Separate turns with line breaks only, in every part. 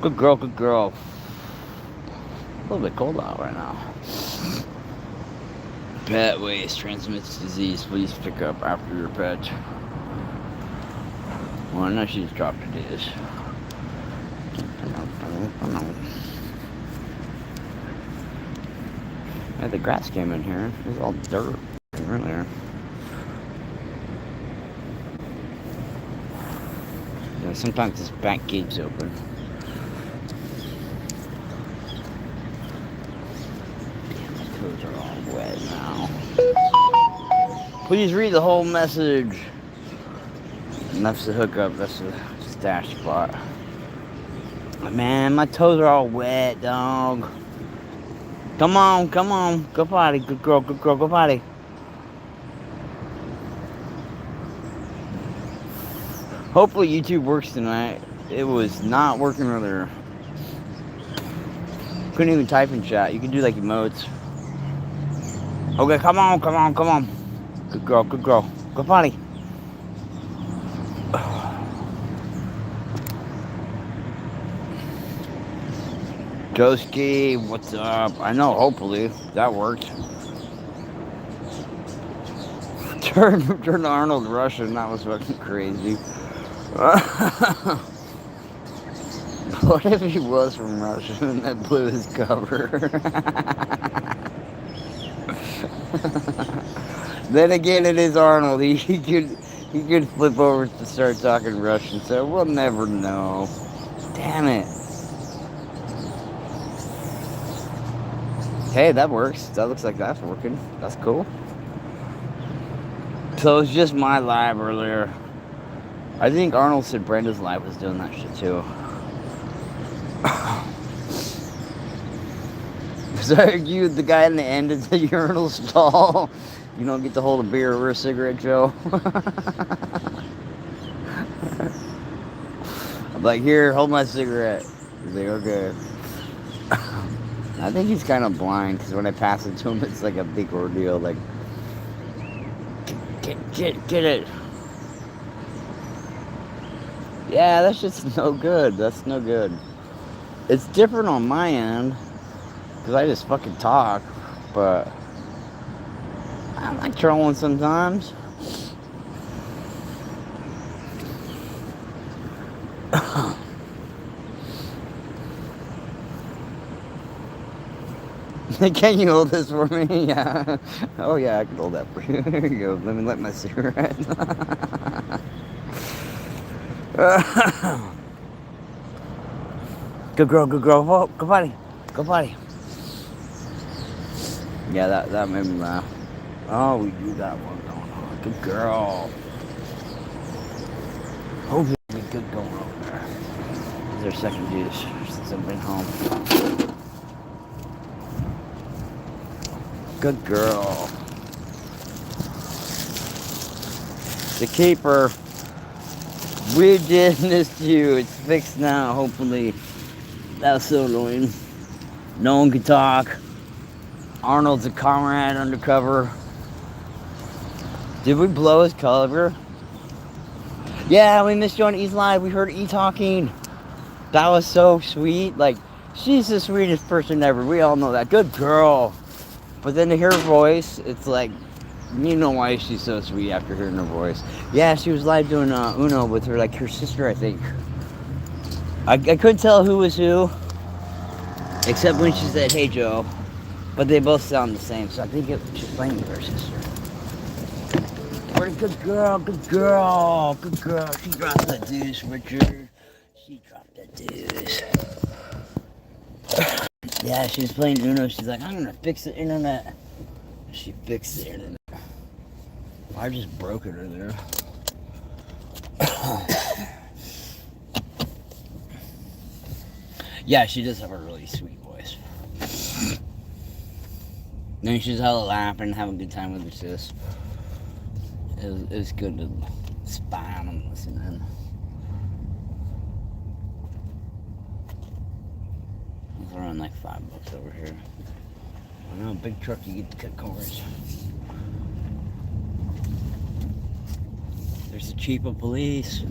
Good girl, good girl. A little bit cold out right now. Pet waste transmits disease. Please pick up after your pet. Well, I know she's dropped a dish. Yeah, the grass came in here. It was all dirt earlier. Yeah, sometimes this back gate's open. Damn, my toes are all wet now. Please read the whole message. And that's the hookup. That's the stash spot. Man, my toes are all wet, dog. Come on, come on. Go potty. Good girl, go potty. Hopefully YouTube works tonight. It was not working earlier. Couldn't even type in chat. You can do like emotes. Okay, come on. Good girl. Go potty. Ghosty, what's up? I know, hopefully, that worked. Turn Arnold Russian, that was fucking crazy. What if he was from Russia and that blew his cover? Then again, it is Arnold. He could flip over to start talking Russian, so we'll never know. Damn it. Hey, that works. That looks like that's working. That's cool. So it's just my live earlier. I think Arnold said Brenda's live was doing that shit too. So I argued the guy in the end at the urinal stall. You don't get to hold a beer or a cigarette, Joe. I'm like, here, hold my cigarette. He's like, okay. I think he's kind of blind because when I pass it to him, it's like a big ordeal. Like, get it. Yeah, that's just no good. That's no good. It's different on my end because I just fucking talk, but I like trolling sometimes. Can you hold this for me? Yeah. Oh yeah, I can hold that for you. There you go. Let me light my cigarette. Good girl. Oh, go potty. Yeah, that made me laugh. Oh, we do got one going on. Good girl. Hopefully good going over there. This is our second dish since I've been home. Good girl. The keeper. We did miss you. It's fixed now, hopefully. That was so annoying. No one could talk. Arnold's a comrade undercover. Did we blow his cover? Yeah, we missed you on E's Live. We heard E talking. That was so sweet. Like, she's the sweetest person ever. We all know that. Good girl. But then to hear her voice, it's like, you know why she's so sweet after hearing her voice. Yeah, she was live doing Uno with her, like her sister, I think. I couldn't tell who was who, except when she said, "Hey Joe," but they both sound the same, so I think she's playing with her sister. Good girl. She dropped the deuce, Richard. She dropped the deuce. Yeah, she was playing Uno. She's like, I'm gonna fix the internet. She fixed the internet. I just broke it earlier. Yeah, she does have a really sweet voice. Then she's hella laughing, having a good time with her sis. It was good to spy on them listening. It's around like $5 over here. I know, big truck, you get to cut corners. There's the chief of police.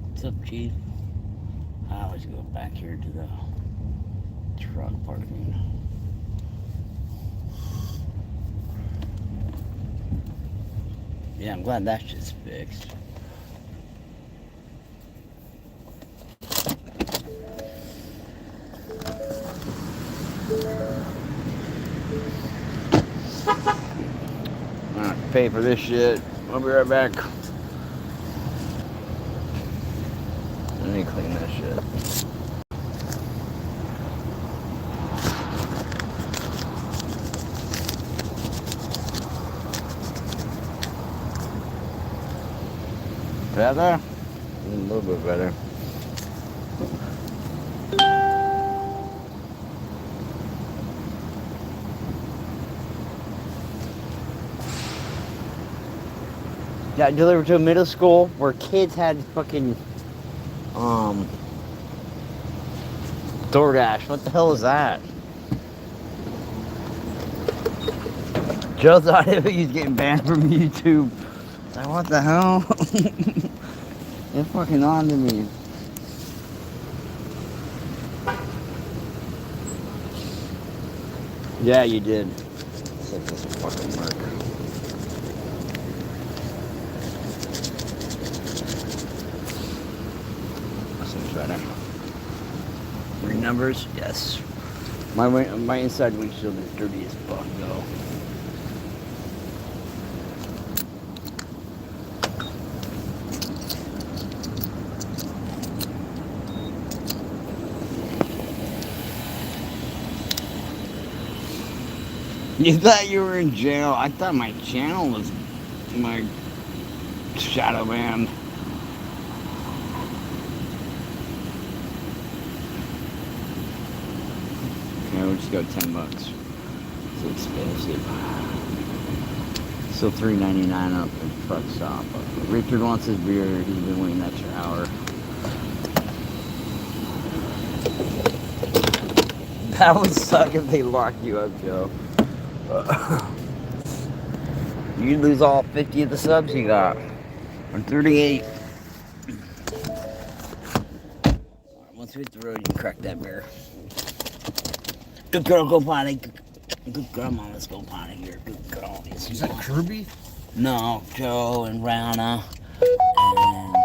What's up, chief? I always go back here to the truck parking. Yeah, I'm glad that shit's fixed. I'm gonna have to pay for this shit. I'll be right back. I need to clean that shit. Better? A little bit better. Got delivered to a middle school where kids had fucking DoorDash. What the hell is that? Joe thought he was getting banned from YouTube. Like, what the hell? They're fucking on to me. Yeah, you did. That doesn't fucking work. That seems better. Three numbers? Yes. My inside windshield is dirty as fuck, though. You thought you were in jail? I thought my channel was my shadow banned. Okay, we'll just go $10. It's expensive. Still $3.99 up at the truck stop. Richard wants his beer. He's been waiting an extra hour. That would suck if they locked you up, Joe. You'd lose all 50 of the subs you got. Or 38. Once we hit the road, you can crack that beer. Good girl, go potty. Good girl, mom, let's go potty here. Good girl. Yes,
is that Kirby?
No, Joe and Rana. And,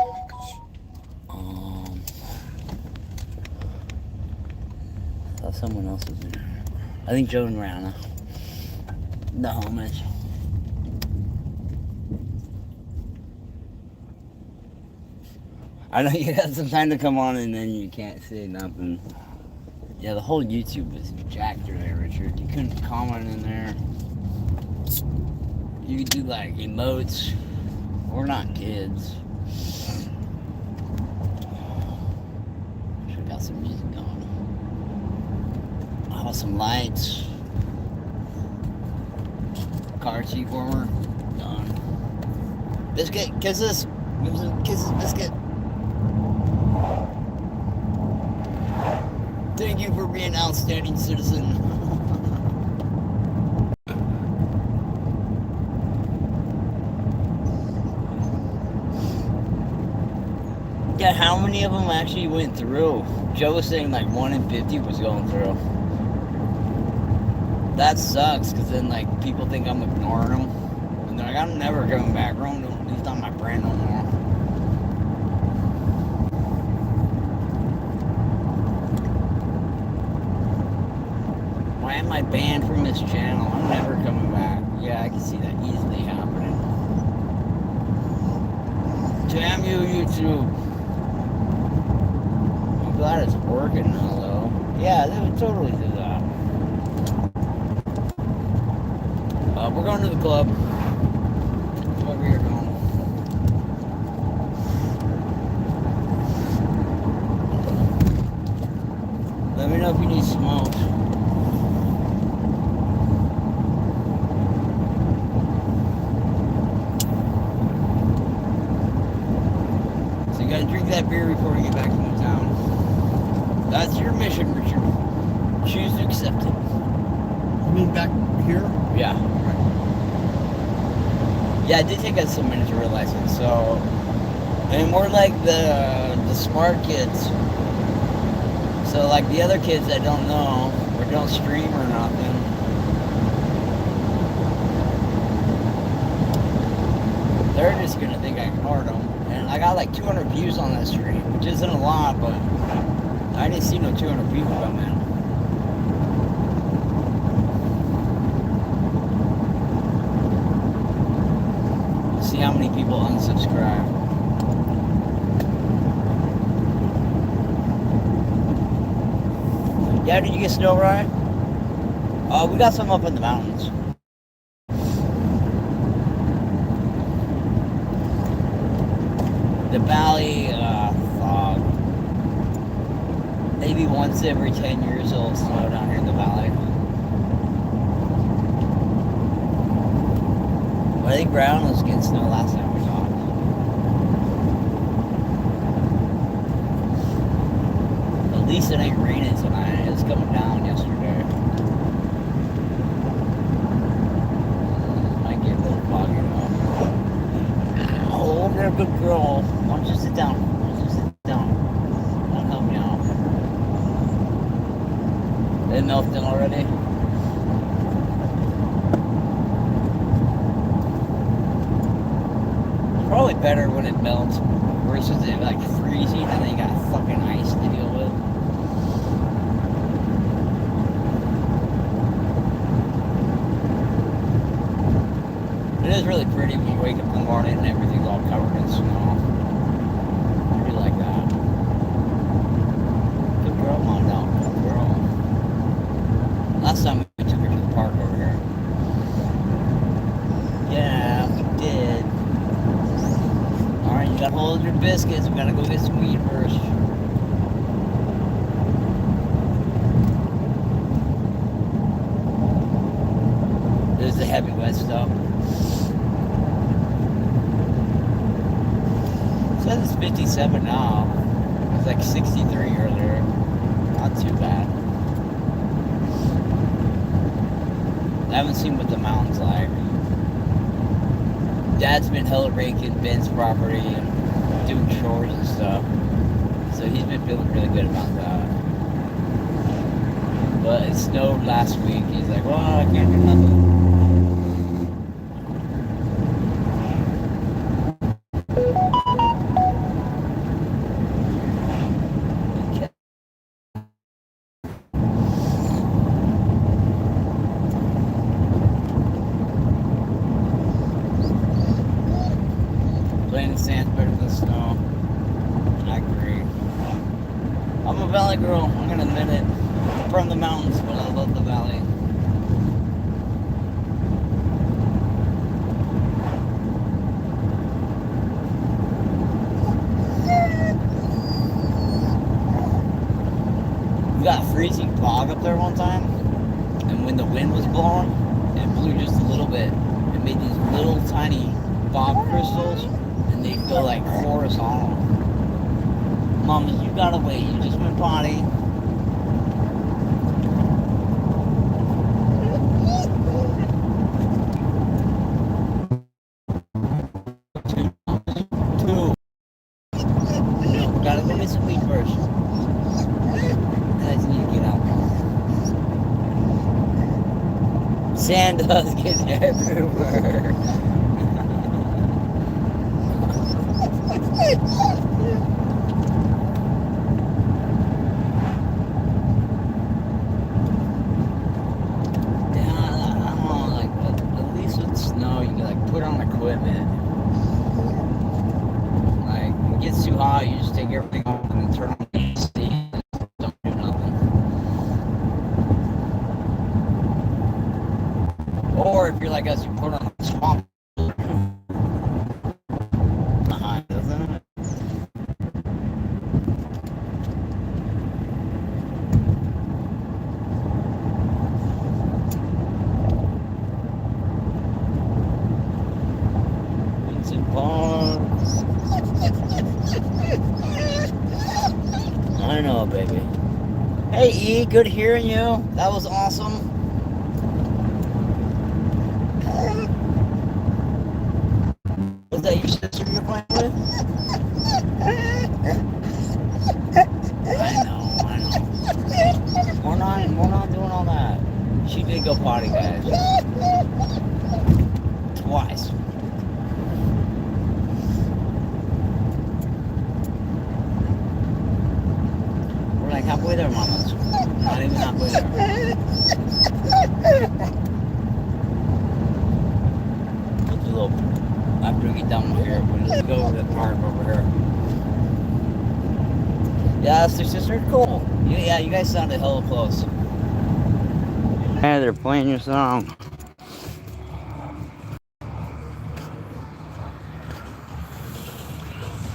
I thought someone else was there. I think Joe and Rana. The homies. I know you got some time to come on and then you can't say nothing. Yeah, the whole YouTube was jacked there, Richard. You couldn't comment in there. You could do like emotes. We're not kids. Should've got some music going. Oh, some lights. Car seat warmer. Done. Biscuit, kiss this. Kiss this, Biscuit. Thank you for being an outstanding citizen. Yeah, how many of them actually went through? Joe was saying like 1 in 50 was going through. That sucks, because then like people think I'm ignoring them. And they're like, I'm never coming back. Rome, he's not my brand no more. Why am I banned from this channel? I'm never coming back. Yeah, I can see that easily happening. Damn you, YouTube. I'm glad it's working now, though. Yeah, they would totally do that. We're going to the club. That's what we are going. Let me know if you need smoke. So you gotta drink that beer before we get back into town. That's your mission, Richard. Choose to accept it.
You mean back here?
Yeah. Yeah, it did take us a minute to realize it, so... And we're like the smart kids. So like the other kids that don't know or don't stream or nothing, they're just gonna think I ignored them. And I got like 200 views on that stream, which isn't a lot, but I didn't see no 200 people come in. See how many people unsubscribe. Yeah, did you get snow right? We got some up in the mountains. The valley, fog. Maybe once every 10 years it'll snow down here in the valley. But I think Brown was getting snow last time we talked. At least it ain't raining tonight. It was coming down yesterday. Might get a little foggy though. Oh, you're a good girl. Why don't you sit down? Why don't you sit down? That'll help me out. They melted already? Probably better when it melts versus it like freezing and then you got fucking ice to deal with. It is really pretty when you wake up in the morning and everything's all covered in snow. I really like that. Good girl, Mom. No, good girl. Last time we took her to the park over here. Yeah, we did. Alright, you gotta hold your biscuits. We gotta go get some weed first. This is the heavy wet stuff. It says it's 57 now. It was like 63 earlier. Not too bad. I haven't seen what the mountain's like. Dad's been hella raking Ben's property and doing chores and stuff. So he's been feeling really good about that. But it snowed last week. He's like, well, I can't do nothing. Playing in the sand's better than snow. I agree. I'm a valley girl, I'm gonna admit it. I'm from the mountains, but I love the valley. We got freezing fog up there one time, and when the wind was blowing, it blew just a little bit. It made these little tiny fog crystals, and they'd go like horizontal. Mama, you gotta wait. You just went potty. Two. Gotta go get some weed first. Guys need to get out. Sand does get everywhere. You just take everything off and turn on the AC and don't do nothing. Or if you're like us, you put on a swamp behind, doesn't it? Vincent Barnes. I know, baby. Hey, E, good hearing you. That was awesome. Was that your sister you're playing with? I know. halfway there, mamas. Not even halfway there. We'll do a little, after we get done here, we'll just go over the park over here. Yeah, sister, cool. Yeah, you guys sounded hella close. Yeah, they're playing your song.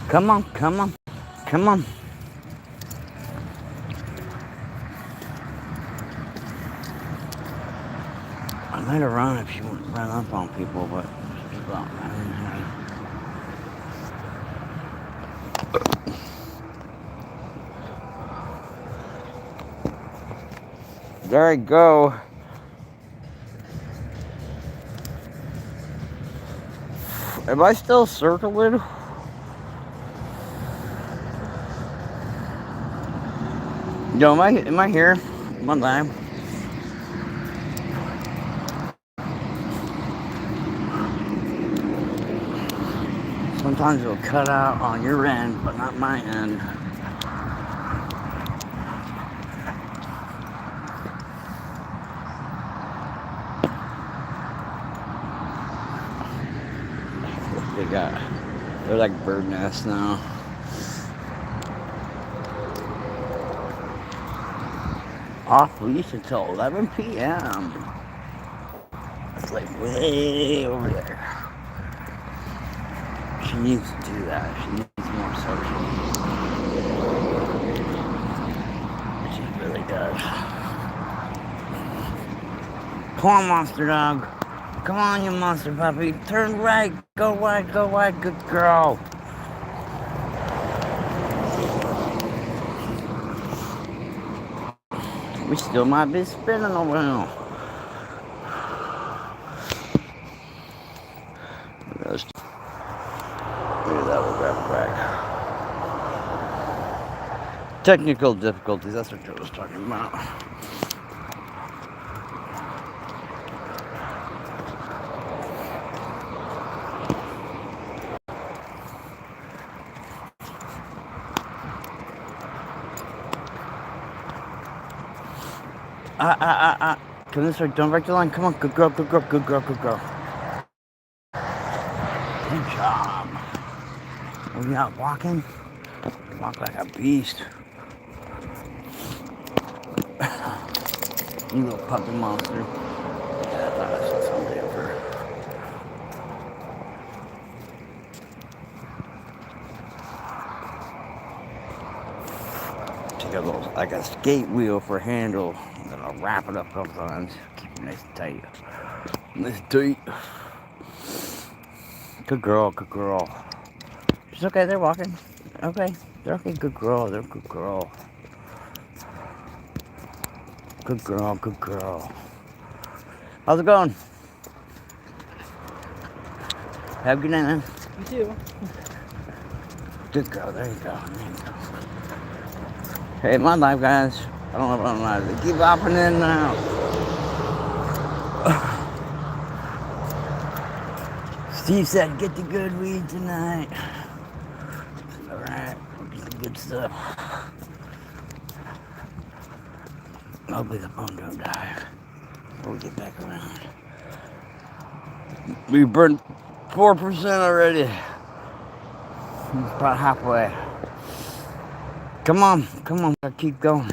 Come on, come on, come on. I let her run if she wants to run up on people, but people aren't running. There we go. Am I still circling? Yo, am I here? Am I live? Sometimes it'll cut out on your end, but not my end. They're like bird nests now. Off leash until 11 p.m. It's like way over there. She needs to do that. She needs more social. She really does. Come on, monster dog. Come on, you monster puppy. Turn right. Go wide. Go wide. Good girl. We still might be spinning the wheel. Maybe that will grab it back. Technical difficulties, that's what Joe was talking about. Come this way, don't break the line. Come on, good girl, good girl, good girl, good girl. Good job. Are we out walking? Walk like a beast. You little puppy monster. Yeah, I thought I saw somebody over there. Take a little, like a skate wheel for a handle. And then I'll wrap it up a couple times. Keep it nice and tight. Nice and tight. Good girl, good girl. She's okay, they're walking. Okay, they're okay, good girl, they're a good girl. Good girl, good girl. How's it going? Have a good night, man.
You too.
Good girl, there you go. There you go. Hey, my life, guys. I don't know if I'm live. They keep hopping in and out. Steve said, get the good weed tonight. Alright, we'll get the good stuff. Hopefully the phone don't die. We'll get back around. We burned 4% already. About halfway. Come on, gotta keep going.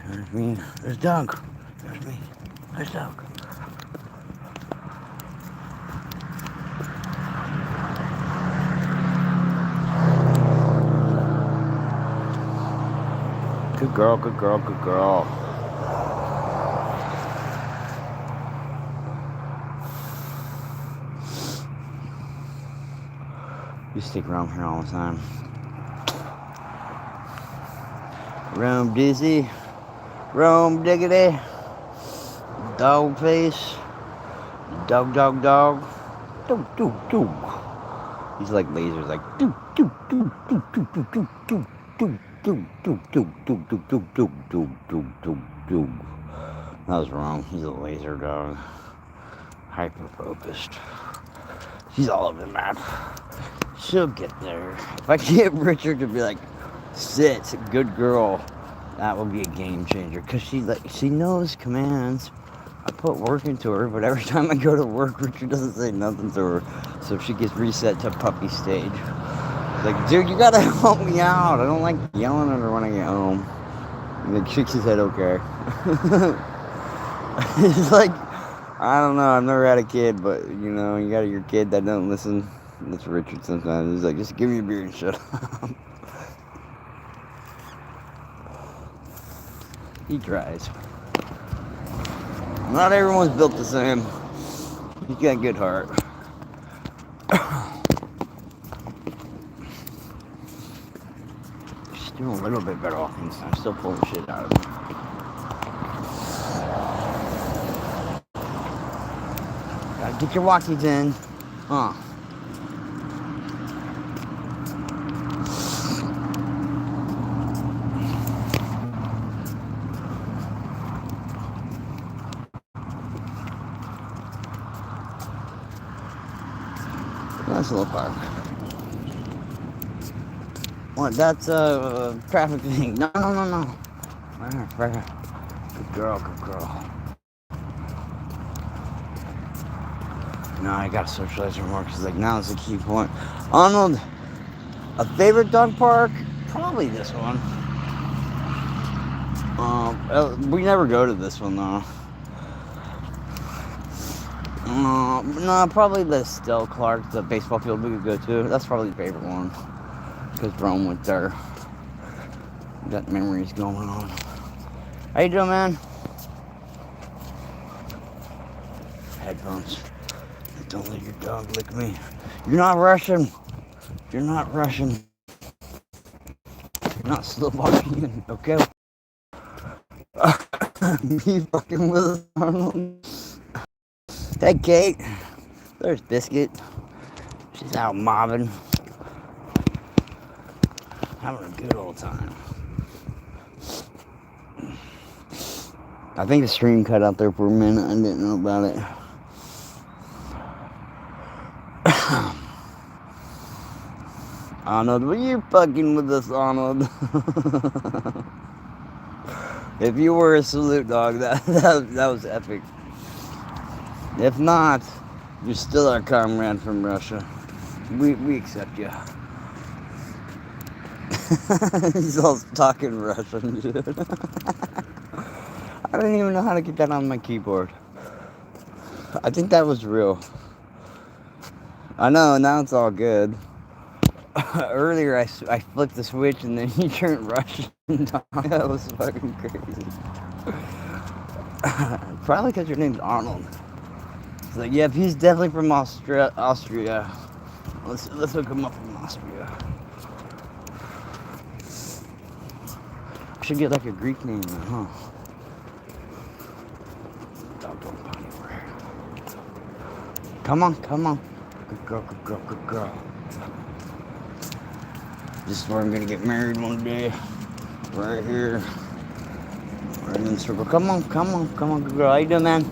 There's me. There's Doug. There's me. There's Doug. Good girl, good girl, good girl. You stick around here all the time. Rome Dizzy. Rome Diggity. Dog face. Dog. Do. He's like lasers, like do. Do, do, do, do, do, do, do, do, do, do, do. That was wrong. He's a laser dog. Hyper-focused. She's all over the map. She'll get there. If I can get Richard to be like, sit, good girl, that would be a game changer. Because she knows commands. I put work into her, but every time I go to work, Richard doesn't say nothing to her. So she gets reset to puppy stage. Like, dude, you gotta help me out. I don't like yelling at her when I get home. And then shakes his head, okay. He's like, I don't know, I've never had a kid, but, you know, you got your kid that don't listen. That's Richard sometimes. He's like, just give me a beer and shut up. He tries. Not everyone's built the same. He's got a good heart. She's doing a little bit better offense. I'm still pulling shit out of him. Gotta get your walkies in. Huh. Nice little park. What? That's a traffic thing. No. Right here. Good girl. No, I gotta socialize her more because, like, now is the key point. Arnold, a favorite dog park? Probably this one. We never go to this one though. No, probably the Stell Clark, the baseball field we could go to. That's probably the favorite one. Because Rome went there. Got memories going on. How you doing, man? Headphones. Don't let your dog lick me. You're not rushing. You're not not slow walking, okay? Me fucking with us, Arnold. Hey, Kate. There's Biscuit. She's out mobbing. Having a good old time. I think the stream cut out there for a minute. I didn't know about it. Arnold, were you fucking with us, Arnold? If you were a salute dog, that was epic. If not, you're still our comrade from Russia. We accept you. He's all talking Russian, dude. I don't even know how to get that on my keyboard. I think that was real. I know, now it's all good. Earlier I flipped the switch and then he turned Russian. That was fucking crazy. Probably because your name's Arnold. It's like, yep, he's definitely from Austria. Let's hook him up from Austria. Should get like a Greek name, huh? Dog don't go anywhere. Come on. Good girl. This is where I'm gonna get married one day. Right here. Right in the circle. Come on, good girl. How you doing, man?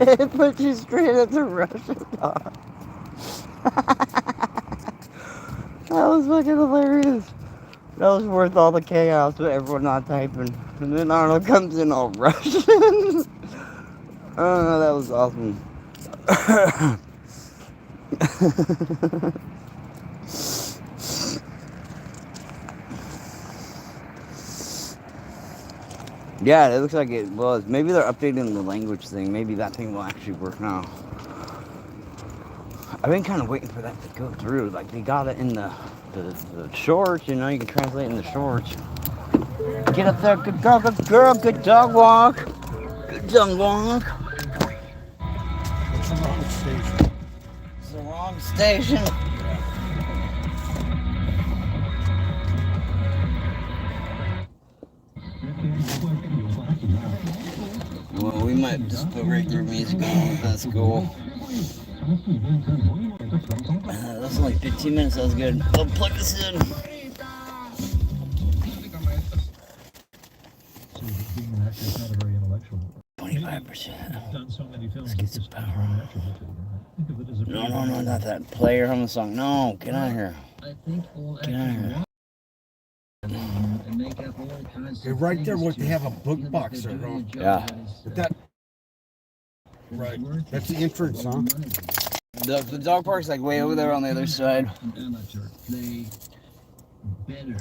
It put you straight at the Russian dog. That was fucking hilarious. That was worth all the chaos with everyone not typing. And then Arnold comes in all Russian. Oh, that was awesome. Yeah, it looks like it was. Maybe they're updating the language thing. Maybe that thing will actually work now. I've been kind of waiting for that to go through. Like, they got it in the shorts, you know, you can translate in the shorts. Get up there, good girl, good dog walk. Good dog walk.
It's the wrong station.
It's the wrong station. Well, we might just put regular music on. That's cool. That's only 15 minutes. That was good. I'll plug this in. 25%. Let's get some power. No, not that. Player on the song. No, get out of here. Get out of here.
You're right there where they have a book box there, huh?
Yeah.
But that, right. That's the entrance, huh?
The dog park's like way over there on the other side.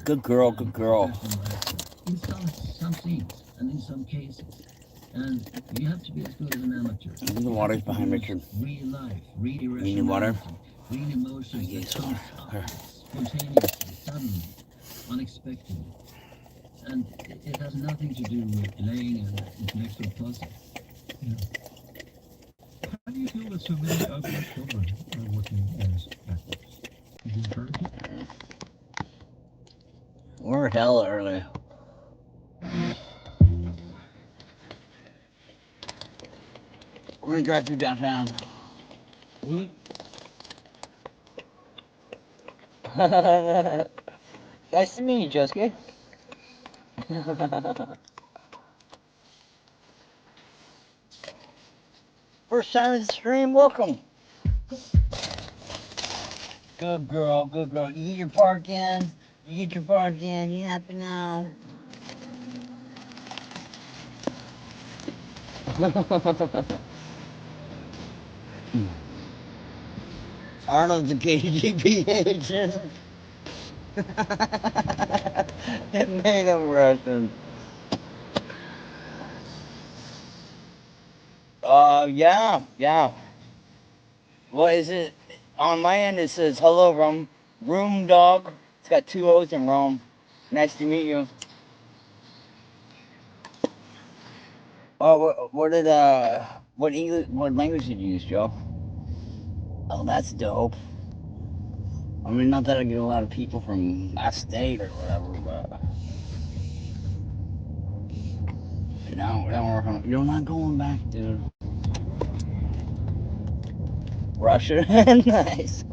Good girl, good girl.
In some scenes and in some cases. And you have to be as good as an amateur.
The water's behind Richard.
Real life, real
You need water?
real emotions.
Yes,
Spontaneously, suddenly, unexpectedly. And it has nothing to do with playing an intellectual puzzle.
Yeah. How do you feel that so many other children are working as actors? Did you encourage it?
We're hella early. We're gonna drive through downtown. Nice to meet you, Josuke. First time in the stream, welcome. Good girl, good girl. You get your park in. You get your park in. You happy now? Arnold's a KGB agent. It made him Russian. Yeah. What is it? On my end it says, hello, RomeDOG. It's got 2 O's in Rome. Nice to meet you. Oh, what language did you use, Joe? Oh, that's dope. I mean, not that I get a lot of people from that state or whatever, but you're not going back, dude. Russia, nice.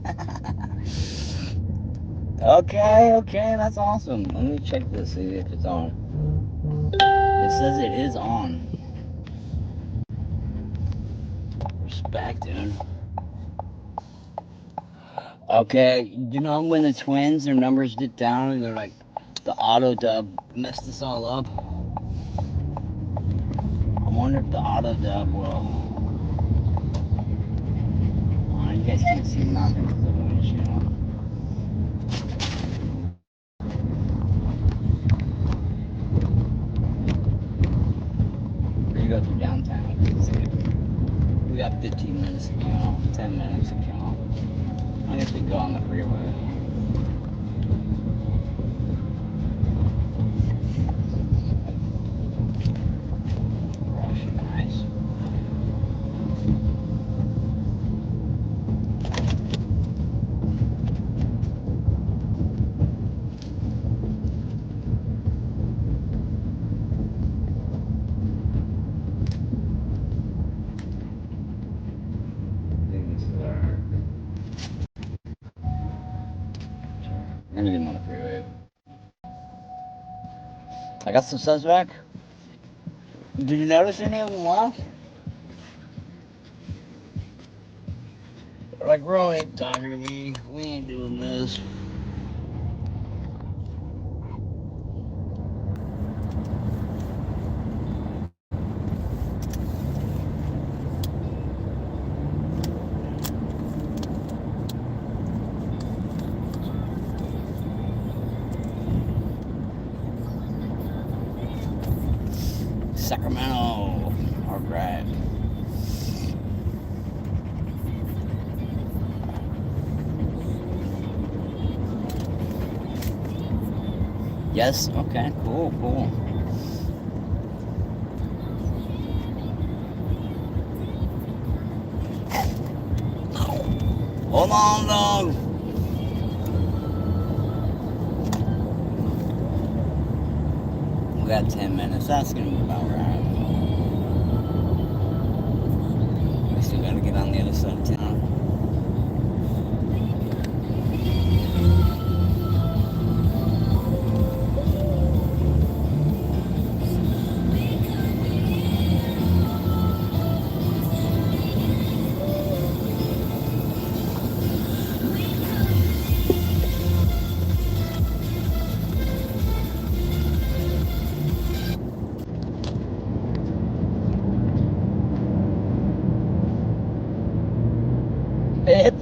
Okay, that's awesome. Let me check this, see if it's on. It says it is on. Respect, dude. Okay, you know when the twins, their numbers dip down and they're like, the auto dub messed this all up. I wonder if the auto dub will. Oh, you guys can't see nothing because of the windshield. You go through downtown. We got 15 minutes to kill, 10 minutes to kill. I guess we go on the freeway. Nice. I'm gonna get him on the freeway. I got some subs back. Did you notice any of them left? They're like, bro, ain't talking to me. We ain't doing this. Sacramento. Alright. Yes? Okay, cool. Hold on, dog. We got 10 minutes. That's gonna be about right. this side of town.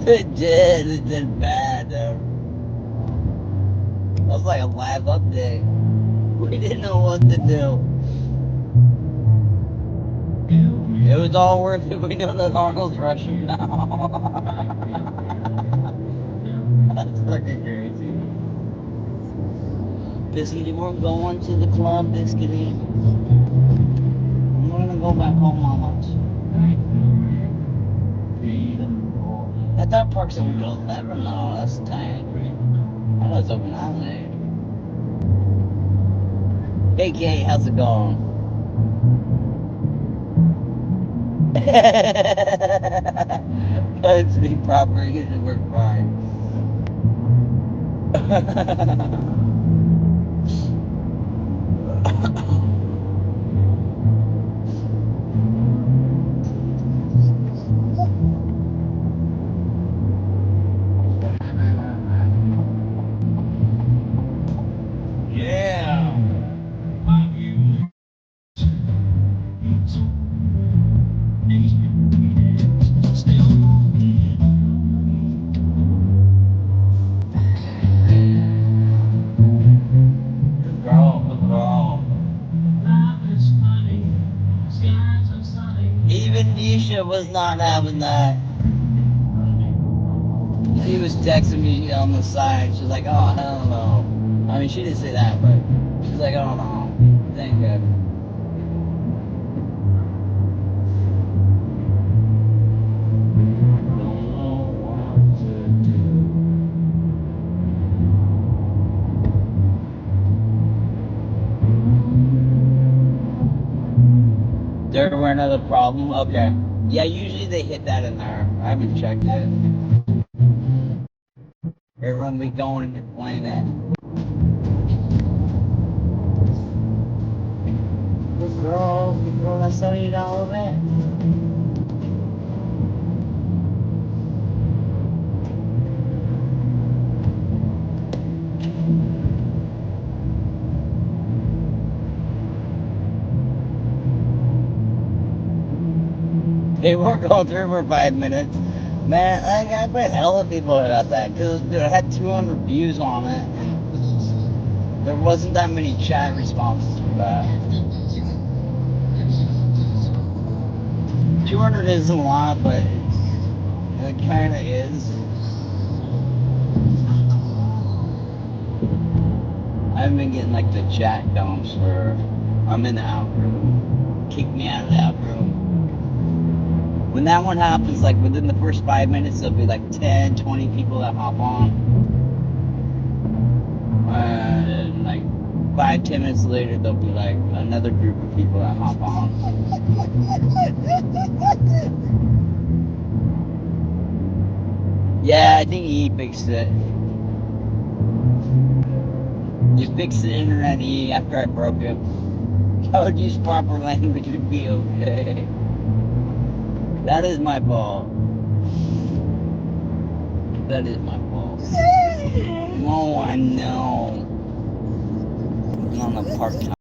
It did bad though. That was like a live update. We didn't know what to do. It was all worth it. We know that Arnold's Russian now. That's fucking crazy. Biscuit, we're going to the club, Biscuit. I'm gonna go back home, Mama. I thought Parks and Rec 11. No, that's tight. I know it's open that late. Hey, Kate, how's it going? Let's be proper. It should work fine. Yeah. Good girl, good girl. Even Nisha was not having that. She was texting me on the side. She's like, oh, hell no. I mean, she didn't say that, but she's like, oh, no. Thank God. There were another problem? Okay. Yeah, usually they hit that in there. I haven't checked it. Everyone be going and playing it. Good girl, that's $70 bet. They weren't going through for 5 minutes. Man, I bet hella people about that because it had 200 views on it. And there wasn't that many chat responses for that. 200 isn't a lot, but it kind of is. I haven't been getting like the chat dumps where I'm in the out room. Kick me out of the out room. When that one happens, like within the first 5 minutes, there'll be like 10, 20 people that hop on. And like 5, 10 minutes later, there'll be like another group of people that hop on. Yeah, I think he fixed it. You fixed the internet, E, after I broke it. I would use proper language to be okay. That is my fault. That is my fault. Oh, I know. I'm on a part-time.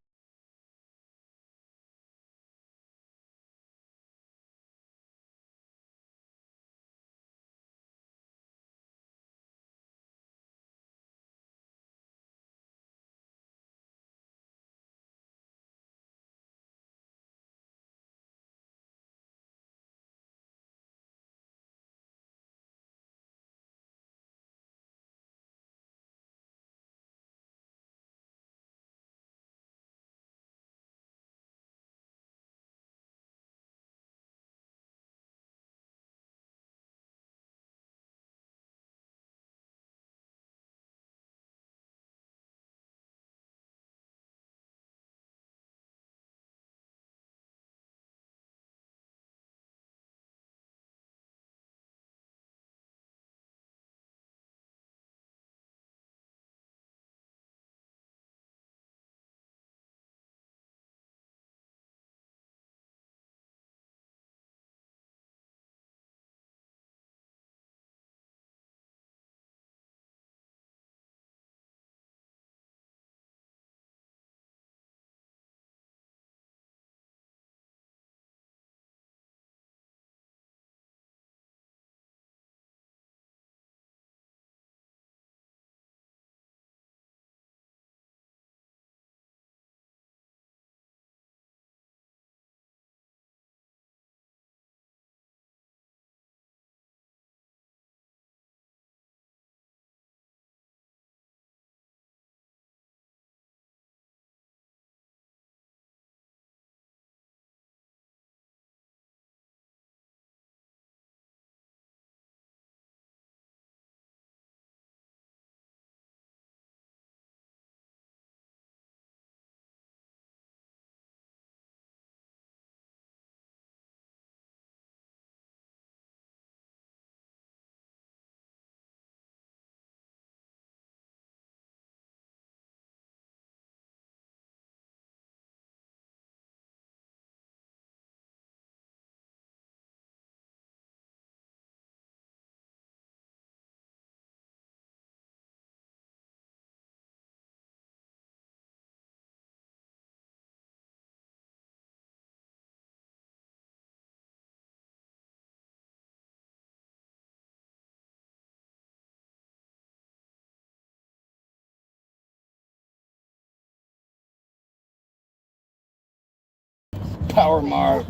Power Mart.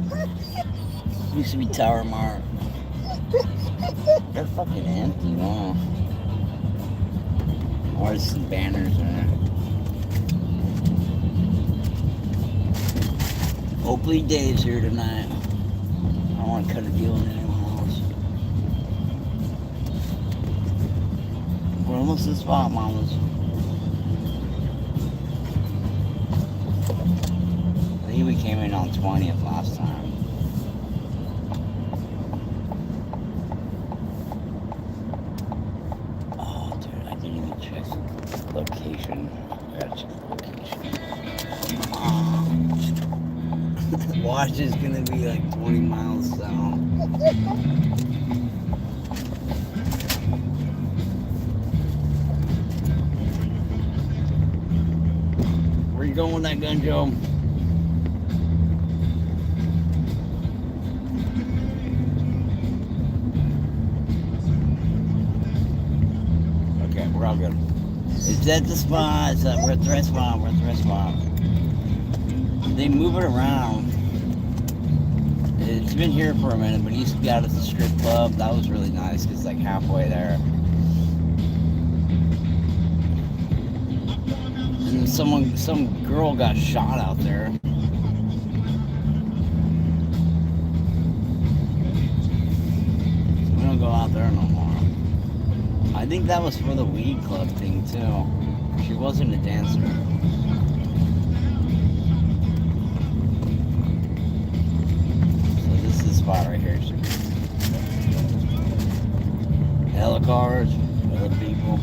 Used to be Tower Mart. They're fucking empty, wow. Or there's some banners in there. Hopefully Dave's here tonight. I don't want to cut a deal with anyone else. We're almost to the spot, mamas. I think we came in on 20th last time. Oh, dude, I didn't even check the location. I gotta check the location. Watch is gonna be like 20 miles south. Where you going with that gun, Joe? Okay, we're all good. It's at the spot. We're at the right spot. We're at the right spot. They move it around. It's been here for a minute, but it used to be out at the strip club. That was really nice because it's like halfway there. And some girl got shot out there. So we don't go out there no more. I think that was for the weed club thing too. She wasn't a dancer. Spot right here. Hella cars, hella people.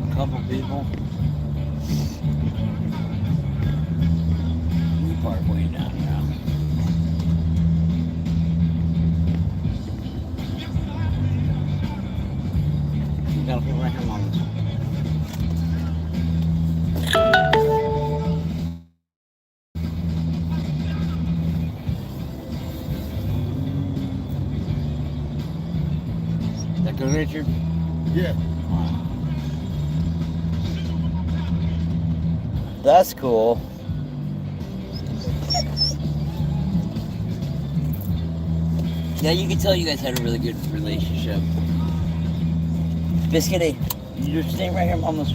A couple people. We park way down now. You gotta put right here on this. Good, Richard?
Yeah.
That's cool. Yeah, you can tell you guys had a really good relationship. Biscuit, you're staying right here, Mama's.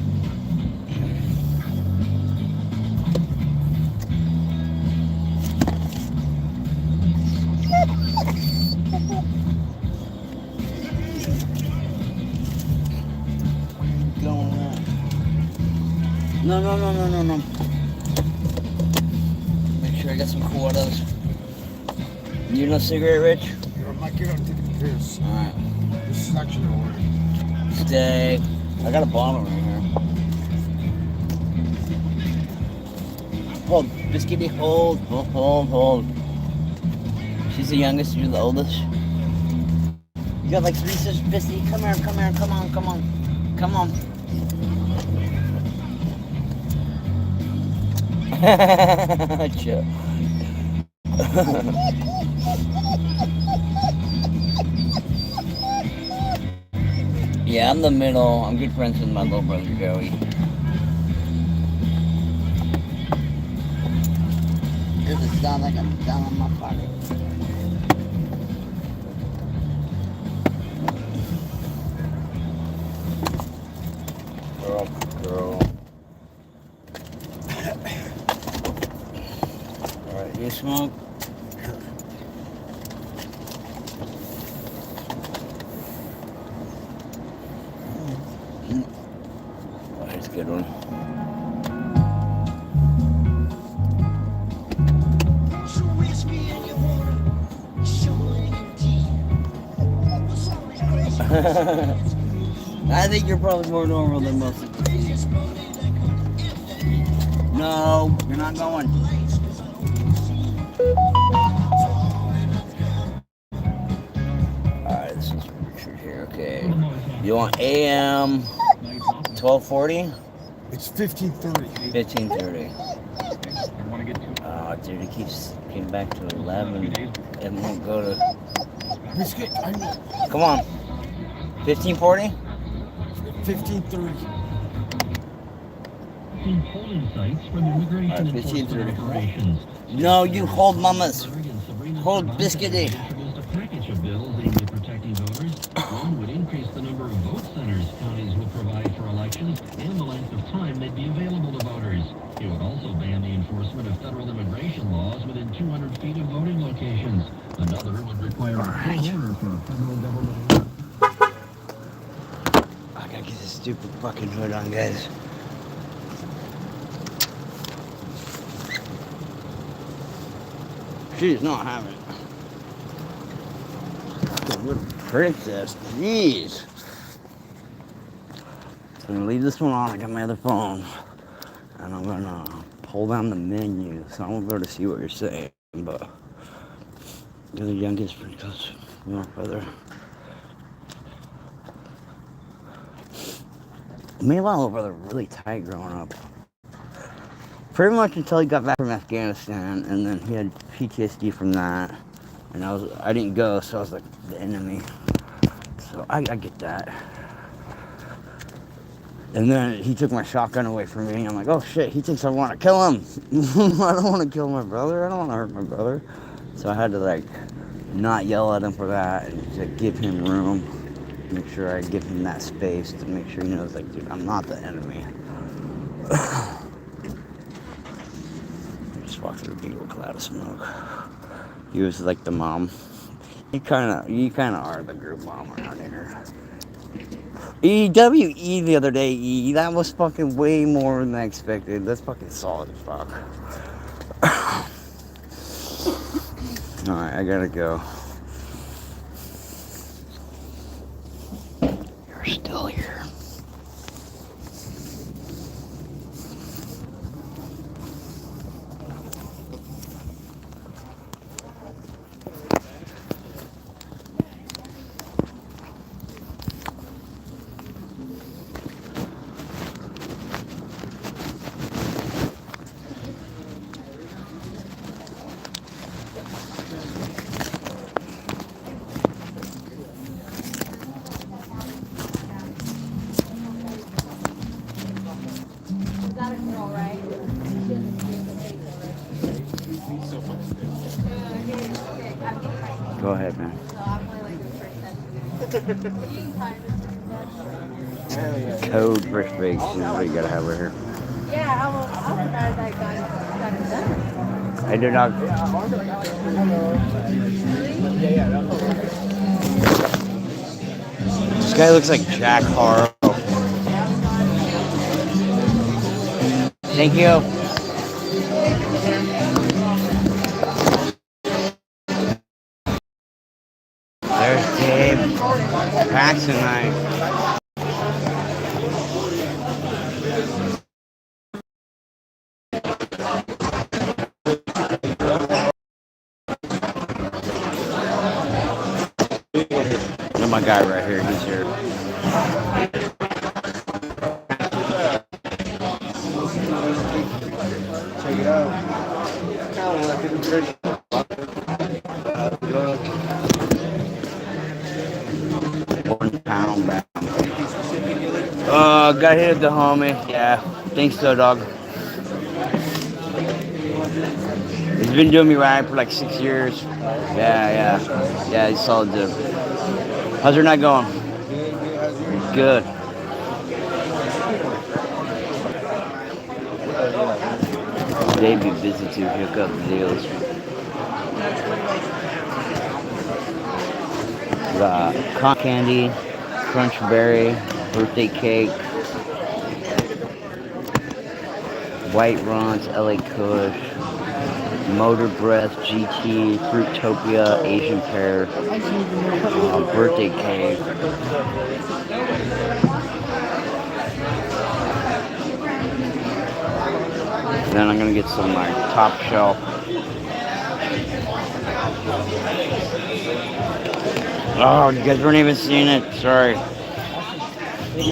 No. Make sure I got some quarters. You no cigarette, Rich?
I might get up and take a piss.
Alright.
This is actually alright.
Stay. I got a bottle right here. Hold. Biscuity, hold. She's the youngest, you're the oldest. You got like 3 sisters, Biscuity. Come here, come on. Chill. Yeah, I'm the middle. I'm good friends with my little brother Joey. Does it sound like I'm down on my pocket? Girl. Alright, you smoke? Oh, that's a good one. I think you're probably more normal than most of them. No, you're not going. Alright, this is Richard here. Okay. You want AM 1240?
It's 15:30.
15:30. Oh, dude, it came back to 11. It won't go to.
Biscuit, I know.
Come on. 1540?
15:30.
Seen polling sites from immigration
Alright,
enforcement
15:30.
operations.
No, you hold mamas.
Sabrina
Hold
Cervantes
Biscuit.
introduced a package of bills aimed at protecting voters. One would increase the number of vote centers counties would provide for elections and the length of time they'd be available to voters. It would also ban the enforcement of federal immigration laws within 200 feet of voting locations. Another would require a court order for a federal government.
I gotta get this stupid fucking hood on, guys. She's not having it. The little princess, jeez. So I'm gonna leave this one on. I got my other phone, and I'm gonna pull down the menu. So I won't be able to see what you're saying, but you're the youngest pretty close. My brother. Me and my little brother were really tight growing up. Pretty much until he got back from Afghanistan, and then he had PTSD from that. And I didn't go, so I was like the enemy. So I get that. And then he took my shotgun away from me. I'm like, oh shit, he thinks I want to kill him. I don't want to kill my brother. I don't want to hurt my brother. So I had to like not yell at him for that and to give him room. Make sure I give him that space to make sure he knows, like, dude, I'm not the enemy. Just walked through a big old cloud of smoke. He was like the mom. You kind of are the group mom around here. EWE the other day, E. That was fucking way more than I expected. That's fucking solid as fuck. Alright, I gotta go. You're still here. Go ahead, man. Toad fresh bakes is what you gotta have right here.
Yeah, I'll surprised I got it done.
Hey, D0G. This guy looks like Jack Harlow. Thank you. There's Dave Paxton tonight. Look at my guy right here. He's here.
Check it out.
1 pound back. Got hit at the homie. Yeah. Thanks, D0G. He's been doing me right for like 6 years. Yeah, he's solid dude. How's your night going? Good. They'd be busy to hook up deals. Cotton candy, crunch berry, birthday cake, White Runs, LA Kush, Motor Breath, GT, Fruitopia, Asian Pear, birthday cake. Then I'm gonna get some like top shelf. Oh, you guys weren't even seeing it. Sorry.
Thank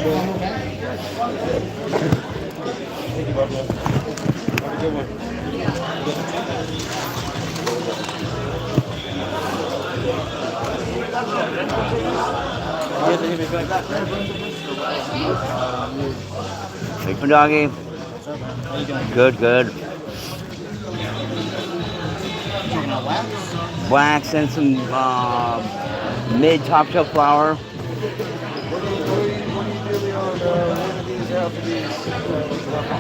you, Bob. Have a good one. You have to hit me back.
Big doggy.
How you doing?
Good, good.
Checking out wax?
Wax and some mid top shelf flour.
What do you really on one of these after these?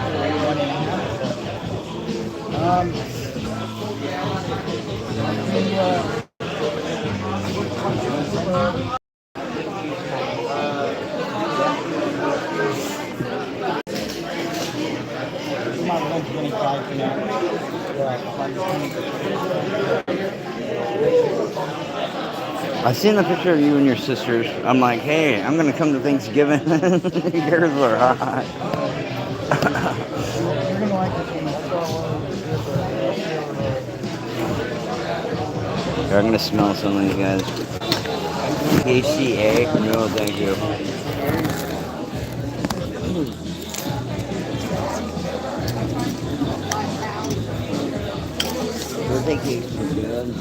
I'm on 125 for now.
I seen the picture of you and your sisters. I'm like, hey, I'm gonna come to Thanksgiving. Yours were hot.
You're gonna like this one.
I'm gonna smell some of these guys. KCA? No, thank you. Birthday cakes are good.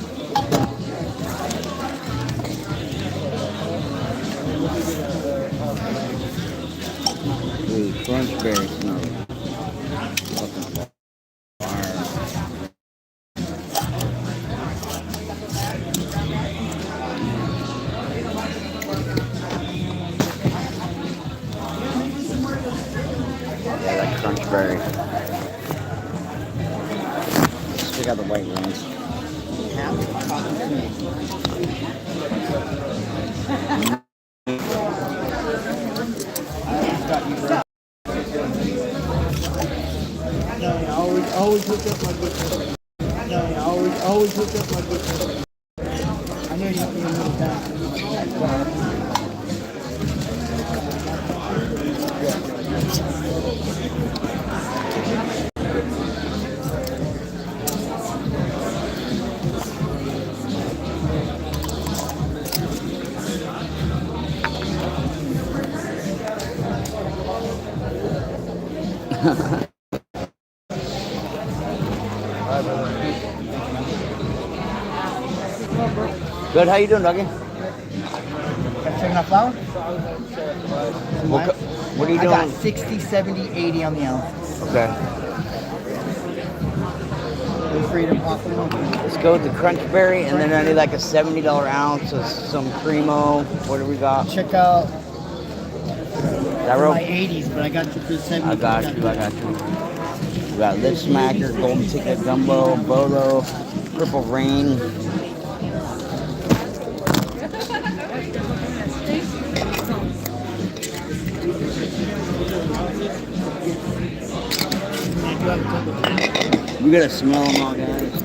Ooh, crunch berry smell. Fucking fire. Yeah, that crunch berry. Let's check out the white ones.
Always hook up my good. Always hook up my good. I know you don't need to move down.
Good, how you doing, doggy?
Checking out flour?
What are you
I
doing?
got 60, 70, 80 on the ounces.
Okay.
Feel free to pop them on.
Let's go with the crunch berry, and then I need like a $70 ounce of some Primo. What do we got?
Check out
That rope?
my 80s, but I got you for 70.
I got you. We got Lip Smacker, Golden Ticket, Gumbo, Bolo, Purple Rain. We gotta smell them all, guys.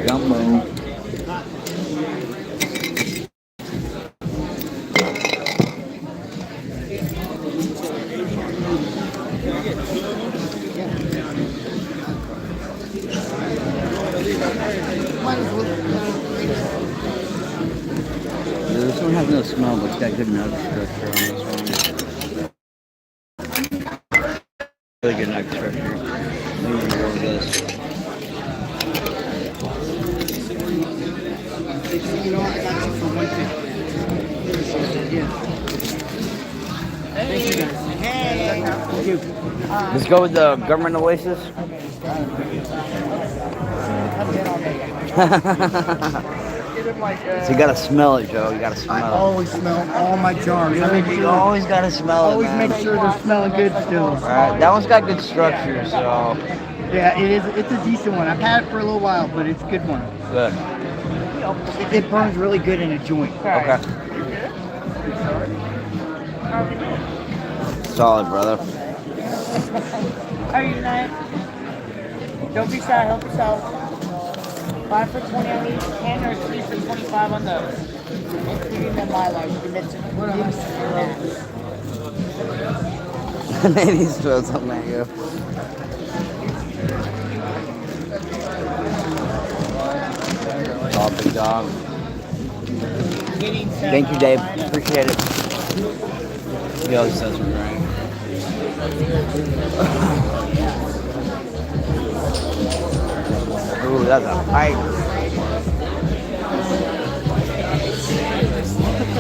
Gumbo. This one has no smell, but it's got good nug structure on this one. Really good nug structure. Maybe we'll go with this.
You know, I got you for 150. Yeah. Thank you guys. Hey. Thank you.
Let's go with the Government Oasis. So you gotta smell it, Joe. You gotta
I
smell it.
always smell all my jars. I make
You
sure,
always gotta smell it,
always
man.
make sure they're smelling good still.
Alright, that one's got good structure, so
Yeah, it is. It's a decent one. I've had it for a little while, but it's a good one.
good.
It burns really good in a joint.
Okay. Solid, brother.
How are you tonight? Don't be shy, help yourself. 5 for 20 on each, 10 or 3 for 25 on those. Including the mylar. You can mix it with
Maybe he's throwing something at you. Oh, big dog. Thank you, Dave. Appreciate it. He always does me right. Ooh, that's a pipe.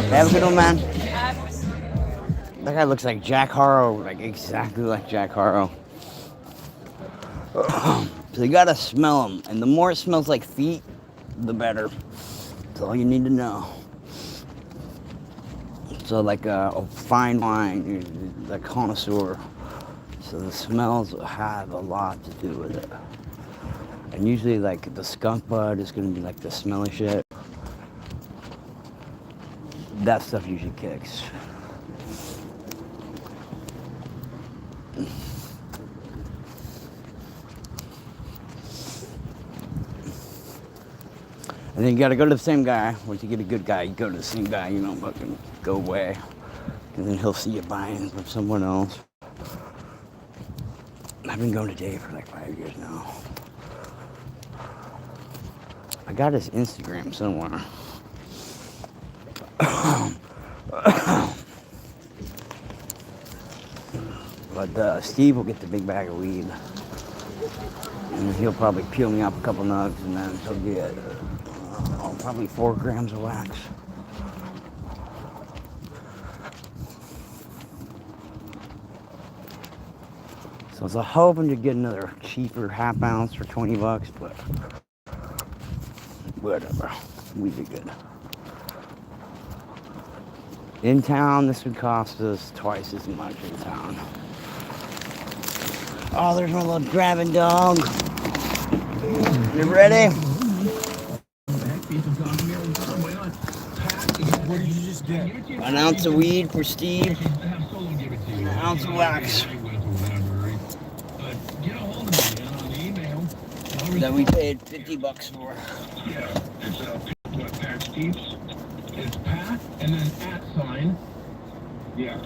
Have a good one, man. That guy looks like Jack Harrow, like exactly like Jack Harrow. So you gotta smell them, and the more it smells like feet, the better. That's all you need to know. So like a fine wine, like connoisseur. So the smells have a lot to do with it. And usually like the skunk bud is gonna be like the smelly shit. That stuff usually kicks. And then you gotta go to the same guy. Once you get a good guy, you go to the same guy, you don't fucking go away. And then he'll see you buying from someone else. I've been going to Dave for like 5 years now. I got his Instagram somewhere. But Steve will get the big bag of weed. And he'll probably peel me up a couple nugs, and then he'll get probably 4 grams of wax. So I was hoping to get another cheaper half ounce for 20 bucks, but whatever. We'd be good. In town, this would cost us twice as much in town. Oh, there's my little grabbing dog. You ready?
What did you just get?
An ounce of weed for Steve. An ounce of wax. That we paid 50 bucks for.
Yeah, it's Pat Steve's. It's Pat and then @ Yeah.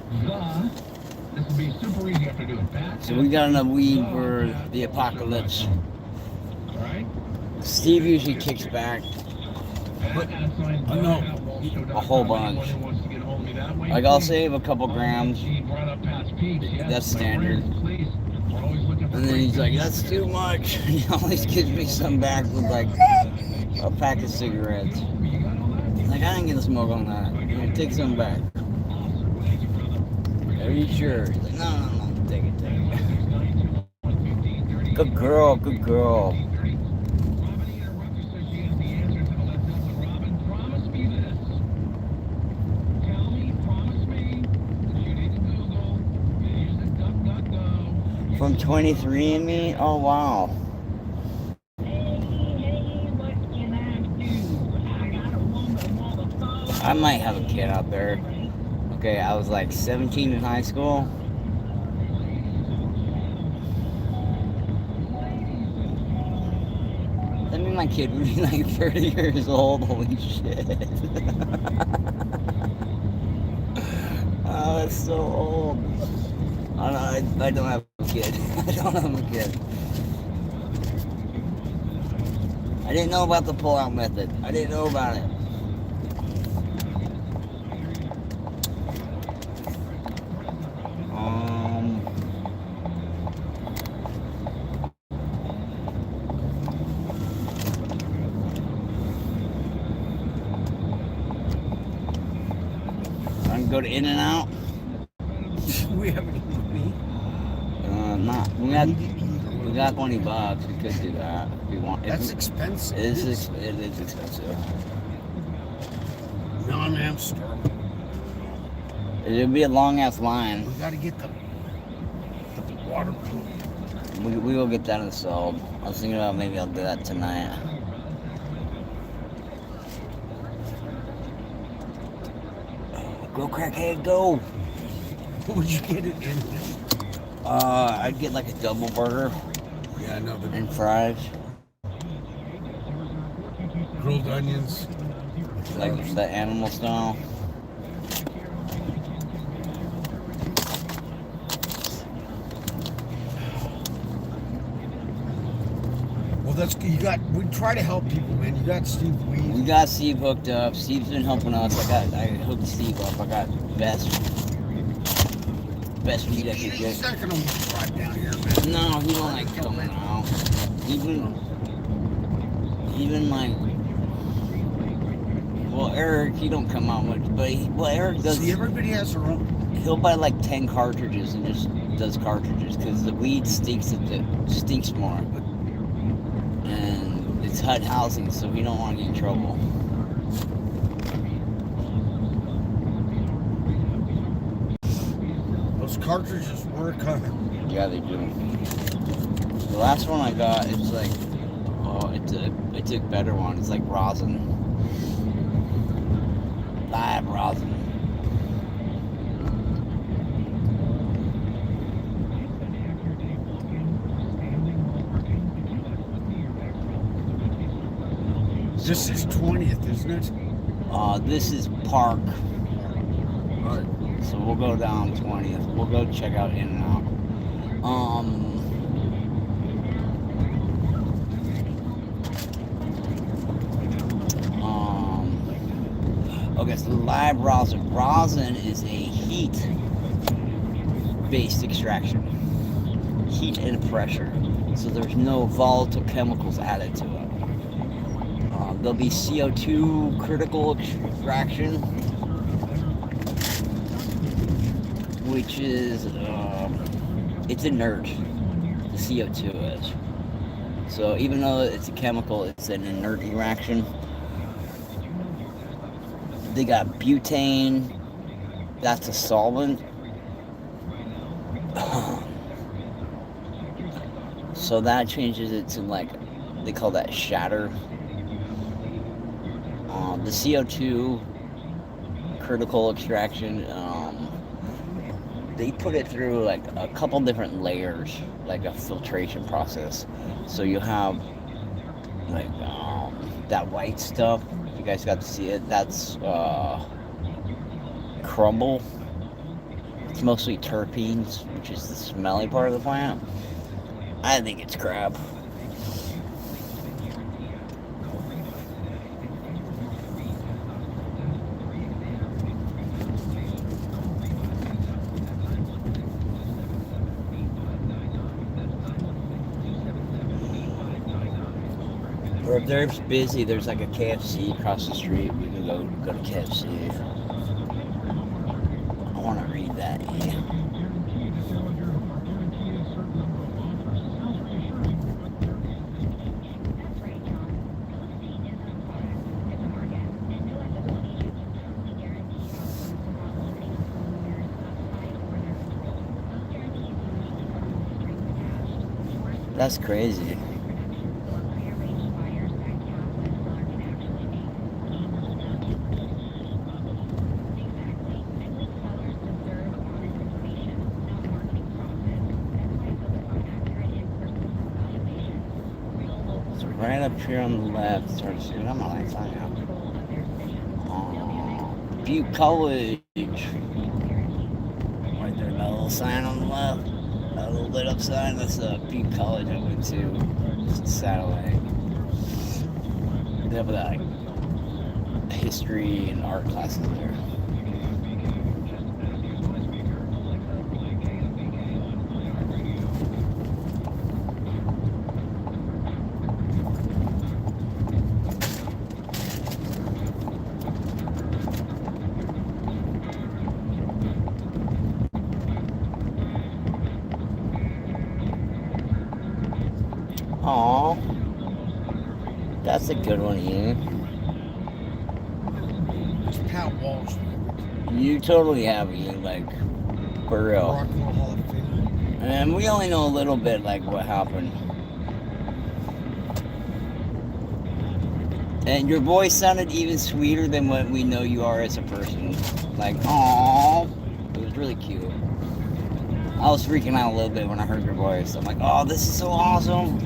This will be super easy after doing Pat.
So we got enough weed for the apocalypse.
Alright?
Steve usually kicks back
No.
a whole bunch. Like I'll save a couple grams. That's standard. And then he's like, that's too much. He always gives me some back with like a pack of cigarettes. Like, I ain't gonna smoke on that. You know, take some back. Are you sure? He's like, no, take it. Good girl, good girl. From 23andMe? Oh, wow. I might have a kid out there. Okay, I was like 17 in high school. That means my kid would be like 30 years old. Holy shit. Oh, that's so old. I don't have a kid. I don't have a kid. I didn't know about the pull-out method. I didn't know about it. I can go to In-N-Out.
We haven't eaten meat.
We got 20 bucks. We could do that if we want.
That's expensive.
It is expensive.
No, I'm starving.
It'd be a long ass line.
We gotta get the water cool.
We will get that installed. I was thinking about maybe I'll do that tonight. Go crackhead, go!
What would you get it in?
I'd get like a double burger
Yeah, I know, the
and fries.
grilled onions.
Like the animal style.
Well, we try to help people, man. You got Steve
We
Weed.
got Steve hooked up. Steve's been helping us. I hooked Steve up. I got best weed I could
He's
get.
not gonna drive down here, man.
No, he don't like coming out. Even even like, well, Eric, he don't come out much, but Eric does.
See, everybody has their own.
He'll buy like 10 cartridges and just does cartridges because the weed stinks more, and it's HUD housing, so we don't want to get in trouble.
Those cartridges work, huh?
Yeah, they do. The last one I got, it's like, oh, it's a better one. It's like rosin, live rosin.
This is 20th, isn't it?
This is Park.
Right.
So we'll go down 20th. We'll go check out In and Out. Okay, so live rosin. Rosin is a heat-based extraction. Heat and pressure. So there's no volatile chemicals added to it. There'll be CO2 critical extraction, which is, it's inert, the CO2 is. So even though it's a chemical, it's an inert reaction. They got butane, that's a solvent. So that changes it to like, they call that shatter. The CO2 critical extraction, they put it through like a couple different layers, like a filtration process. So you have like that white stuff. You guys got to see it. That's crumble. It's mostly terpenes, which is the smelly part of the plant. I think it's crap. Or if they're busy, there's like a KFC across the street. We can go to KFC. I want to read that. Yeah. That's crazy. Right up here on the left, start to see what I'm like sign out. Butte College. Right there, that little sign on the left. That little lit up sign, that's Butte College I went to. It's a satellite. They have like history and art classes there. Aw, that's a good one, Ian.
It's Pat Walsh.
You totally have, Ian, like, for real.
Rock and Roll Hall of Fame.
And we only know a little bit, like, what happened. And your voice sounded even sweeter than what we know you are as a person. Like, aww. It was really cute. I was freaking out a little bit when I heard your voice. I'm like, oh, this is so awesome.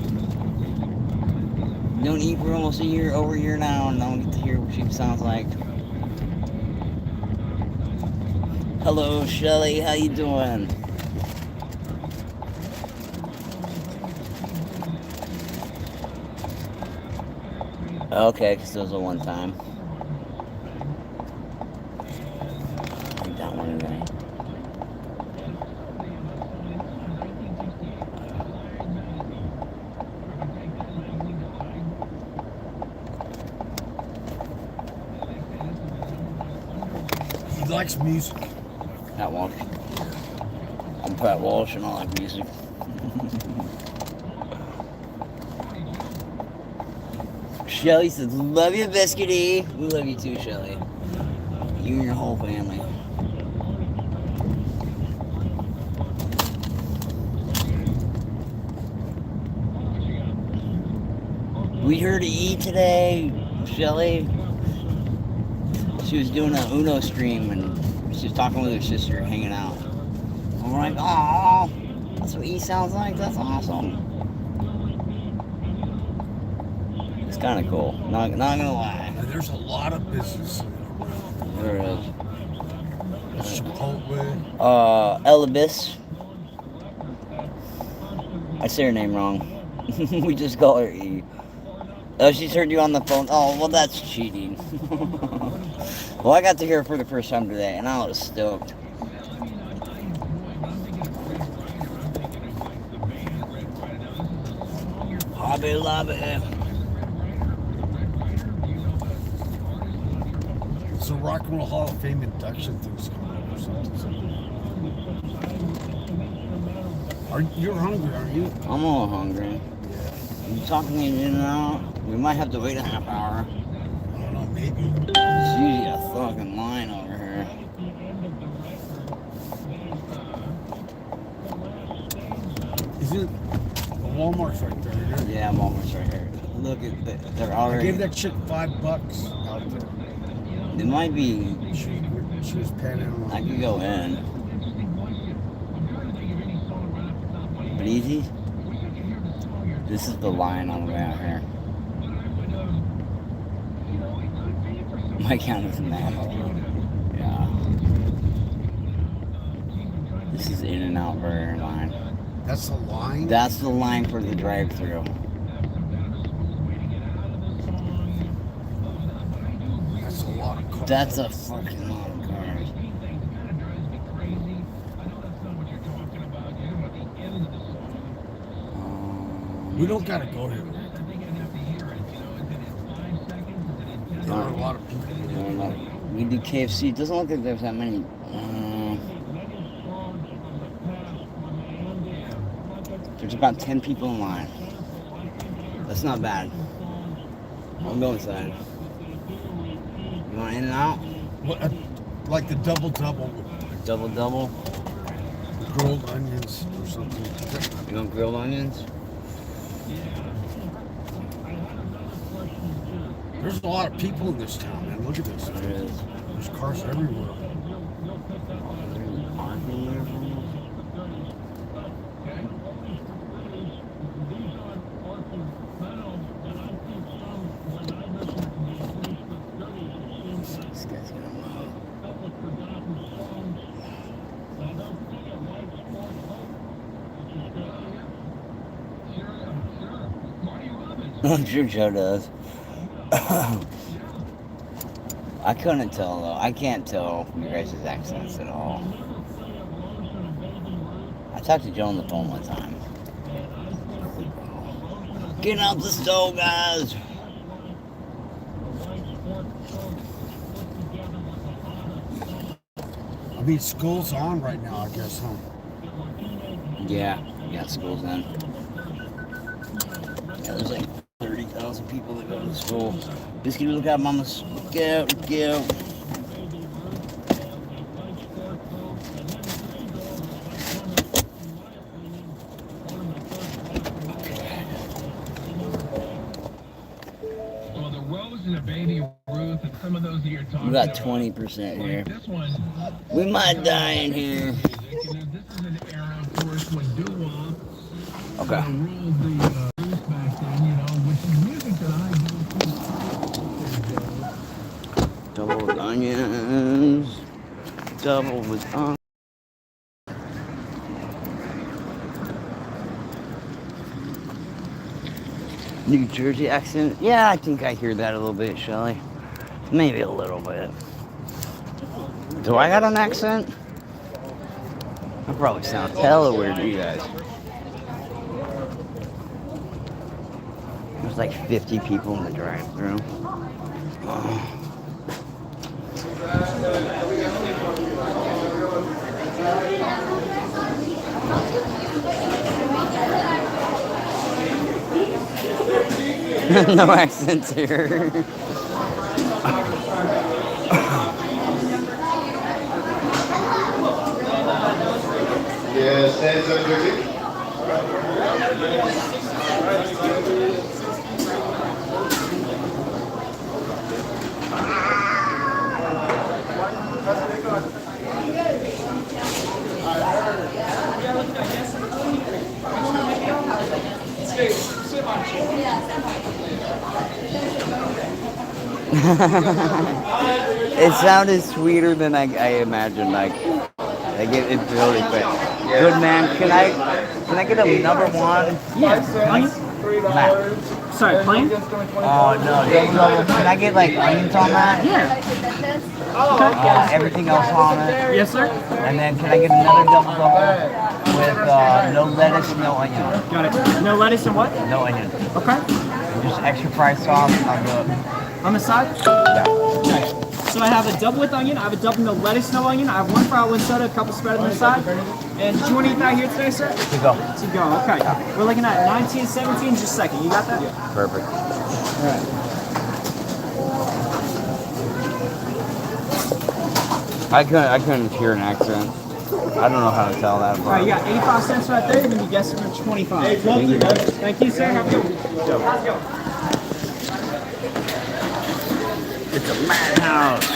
Don't eat for almost over a year now, and I don't get to hear what she sounds like. Hello, Shelly, how you doing? Okay, because it was a one time. I think that one today.
likes music.
Pat Walsh. I'm Pat Walsh and I like music. Shelly says, love you, Biscuity. We love you too, Shelly. You and your whole family. We heard to eat today, Shelly. She was doing an Uno stream and she was talking with her sister, hanging out. And we're like, oh, that's what E sounds like. That's awesome. It's kind of cool. Not gonna lie.
And there's a lot of business.
There is.
Chipotle.
Elibis. I say her name wrong. We just call her E. Oh, she's heard you on the phone. Oh, well, that's cheating. Well, I got to hear her for the first time today, and I was stoked. Hobby Lobby.
It's a Rock and Roll Hall of Fame induction thing's coming up or something. You're hungry, aren't you?
I'm a little hungry. You talking in and out? We might have to wait a half hour.
I don't know, maybe.
There's usually a fucking line over here.
Isn't Walmart's right there? Right?
Yeah, Walmart's right here. Look at that. They're
I
already.
gave that chick $5 out there.
It might be.
She was panning
I
on.
could go in. But easy. This is the line on the way out here. My count is mad. Yeah. This is In-N-Out Burger line.
That's the line?
That's the line for the drive-thru.
That's a lot of cars.
That's a fucking lot of cars.
We don't gotta go here. There are a lot of people.
We do KFC. It doesn't look like there's that many. There's about 10 people in line. That's not bad. I'll go inside. You want In-N-Out?
What, like the double-double
Double-double?
with grilled onions or something.
You want grilled onions?
There's a lot of people in this town, man. Look at this.
There is.
There's cars everywhere.
This guy's gonna mow. I'm sure Joe does. I couldn't tell though. I can't tell your guys' accents at all. I talked to Joe on the phone one time. Get out the stove, guys!
I mean, school's on right now, I guess, huh?
Yeah, school's in. Yeah, there's like 30,000 people that go to school. Biscuit, look out, mamas. Look out, look out.
Well, the Rose and the Baby Ruth and some of those that you're talking
We got
about.
20% here.
This one.
We might die in here.
This is an era, of course, when doo-wop
Okay.
ruled the blues back then, you know, which is music that I do.
Double with onions. Double with onions. New Jersey accent? Yeah, I think I hear that a little bit, Shelly. Maybe a little bit. Do I got an accent? I probably sound hella weird to you guys. There's like 50 people in the drive-thru. No accents here.
Yes, hands on your feet.
It sounded sweeter than I imagined. Like it's really quick. Good man. Can I get a number one?
Yes.
Matt.
Sorry, plain?
Oh no, can I get like onions on that?
Yeah.
Everything else on it.
Yes, sir.
And then can I get another double with no lettuce, no onion?
Got it. No lettuce and what?
No onion.
Okay.
Just extra fried sauce. I'm good.
On the side?
Yeah.
Okay. So I have a double with onion, I have a double no lettuce, no onion, I have one fry, one soda, a couple spread on the side. And did you want to eat that here today, sir?
To go.
To go, okay. We're looking at 19, 17, just a second. You got that?
Perfect.
Alright.
I couldn't hear an accent. I don't know how to tell that.
Alright, you got 85 cents right there, and then you guessed it for 25.
Thank you.
Thank you, sir. Have a good one. Let's go.
It's a madhouse.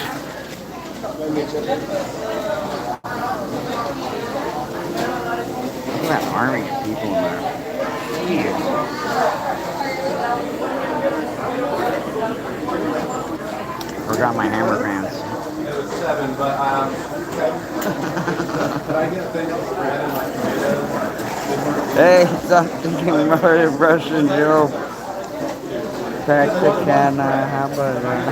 Look at that army of people in there. Jeez. Forgot my hammer pants.
Seven, but could I get a thing of bread and like tomatoes?
Hey, something murder Russian Joe. Texicana, how about that?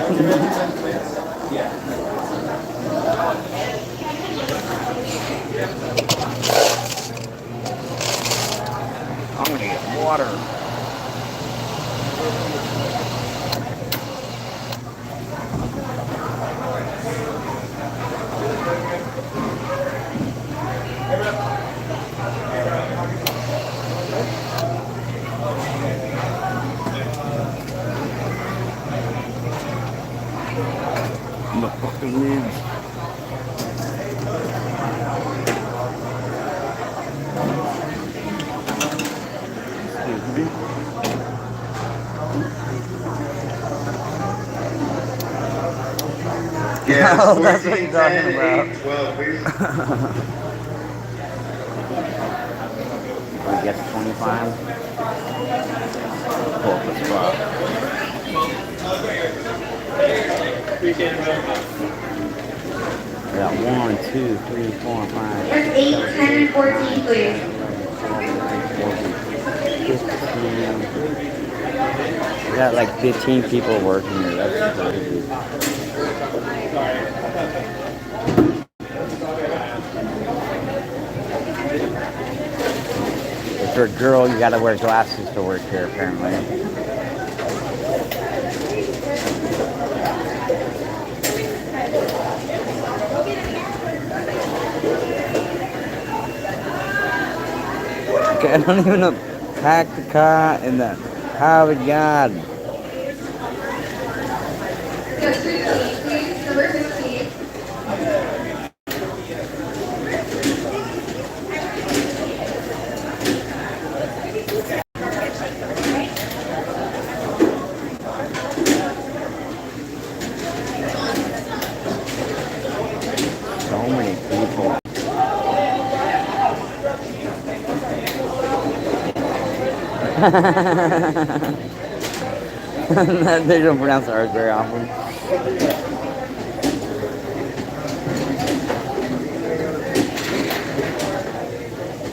I'm gonna get water. The fucking lids. Excuse me.
Yeah,
Oh, that's what
14,
you're talking
10,
about.
8, 12, please.
I guess 25. Pull up the spot. We got 1, 2, 3, 4, 5.
There's 8, 10, and 14, please.
15. We got like 15 people working here. That's crazy. If you're a girl, you gotta wear glasses to work here, apparently. Okay, I don't even know. Pack the car and the Harvard Garden.
Just 15, please. Number 15.
So many people. They don't pronounce ours very often.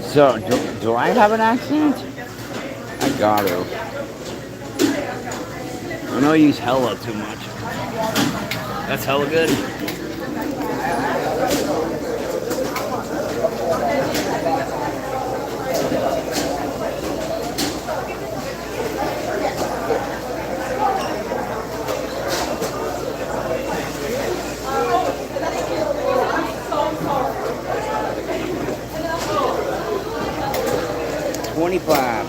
So, do I have an accent? I got to. I know I use hella too much. That's hella good. 25.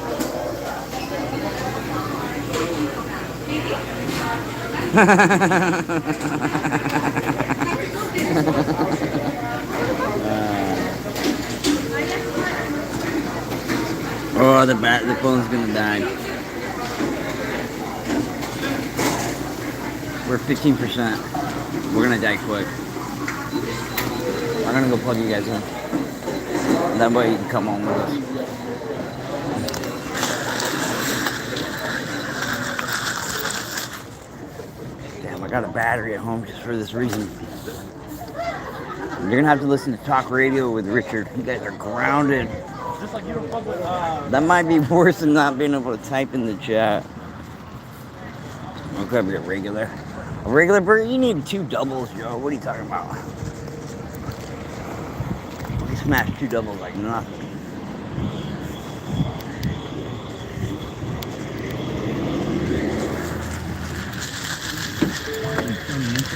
Oh, the phone's gonna die. We're 15%. We're gonna die quick. I'm gonna go plug you guys in. That way you can come home with us. Damn, I got a battery at home just for this reason. You're gonna have to listen to talk radio with Richard. You guys are grounded.
Just like you were fucking,
That might be worse than not being able to type in the chat. I'll grab your regular. A regular burger? You need 2 doubles, Joe. What are you talking about? We smashed 2 doubles like nothing.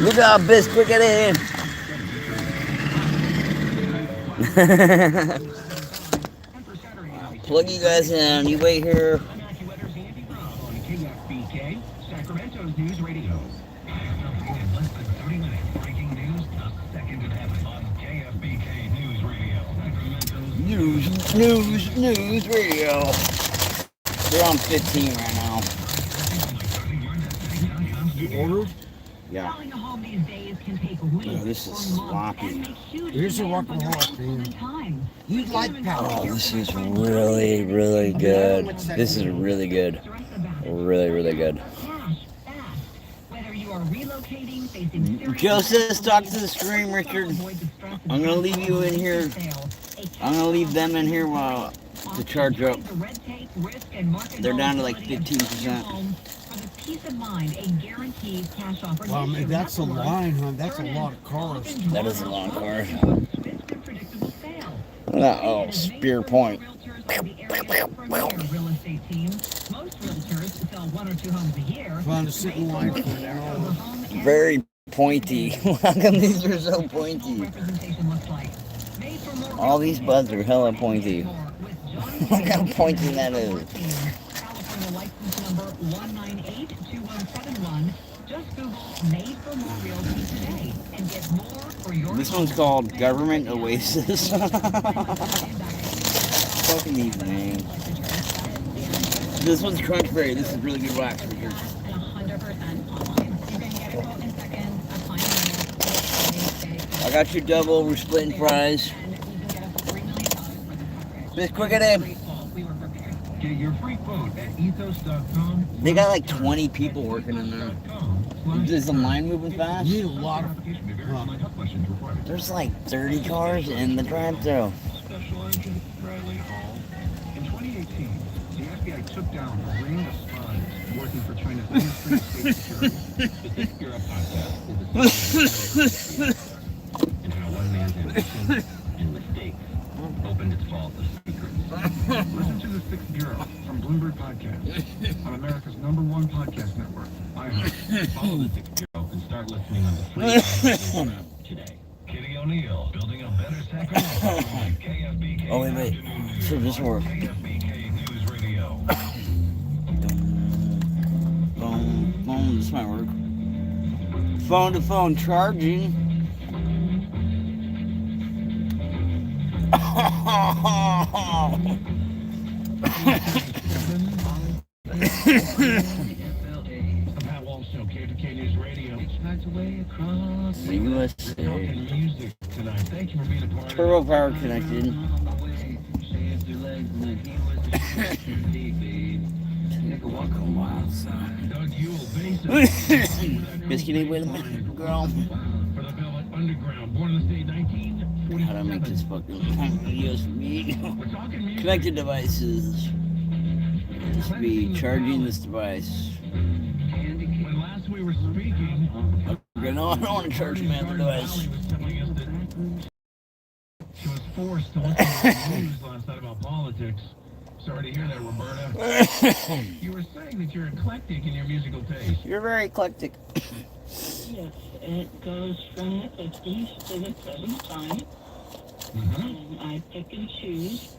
Look out, Biskuit, get in! Plug you guys in. You wait here.
Sacramento's News Radio. In less than 30 minutes, breaking news, the second it happens on KFBK News Radio. Sacramento's
News radio. They're on 15 right now.
You ordered?
Yeah.
Selling a home these days can take weeks
Oh, this is
or months
sloppy.
and make huge
Here's a rock
demands
and
on
roll,
their
man.
time.
You'd like power.
Oh, this is really, really good. This is really good. Really, really good.
Cash, fast. Whether you are relocating, facing serious
Joe says, talk to the screen, Richard. I'm gonna leave you in here. I'm gonna leave them in here while to charge up. They're down to like 15%.
Peace of mind, a guaranteed cash offer.
That's a line, huh? That's a lot of cars.
That is a long card. Oh, spear point.
Trying to sit in line for an hour.
Very pointy. How come these are so pointy? All these buds are hella pointy. Look how pointy that is.
California license number 1982171. Just Google Made for More Realty today and get more for your
This one's called Government Oasis. Fucking these names. This one's Crunchberry. This is really good wax, Richard.
100% online. You can get a quote in seconds. Apply now.
I got your double. We're splitting fries. Biskuit, get in.
Get your free quote at ethos.com.
They got like 20 people working in there. Is the line moving fast?
You need a lot of.
There's like 30 cars in the drive-thru.
Special Agent Bradley Hall. In 2018, the FBI took down a ring of spies working for China's Ministry of State Security. The Dick Bureau podcast is a and how one man's ambition and mistakes opened its vault of secrets. Listen to the Sixth Bureau from Bloomberg Podcast on America's #1 podcast network. Follow the Sixth Bureau and start listening on the free iHeartRadio app today. Kitty O'Neill building a better Sacramento on KFBK.
Oh, wait. So this work.
KFBK News Radio.
Boom. This might work. Phone to phone charging.
Pat Walsh Show, KFBK News Radio.
The USA.
Music tonight. Thank you for being a part of
Turbo power connected.
Doug Ewell, bassist.
Biscuit, wait a minute, girl.
For the Velvet Underground, born in the state 1947.
How do I make this fucking USB?
We're talking music.
Connected devices. USB, charging this device.
When last we were speaking,
Okay, no, I don't want to charge my other device.
Valley was telling us that she was forced to look at the news last night about politics. Sorry to hear that, Roberta. You were saying that you're eclectic in your musical taste.
You're very eclectic.
Yes, it goes from the 50s to the present time.
Mm-hmm.
I pick and choose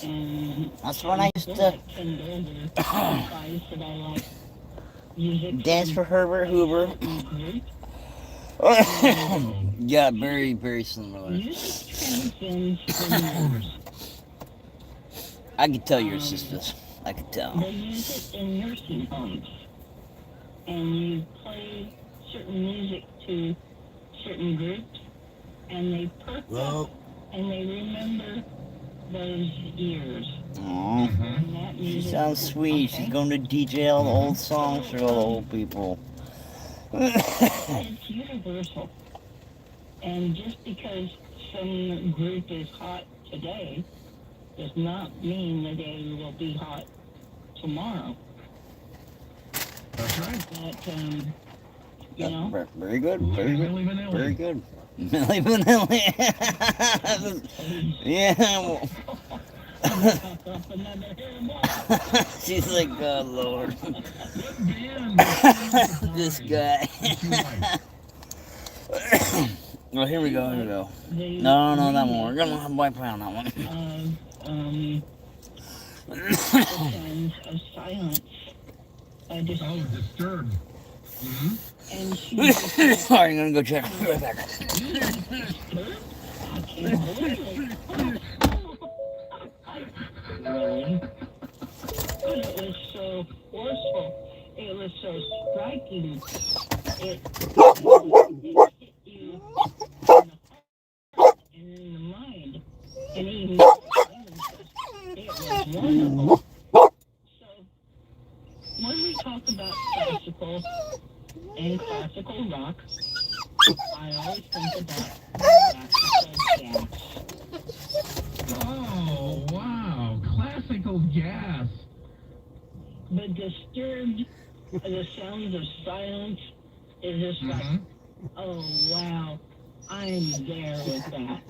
And
That's when I used to
tend over guys that I like music
dance for Herbert Hoover.
group.
Yeah, very, very similar.
Music transcends the years.
I could tell your sisters. I could tell.
They use it in nursing homes. And you play certain music to certain groups, and they perk up, and they remember those years.
Aww.
And that
She
music,
sounds sweet. She's going to DJ all the old songs for all the old people.
It's universal. And just because some group is hot today does not mean that they will be hot tomorrow.
That's right.
But, you know,
Very good. Very good.
Milli Vanilli.
Very good. Milli Vanilli. Yeah. well- She's like, oh Lord. This guy. Well, here we go. Here we go. No, that one. We're gonna have wipe out that one.
Sounds of silence. Just,
Oh, Disturbed. Mm-hmm.
and she just
Sorry, I'm gonna go check. Be right back.
I can't believe it. Really? But it was so forceful. It was so striking. It hit you in the heart and in the mind. And even it was wonderful. So when we talk about classical and classical rock, I always think about classical jazz.
Oh, wow. Classical gas.
The disturbed, the sounds of silence is just like, oh wow, I'm there with that.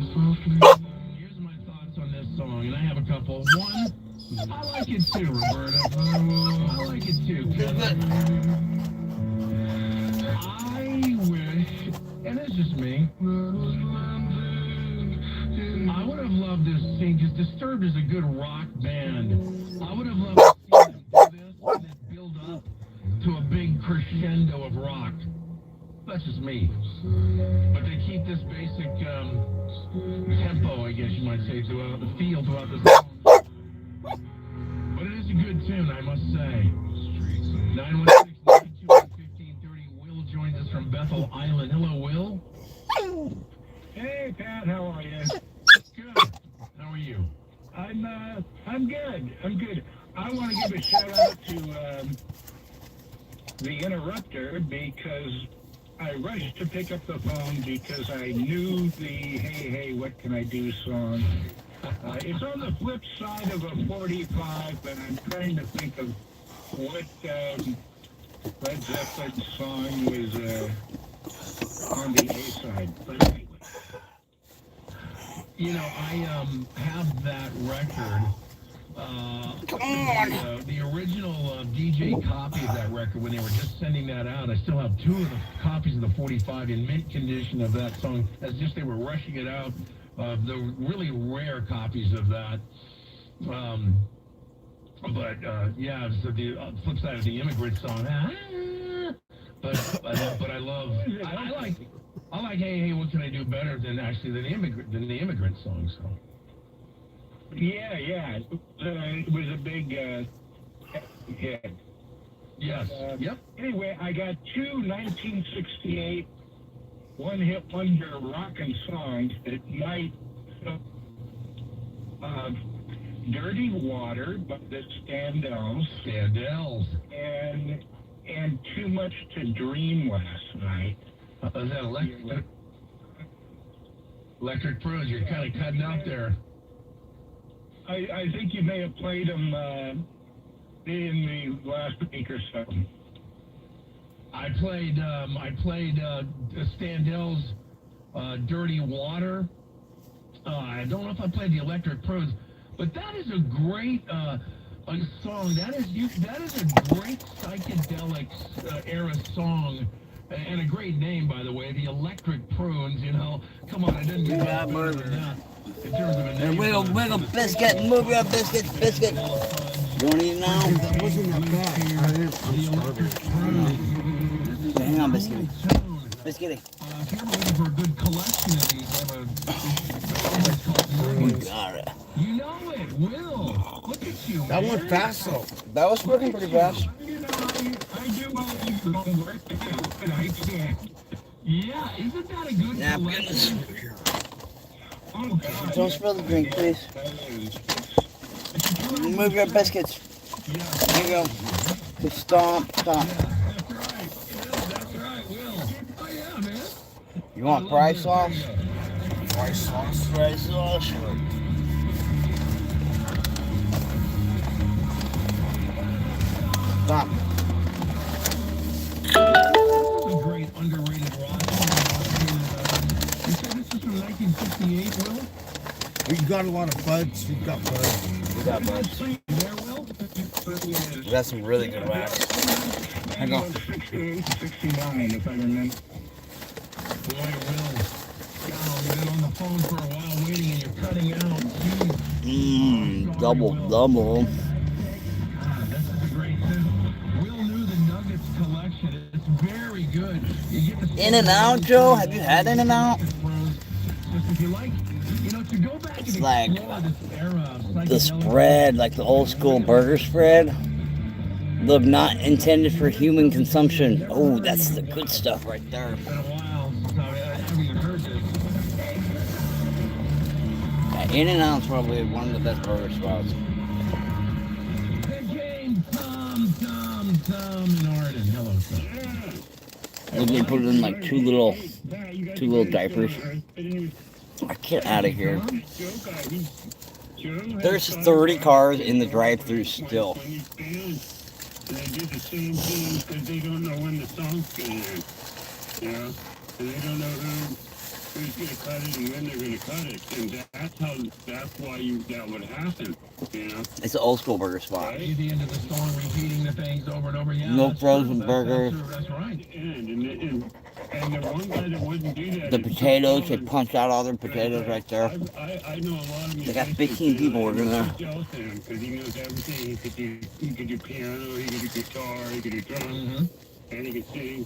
Here's my thoughts on this song, and I have a couple. One, I like it too, Roberta. I like it too, Kevin. I wish, and it's just me, I would have loved this scene, because Disturbed is a good rock band. I would have loved to see them do this and then build up to a big crescendo of rock. That's just me. But they keep this basic tempo, I guess you might say, throughout the feel, throughout the song. But it is a good tune, I must say. 916-921-1530. Will joins us from Bethel Island. Hello, Will.
Hey, Pat, how are you?
Good. How are you?
I'm good. I'm good. I want to give a shout out to the interrupter because I rushed to pick up the phone because I knew the hey, what can I do song. It's on the flip side of a 45, but I'm trying to think of what Led Zeppelin song was on the A side. But anyway.
You know, I have that record. Come on! The original DJ copy of that record, when they were just sending that out, I still have two of the copies of the 45 in mint condition of that song. As just they were rushing it out. The really rare copies of that. Yeah, so the flip side of the Immigrant song. But I love. I like hey, what can I do better than actually the immigrant song. So.
Yeah. It was a big hit.
Yes. Yep.
Anyway, I got two 1968 one-hit wonder rockin' songs that might Dirty Water by the Standells. And Too Much to Dream last night.
Is that Electric Pros? You're kind of cutting out there.
I think you may have played them in the last week or so.
I played Standell's Dirty Water. I don't know if I played the Electric Pros, But that is a great song. That is a great psychedelic era song. And a great name, by the way, the Electric Prunes. You know, come on, it doesn't get
Yeah,
better than that. In terms of a name.
Wiggle, wiggle, biscuit, move your biscuit, biscuit. You want to eat now?
That wasn't that bad. I didn't. I'm starving.
Wait, hang on, biscuit. Biscuit.
If you're looking for a good collection of these,
We got it.
you know it, Will. Look at you.
That
man.
went fast though.
That was working pretty fast.
You know, I do my homework, and I can't. Yeah, isn't that a good
Napkins.
collection? Oh, God.
Don't spill the drink, please. Move your biscuits. There you go. Just stomp, stomp.
That's right, Will. Oh, yeah, man.
You want fry sauce?
Fry sauce.
Fry sauce. Stop.
A great underrated rock song. You said this is from 1968, Will?
We got a lot of buds. We got buds.
We got buds.
There, Will?
We got some really good wax. Hang on.
68, 69, if I remember.
Boy, Will. God, you've been on the phone for a while waiting and you're cutting out. Jeez.
Double.
This is a great thing. Will knew the Nuggets collection. It's very good. You get to
In-N-Out, Joe? Have you had In-N-Out?
Just if you like, you know, to go back and
It's like
explore this era of
the
psychedelic-
spread, like the old school burger spread. Look, not intended for human consumption. Oh, that's the good stuff right there.
It's been a while since I haven't even heard this.
Yeah, In-N-Out's probably one of the best burger spots.
Hey, James, Tom, and Arden. Hello, Tom.
Look, they put it in like two little diapers. Get out of here. There's 30 cars in the drive-thru still.
And they do the same thing because they don't know when the song's going to end. You know? And they don't know who's going to cut it and when they're going to cut it. And that's why that would happen. You know?
It's an old school burger spot.
At the end of the song, repeating the things over and over. Yeah,
No
that's
frozen
true.
burger.
That's right.
And the one guy that wouldn't do that.
The potatoes, they punch out all their potatoes right there.
I know a lot of
They got 15 people working there.
Because he knows everything. He could do piano, he could do guitar, he could do drums, and he could sing.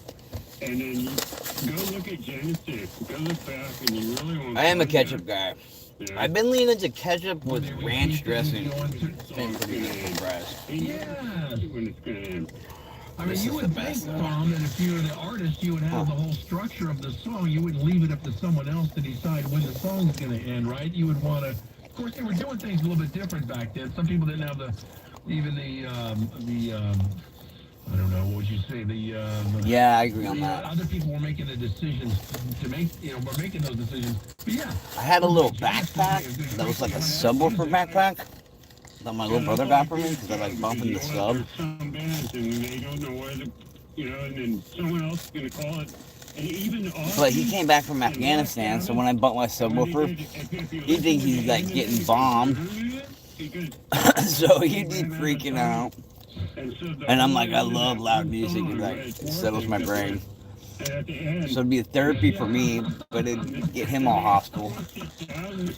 And then you go look at Genesis. Go look back, and you really want.
I am a ketchup guy.
Yeah.
I've been leaning to ketchup with ranch dressing. It's been pretty good fries.
Yeah.
When it's going to end.
I mean,
This
you
is
would
the
think,
best.
Tom, that if you were the artist, you would have the whole structure of the song. You wouldn't leave it up to someone else to decide when the song's going to end, right? You would want to. Of course, they were doing things a little bit different back then. Some people didn't have the I don't know, what would you say?
Yeah, I agree on that.
Other people were making the decisions to make, were making those decisions. But yeah.
I had a little backpack that was like a subwoofer backpack that my little brother got for me because I like bumping the sub.
Some bands and they don't know where and then someone else is going to call it. And even
But he came back from Afghanistan, so when I bought my subwoofer, he thinks he's like getting bombed. So he'd be freaking out. And I'm like, I love loud music, it like settles my brain. So it'd be a therapy for me, but it'd get him all hostile.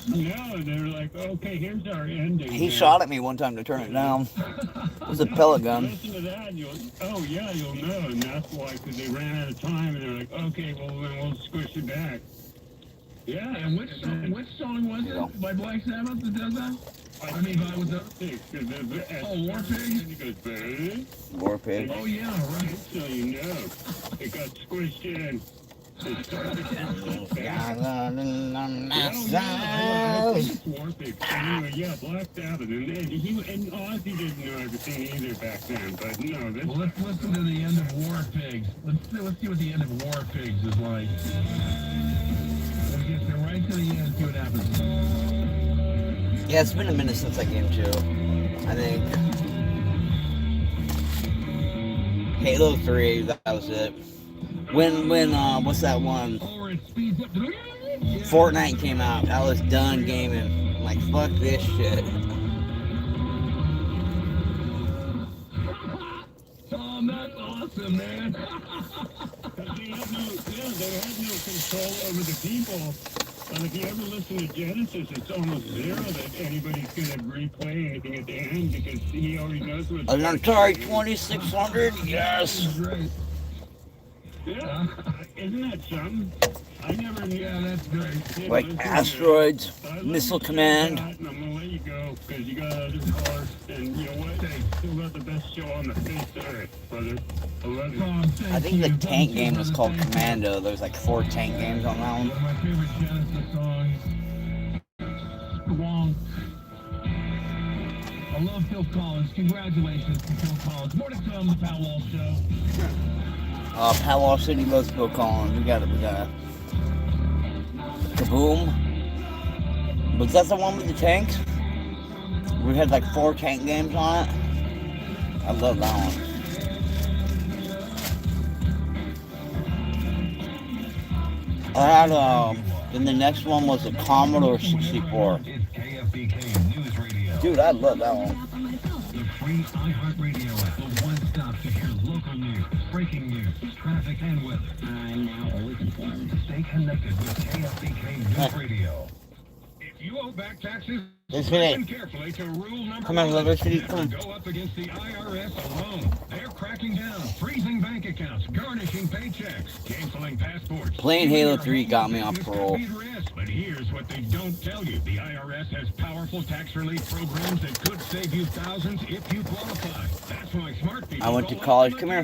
No, they're like, okay, here's our ending.
He shot at me one time to turn it down. It was a pellet gun.
Listen to that, and you'll know, and that's why, because they ran out of time, and they're like, okay, well, then we'll squish it back.
Yeah, and which song was it by Black Sabbath that does that? I mean, I was War Pigs?
War Pig.
Oh, yeah, right.
So you know, it got squished in.
War
Pig. Anyway, yeah, Black Sabbath, and Ozzy didn't know everything either back then, but no.
Well, let's listen to the end of War Pigs. Let's see what the end of War Pigs is like. Let's get right to the end, see what happens.
Yeah, it's been a minute since I came to, I think. Halo 3, that was it. When what's that one? Fortnite came out, I was done gaming. I'm like, fuck this shit.
That's awesome, man.
They had no control over the people. And if you ever listen to Genesis, it's almost zero that anybody's going to replay anything at the end because he already knows what's
An Atari 2600? Yes.
Great.
Yeah, isn't that something? I never knew.
Yeah, that's great.
Like asteroids, missile command.
And I'm going to let you go because you got other cars. And you know what? Hey, still got the best show on the face of earth, brother. I love you.
I think the tank game was called Commando. There's like 4 tank games on that one.
One of my favorite Genesis songs. Wong. I love Phil Collins. Congratulations to Phil Collins. More to come, the Pat Walsh Show.
Powell City loves Phil Collins. We got it. Kaboom. Was that the one with the tanks? We had like 4 tank games on it. I love that one. I had then the next one was the Commodore 64. Dude, I love that one.
The free iHeartRadio app, the one stop to hear local news, breaking news, traffic, and weather. I'm now always informed. Stay connected with KFBK News Radio.
If you owe back taxes,
Let's
listen carefully to rule number
Come on,
1.
Liberty City, come on.
Go up against the IRS alone. They're cracking down, freezing bank accounts, garnishing paychecks, canceling passports.
Playing Halo 3 got me off parole.
But here's what they don't tell you. The IRS has powerful tax relief programs that could save you thousands if you qualify. That's why smart people.
I went to college. Come here.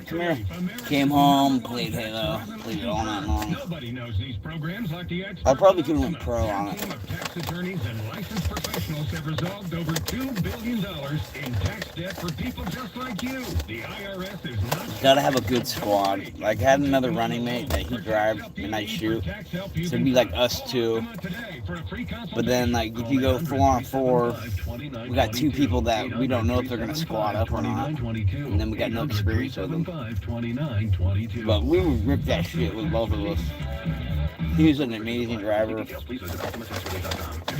Came home, played Halo. Played it all night long.
Nobody knows these programs like the experts.
I probably could have went pro on it.
Team of tax attorneys and licensed professionals have resolved over $2 billion in tax debt for people just like you. The IRS is not.
Gotta have a good squad. Like, I had another running mate that he drives and I shoot. So it'd be like us 2. But then, like, if you go 4-on-4, we got 2 people that we don't know if they're gonna squad up or not. And then we got no experience with them. But we would rip that shit with both of us. He was an amazing driver.
Have you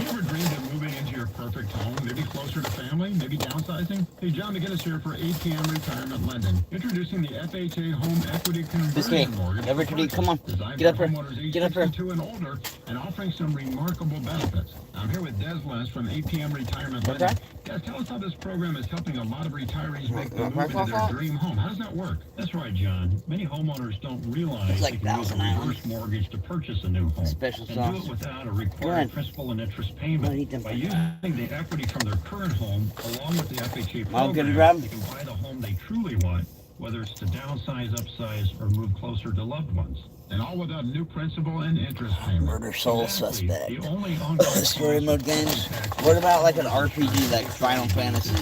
ever dreamed of moving into your perfect home? Maybe closer to family? Maybe downsizing? Hey, John McGinnis here for ATM Retirement Lending. Introducing the FHA Home Equity Conversion Mortgage.
Come on. Get up here. Get up here.
And older, and offering some remarkable benefits. I'm here with Des West from ATM Retirement Lending.
Okay.
Guys, tell us how this program is helping a lot of retirees make the move into their dream home. How does that work? That's right, John. Many homeowners don't realize
It's like
they can use a
$1,000.
reverse mortgage to purchase a new home.
Special
and
sauce.
do it without a required principal and interest payment. By using the equity from their current home along with the FHA program, they can buy the home they truly want, whether it's to downsize, upsize, or move closer to loved ones. And all without new principal and interest payment.
Murder Soul Suspect.
The only ongoing
Story mode games. What about like an RPG like Final Fantasy?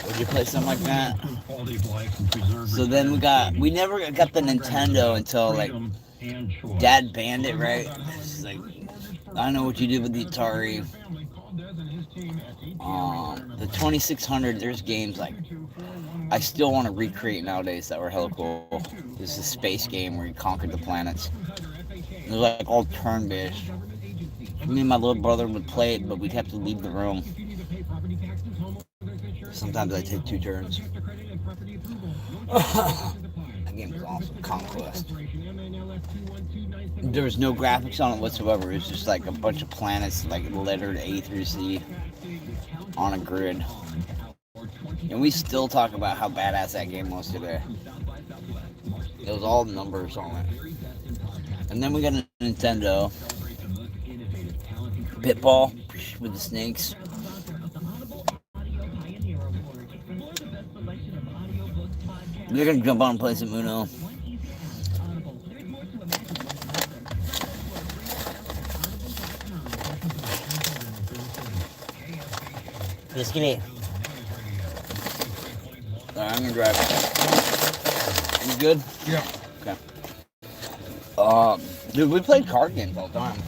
Would you play something like that? So then we never got the Nintendo until like Dad banned it, right? It's like, I know what you did with the Atari. The 2600, there's games like I still want to recreate nowadays that were hella cool. This is a space game where you conquered the planets. It was like all turn-based. Me and my little brother would play it, but we'd have to leave the room. Sometimes I take 2 turns. That game was awesome. Conquest. There was no graphics on it whatsoever. It was just like a bunch of planets, like lettered A through C on a grid. And we still talk about how badass that game was today. It was all numbers on it. And then we got a Nintendo. Pitball with the snakes. We're gonna jump on and play some Uno. Biskuit. Alright, I'm gonna drive. You good?
Yeah.
Okay. Dude, we played card games all the time.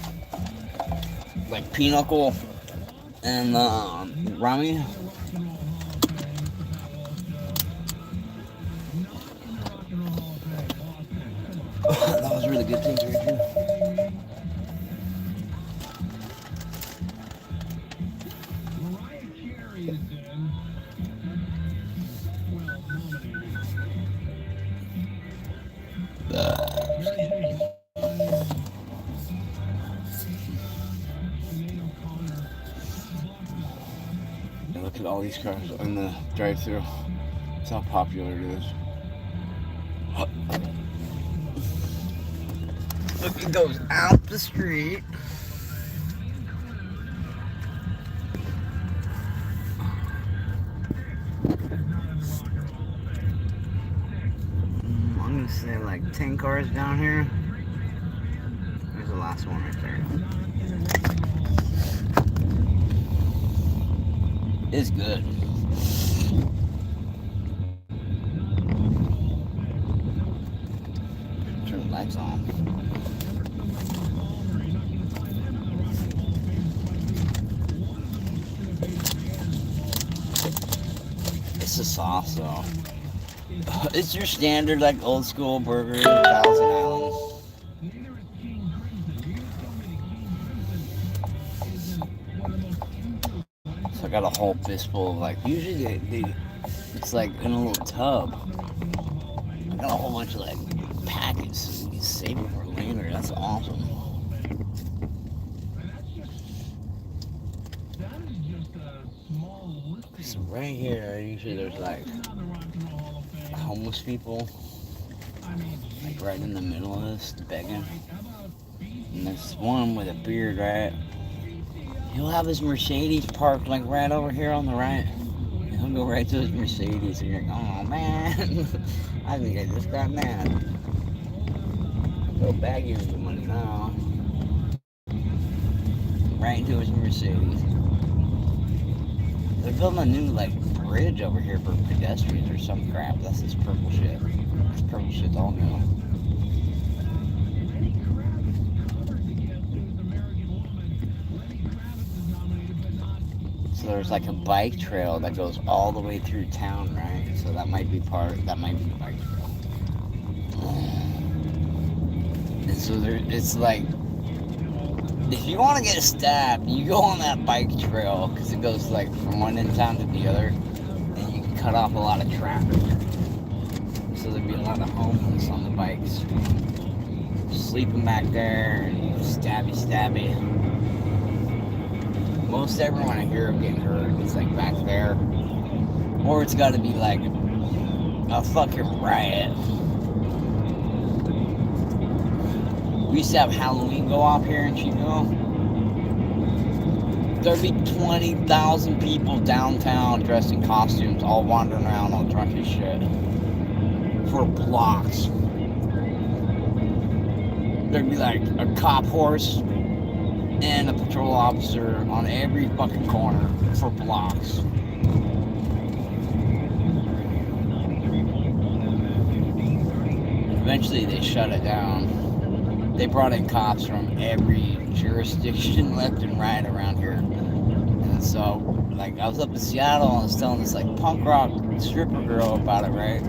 Like Pinochle and Rummy. That was really good things right here. these cars in the drive-thru. That's how popular it is. Look, it goes out the street. I'm gonna say like 10 cars down here. There's the last one right there. It's good. Turn the lights on. It's the sauce though. It's your standard like old school burger, Thousand Islands. So I got a whole fistful of like, usually it's like in a little tub. I got a whole bunch of like packets so you can save it for later. That's awesome. So right here, usually there's like homeless people, like right in the middle of this, begging. And there's one with a beard, right? He'll have his Mercedes parked like right over here on the right. And he'll go right to his Mercedes and you're like, oh man, I think I just got mad. Go bag you the money now. Right into his Mercedes. They're building a new like bridge over here for pedestrians or some crap. That's this purple shit. This purple shit's all new. So there's like a bike trail that goes all the way through town, right? So that might be the bike trail. And so it's like, if you want to get stabbed, you go on that bike trail because it goes like from one end of town to the other, and you can cut off a lot of traffic. So there'd be a lot of homeless on the bikes, sleeping back there, and stabby. Most everyone I hear of getting hurt is like back there, or it's got to be like a fucking riot. We used to have Halloween go off here in Chico. There'd be 20,000 people downtown dressed in costumes, all wandering around all drunk as shit. For blocks. There'd be like a cop horse and a patrol officer on every fucking corner for blocks. Eventually they shut it down. They brought in cops from every jurisdiction left and right around here. And so, like, I was up in Seattle and I was telling this, like, punk rock stripper girl about it, right?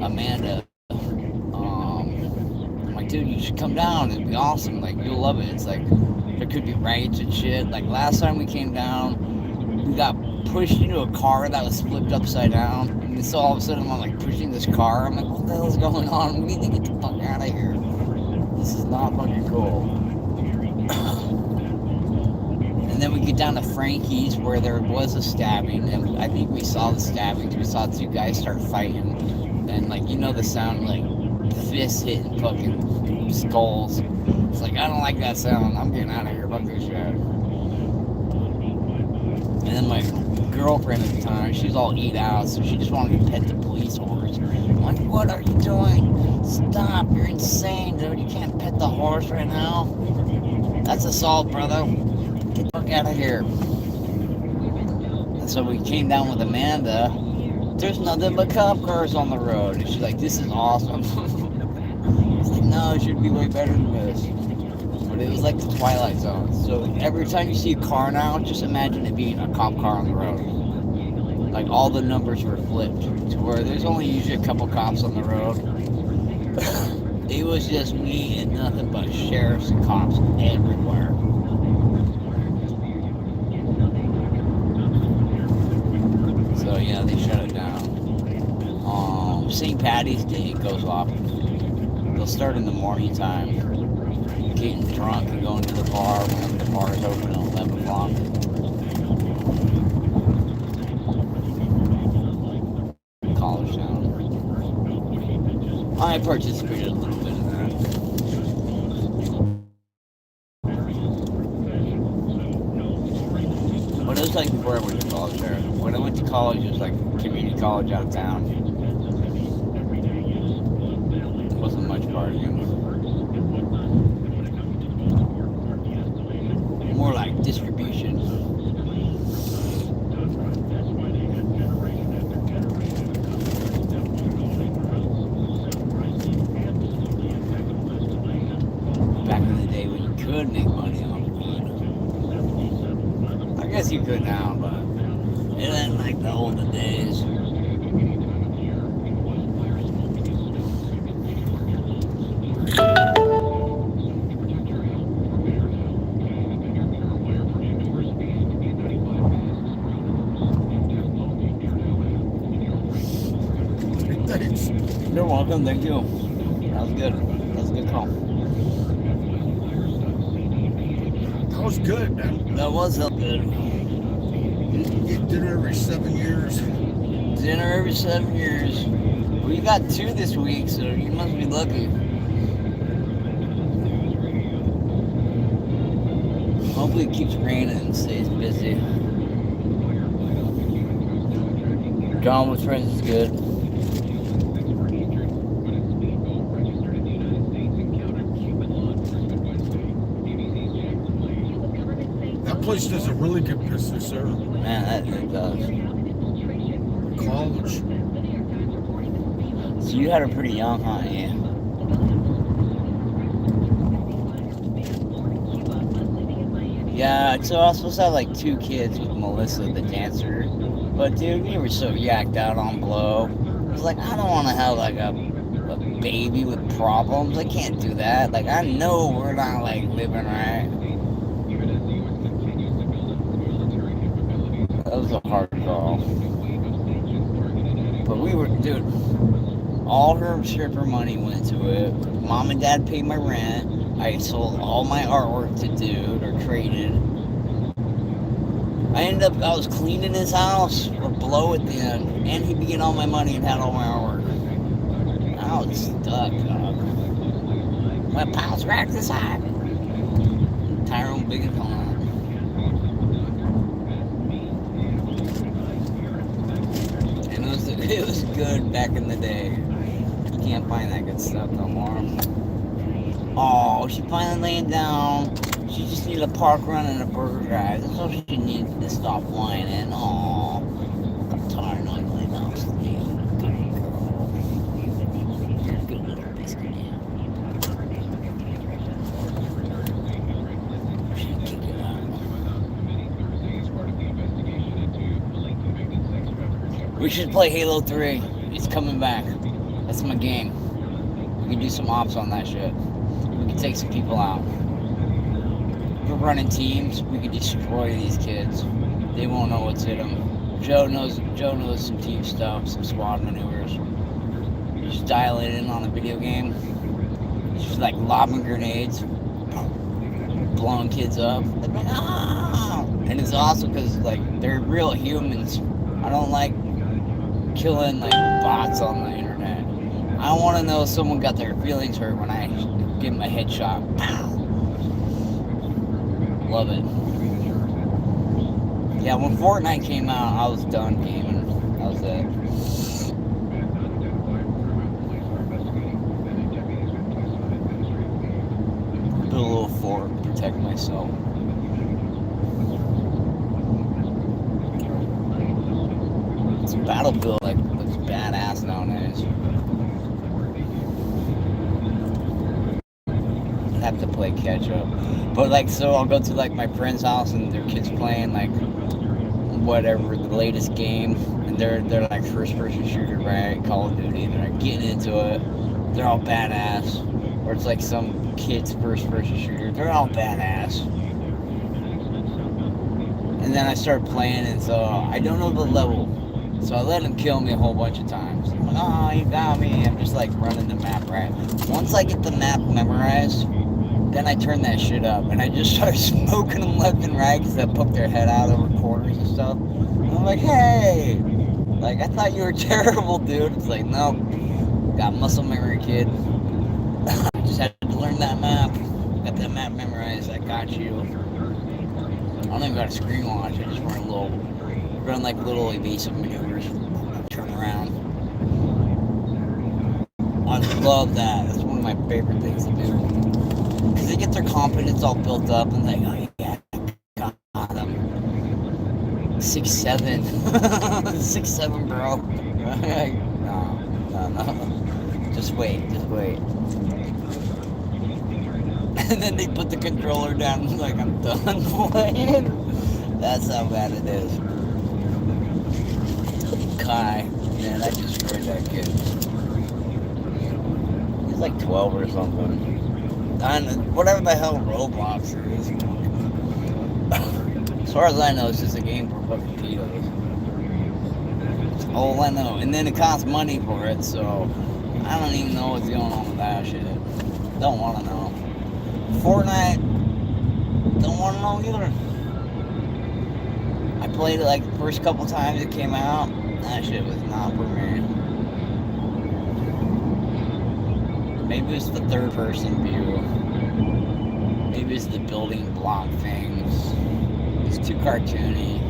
Amanda. I'm like, dude, you should come down. It'd be awesome. Like, you'll love it. It's like, there could be riots and shit. Like, last time we came down, we got pushed into a car that was flipped upside down. And so all of a sudden, I'm, like, pushing this car. I'm like, what the hell's going on? We need to get the fuck out of here. This is not fucking cool. And then we get down to Frankie's where there was a stabbing, and I think we saw the stabbings. We saw two guys start fighting, and like, you know the sound, like fists hitting fucking skulls. It's like, I don't like that sound. I'm getting out of here. Fuck this shit. And then my girlfriend at the time, she was all eat out, so she just wanted to pet the police horse. I'm like, what are you doing? Stop, you're insane, dude. You can't pet the horse right now. That's assault, brother. Get the fuck out of here. And so we came down with Amanda. There's nothing but cop cars on the road. And she's like, this is awesome. It's like, no, it should be way better than this. But it was like the Twilight Zone. So every time you see a car now, just imagine it being a cop car on the road. Like all the numbers were flipped to where there's only usually a couple cops on the road. It was just me and nothing but sheriffs and cops everywhere. So yeah, they shut it down. St. Patty's Day goes off. They'll start in the morning time, getting drunk and going to the bar when the bar is open at 11 o'clock. I participated a little bit in that. But it was like before I went to college there. When I went to college, it was like community college out of town. It wasn't much partying. More like distribution. Back in the day when you could make money on weed. I guess you could now, but it ain't like the olden days.
Thanks.
You're welcome, thank you. That was good. That was a good call.
That was good, man.
That was so good.
You get dinner every 7 years.
Dinner every 7 years. Well, you got 2 this week, so you must be lucky. Hopefully it keeps raining and stays busy. Gone with Friends is good.
That place does a really good business there.
Man, that it does.
College.
So you had her pretty young, huh? Yeah. Yeah, so I was supposed to have like 2 kids with Melissa, the dancer. But dude, we were so yacked out on blow. I was like, I don't want to have like a baby with problems. I can't do that. Like, I know we're not like living right. That was a hard call. But we were, dude, all her stripper money went to it. Mom and Dad paid my rent. I sold all my artwork to dude, or traded. I was cleaning his house for blow at the end, and he'd be getting all my money and had all my artwork. I was stuck, dog. My pals racked this high. Tyrone big and home. And it was good back in the day. You can't find that good stuff no more. Oh, she finally laying down. She just needed a park run and a burger drive. That's all she needed to stop whining. Oh, I'm tired of laying down sleep. Good girl. Good little biscuit. She can kick it out. We should play Halo 3. It's coming back. That's my game. We can do some ops on that shit. We can take some people out. If we're running teams, we can destroy these kids. They won't know what's in them. Joe knows some team stuff, some squad maneuvers. Just dial it in on a video game. Just like lobbing grenades, blowing kids up. Like, ah! And it's awesome because like they're real humans. I don't like killing like bots on the internet. I want to know someone got their feelings hurt when I give them a headshot. Pow! Love it. Yeah, when Fortnite came out, I was done gaming. That was it. Put a little fort to protect myself. This Battlefield like looks badass nowadays. Have to play catch up, but like, so I'll go to like my friend's house and their kids playing like whatever the latest game, and they're like first person shooter, right? Call of Duty. They're like getting into it. They're all badass. Or it's like some kid's first person shooter. They're all badass. And then I start playing, and so I don't know the level, so I let them kill me a whole bunch of times. I'm like, oh, you got me. I'm just like running the map, right? Once I get the map memorized, then I turn that shit up, and I just start smoking them left and right because they poke their head out over corners and stuff. And I'm like, hey, like, I thought you were terrible, dude. It's like, no, Got muscle memory, kid. Just had to learn that map. Got that map memorized. I got you. I don't even got a screen launch. I just run like little evasive maneuvers. Turn around. I love that. That's one of my favorite things to do. Because they get their confidence all built up and like, oh yeah, got them. 6'7". 6'7", bro. No. Just wait. And then they put the controller down and like, I'm done playing. That's how bad it is. Kai, man, I destroyed that kid. He's like 12 or something. And whatever the hell Roblox is. As far as I know, it's just a game for fucking pedos. That's all I know. And then it costs money for it, so I don't even know what's going on with that shit. Don't want to know. Fortnite, don't want to know either. I played it like the first couple times it came out. That shit was not for me. Maybe it's the third person view. Maybe it's the building block things. It's too cartoony.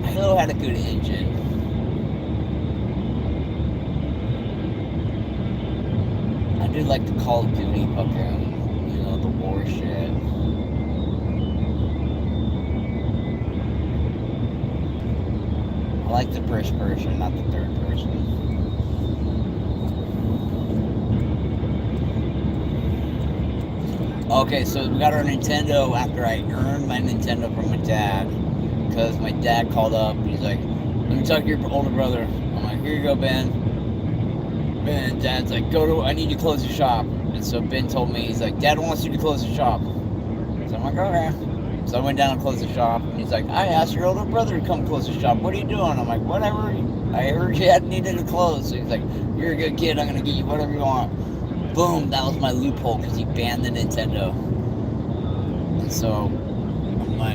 Halo had a good engine. I did like the Call of Duty fucking, the war shit. I like the first person, not the third person. Okay, so we got our Nintendo after I earned my Nintendo from my dad. Because my dad called up, he's like, let me talk to your older brother. I'm like, here you go, Ben. Ben, Dad's like, I need you to close the shop. And so Ben told me, he's like, Dad wants you to close the shop. So I'm like, okay. So I went down and closed the shop. And he's like, I asked your older brother to come close the shop. What are you doing? I'm like, whatever. I heard you needed to close. So he's like, you're a good kid. I'm going to get you whatever you want. Boom. That was my loophole because he banned the Nintendo. And so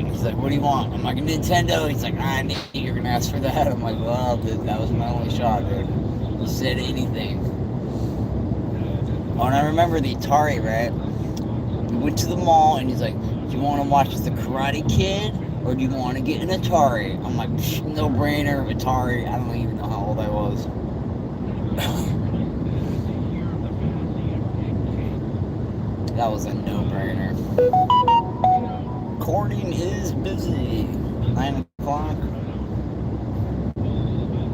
he's like, what do you want? I'm like, a Nintendo. He's like, I knew you're going to ask for that. I'm like, well, dude, that was my only shot, dude. He said anything. Oh, and I remember the Atari, right? We went to the mall, and he's like, do you want to watch The Karate Kid, or do you want to get an Atari? I'm like, no brainer, Atari. I don't even know how old I was. That was a no-brainer. Recording is busy. 9 o'clock.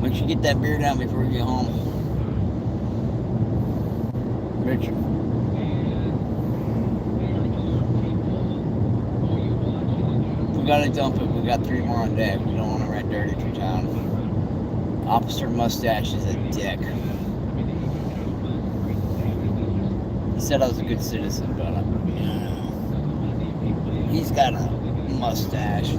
Make sure you get that beer down before you get home. Richard. We gotta dump it. We got 3 more on deck. We don't want to ride dirty through town. Officer Mustache is a dick. He said I was a good citizen, but he's got a mustache.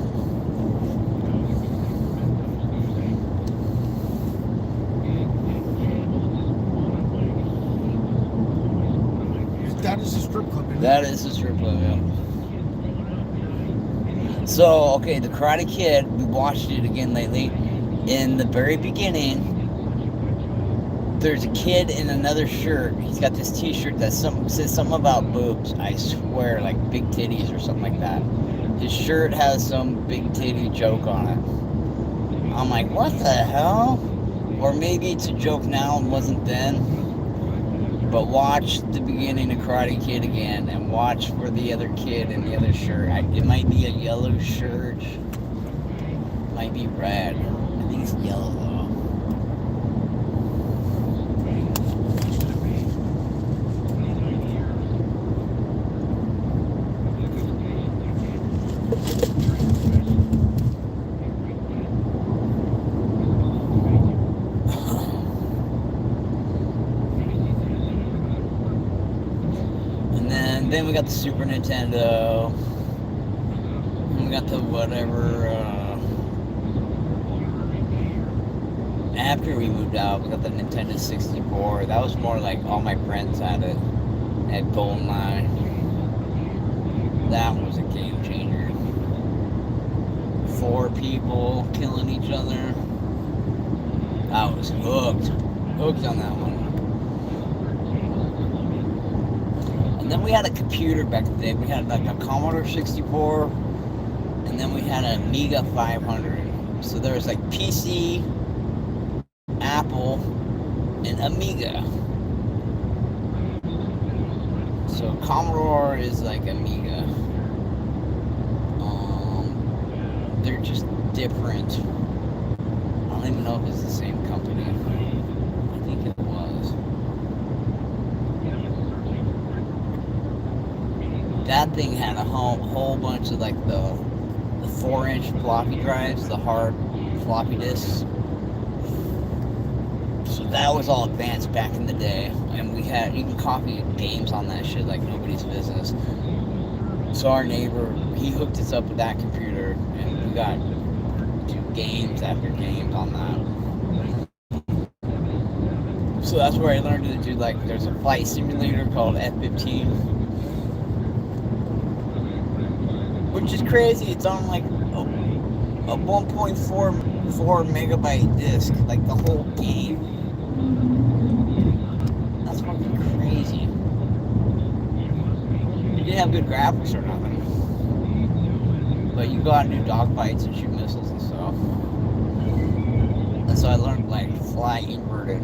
That is a strip club, isn't it?
That is a strip club, yeah. So, okay, The Karate Kid, we watched it again lately. In the very beginning, there's a kid in another shirt. He's got this t-shirt that says something about boobs. I swear, like big titties or something like that. His shirt has some big titty joke on it. I'm like, what the hell? Or maybe it's a joke now and wasn't then. But watch the beginning of Karate Kid again and watch for the other kid in the other shirt. It might be a yellow shirt. It might be red. I think it's yellow though. Then we got the Super Nintendo. And we got the whatever. After we moved out, we got the Nintendo 64. That was more like all my friends had it. At GoldenEye. That was a game changer. 4 people killing each other. I was hooked on that one. And then we had a computer back in the day. We had like a Commodore 64, and then we had an Amiga 500. So there was like PC, Apple, and Amiga. So Commodore is like Amiga. They're just different. I don't even know if it's the same company. I think it was. That thing had a whole bunch of like the 4-inch floppy drives, the hard floppy disks. So that was all advanced back in the day, and you can copy games on that shit like nobody's business. So our neighbor, he hooked us up with that computer, and we got do games after games on that. So that's where I learned to do, like, there's a flight simulator called F-15, which is crazy. It's on like a 1.4 megabyte disk, like the whole game. That's fucking crazy. It didn't have good graphics or nothing, but you go out and do dogfights and shoot missiles and stuff. And so I learned like fly inverted.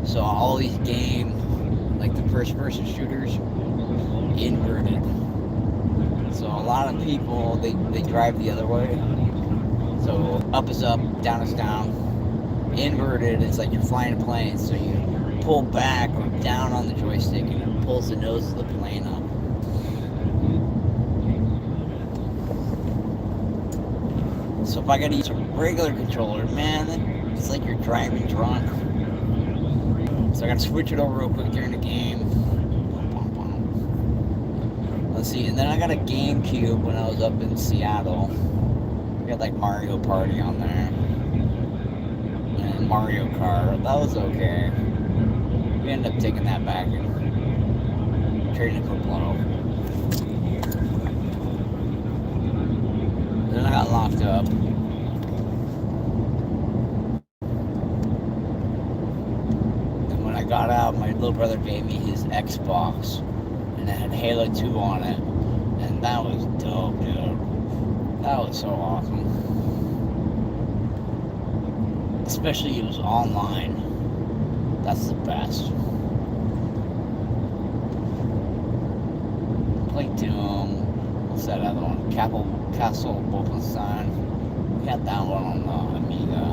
So all these games, like the first-person shooters, inverted. So a lot of people they drive the other way. So up is up, down is down. Inverted, it's like you're flying a plane. So you pull back or down on the joystick, and it pulls the nose of the plane up. So if I gotta use a regular controller, man, it's like you're driving drunk. So I gotta switch it over real quick during the game. Let's see, and then I got a GameCube when I was up in Seattle. We had like Mario Party on there. And Mario Kart, that was okay. We ended up taking that back and trading it for Blow. Then I got locked up. And when I got out, my little brother gave me his Xbox. And it had Halo 2 on it. And that was dope, dude. That was so awesome. Especially it was online. That's the best. Played Doom. What's that other one? Castle Wolfenstein. We had that one on the Amiga.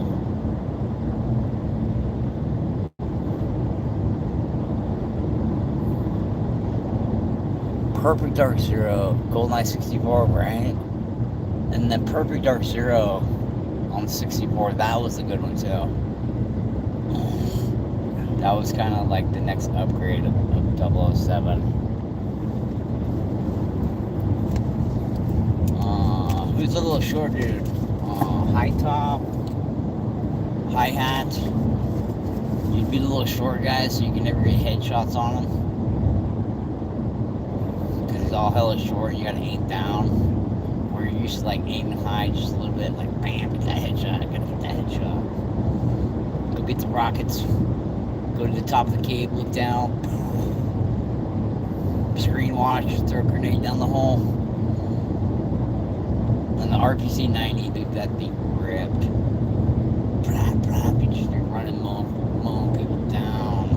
Perfect Dark Zero, GoldenEye 64, right? And then Perfect Dark Zero on 64, that was a good one too. That was kind of like the next upgrade of 007. Who's a little short dude? High top, high hat. You'd be the little short guy, so you can never get headshots on him. Because he's all hella short, and you gotta aim down. Where you're used to like aiming high just a little bit, like bam, get that headshot, I gotta get that headshot. Go get the rockets. Go to the top of the cave, look down. Screen watch, throw a grenade down the hole. And the RPC 90, dude, that thing ripped. Brap, brap, you're running, mowing people down.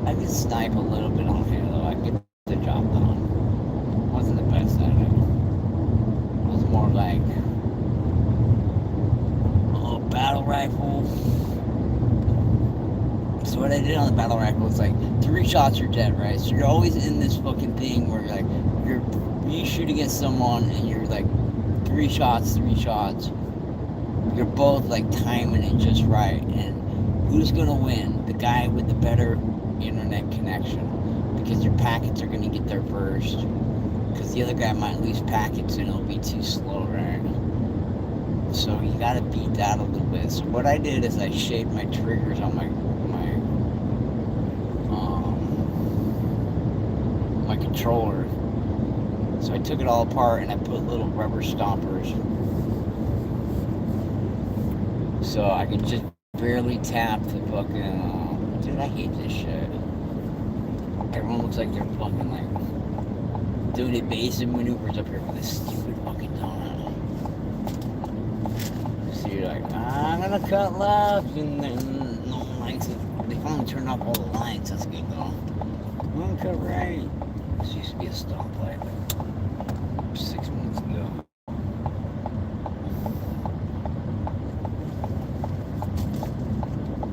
I could snipe a little bit on Halo. I could get the job done. Wasn't the best at it. It was more like battle rifle. So what I did on the battle rifle was like 3 shots you're dead, right? So you're always in this fucking thing where you're like you shoot against someone and you're like 3 shots. You're both like timing it just right, and who's gonna win? The guy with the better internet connection, because your packets are gonna get there first, because the other guy might lose packets and it'll be too slow, right? So you gotta beat that a little bit. So what I did is I shaped my triggers on my controller. So I took it all apart and I put little rubber stompers. So I could just barely tap the fucking, dude, I hate this shit. Everyone looks like they're fucking like doing evasive maneuvers up here with this stupid fucking donut. So you're like, I'm gonna cut left, and then no one likes it. They finally turned off all the lights, that's good though. I'm gonna cut right. This used to be a stoplight like 6 months ago.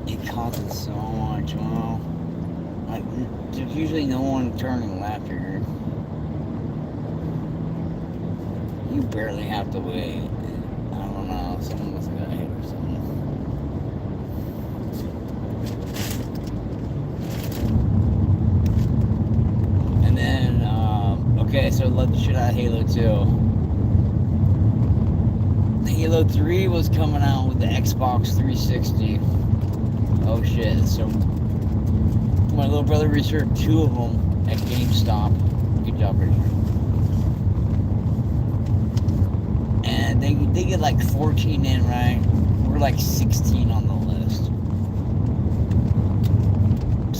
It causes so much, well, like, there's usually no one turning left here. You barely have to wait. I don't know, someone must have got hit or something. And then, okay, so I love the shit out of Halo 2. Halo 3 was coming out with the Xbox 360. Oh shit, so my little brother reserved 2 of them at GameStop. Good job, Richard. And they get like 14 in, right? We're like 16 on the list.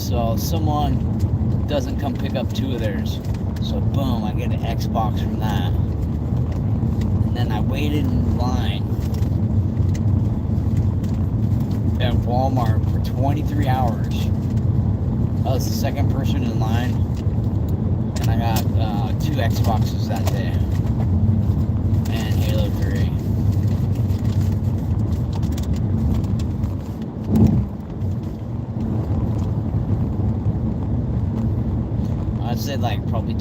So someone doesn't come pick up 2 of theirs. So boom, I get an Xbox from that. And then I waited in line at Walmart for 23 hours. I was the second person in line, and I got 2 Xboxes that day, and Halo 3. I'd say like probably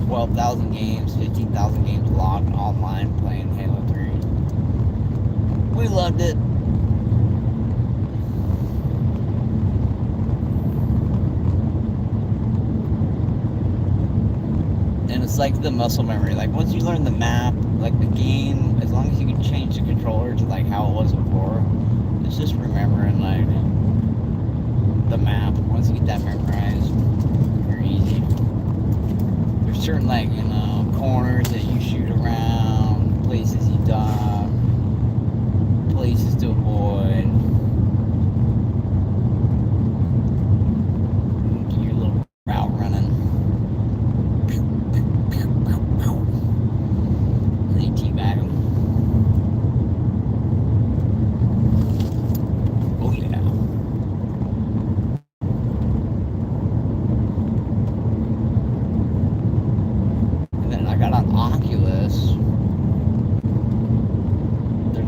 12,000 games, 15,000 games logged online playing Halo 3. We loved it. It's like the muscle memory. Like once you learn the map, like the game, as long as you can change the controller to like how it was before, it's just remembering like the map. Once you get that memorized, you're easy. There's certain like, you know, corners that you shoot around, places you dodge, places to avoid. Your little route running.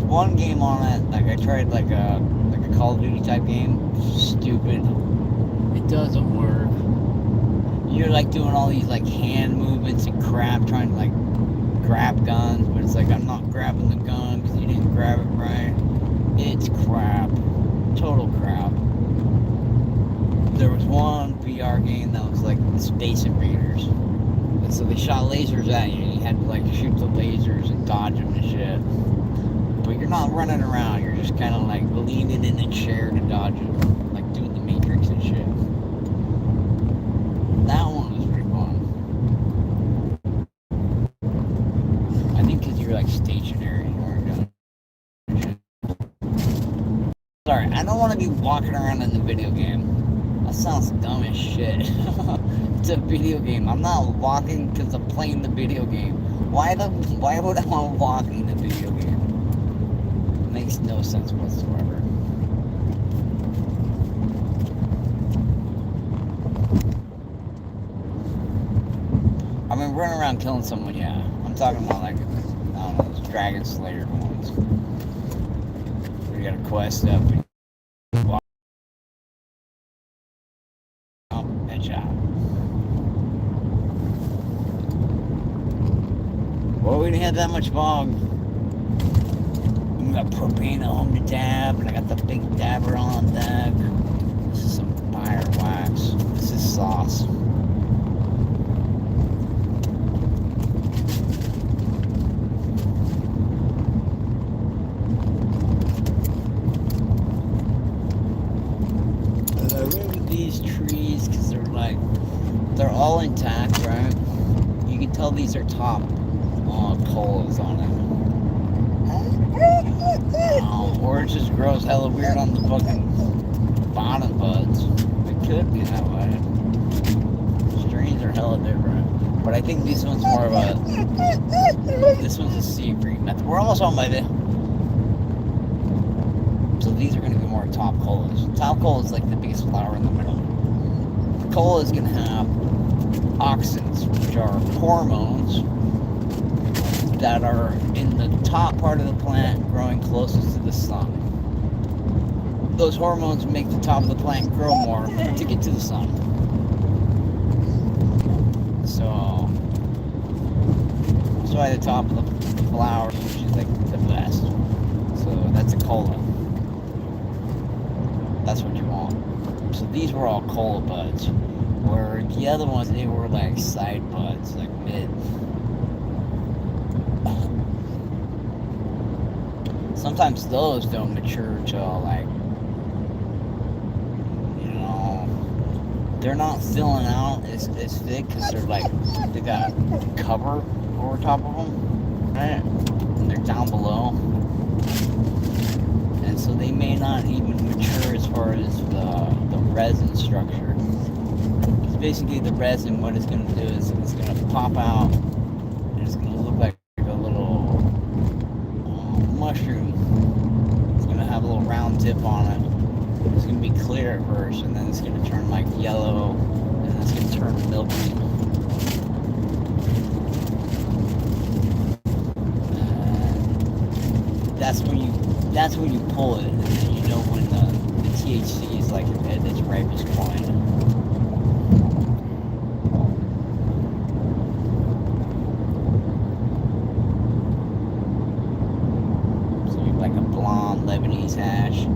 One game on it, like I tried like a Call of Duty type game. Stupid. It doesn't work. You're like doing all these like hand movements and crap, trying to like grab guns, but it's like I'm not grabbing the gun because you didn't grab it right. It's crap. Total crap. There was one VR game that was like the Space Invaders. And so they shot lasers at you and you had to like shoot the lasers and dodge them and shit. But you're not running around, you're just kind of like leaning in a chair to dodge it, like doing the Matrix and shit. That one was pretty fun. I think because you're like stationary, you weren't doing shit. Sorry, I don't want to be walking around in the video game. That sounds dumb as shit. It's a video game. I'm not walking because I'm playing the video game. Why would I want to walk in the video game? Makes no sense whatsoever. I mean, running around killing someone, yeah. I'm talking about like, I don't know, those Dragon Slayer ones. Where you got a quest up and walk. Oh, headshot. Well, we didn't have that much fog. We got propane at home to dab, and I got the big dabber on deck. This is some fire wax. This is sauce. And I ran with these trees because they're all intact. tell these are top colas on it. Or it just grows hella weird on the fucking bottom buds. It could be that way. Strains are hella different. But I think this one's more of a... This one's a secret method. We're almost on by the... So these are going to be more top colas. Top cola is like the biggest flower in the middle. Cola is going to have auxins, which are hormones that are in the top part of the plant growing closest to the sun. Those hormones make the top of the plant grow more to get to the sun. So that's why the top of the flower is like the best. So that's a cola. That's what you want. So these were all cola buds. Where the other ones, they were like side buds, like mid. Sometimes those don't mature till like, you know, they're not filling out as thick because they're like, they got cover over top of them, right? And they're down below. And so they may not even mature as far as the resin structure. Because basically the resin, what it's going to do is it's going to pop out and it's going to look like a little mushroom. It's going to have a little round tip on it. It's going to be clear at first and then it's going to turn like yellow and then it's going to turn milky. That's when you pull it, and then you know when the THC is like at its ripest point. So you have like a blonde Lebanese hash.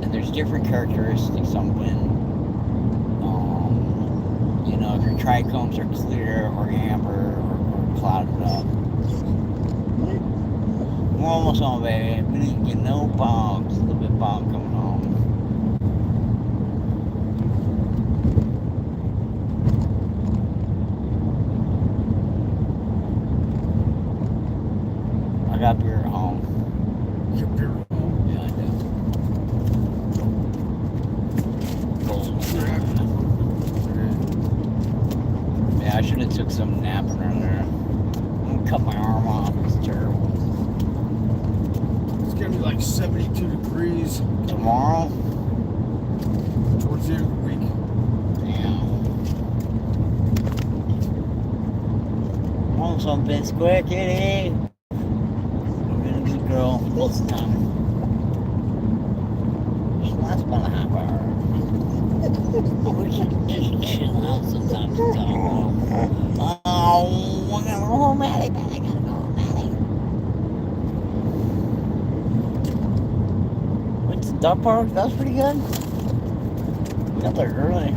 And there's different characteristics on when, you know, if your trichomes are clear or amber or clouded up. We're almost on, baby. We didn't get no bombs. A little bit of bomb coming home. I got beer at home.
You got beer at home?
Yeah, I do. Yeah, I should have took some nap around there. I'm gonna cut my arm off. It's terrible.
It's gonna be like 72 degrees
Tomorrow?
towards the end of the week.
Damn. Want some Biskuit, kitty? You've been a good girl most of the time. Just lasts about a half hour. We should just chill out sometimes and talk. Oh, we're gonna go home, Maddie. I gotta go home, Maddie. Went to the dog park. That was pretty good. We got there early.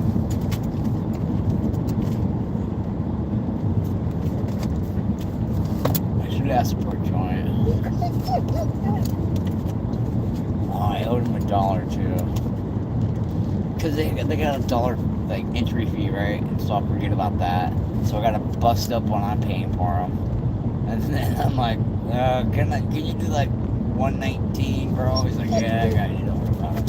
I should ask for a joint. Oh, I owed him $1 too. Cause they got $1 like entry fee, right? So I'll forget about that. So I gotta bust up when I'm paying for them. And then I'm like, can you do like $119, bro? He's like, yeah, I got you. Don't worry about it.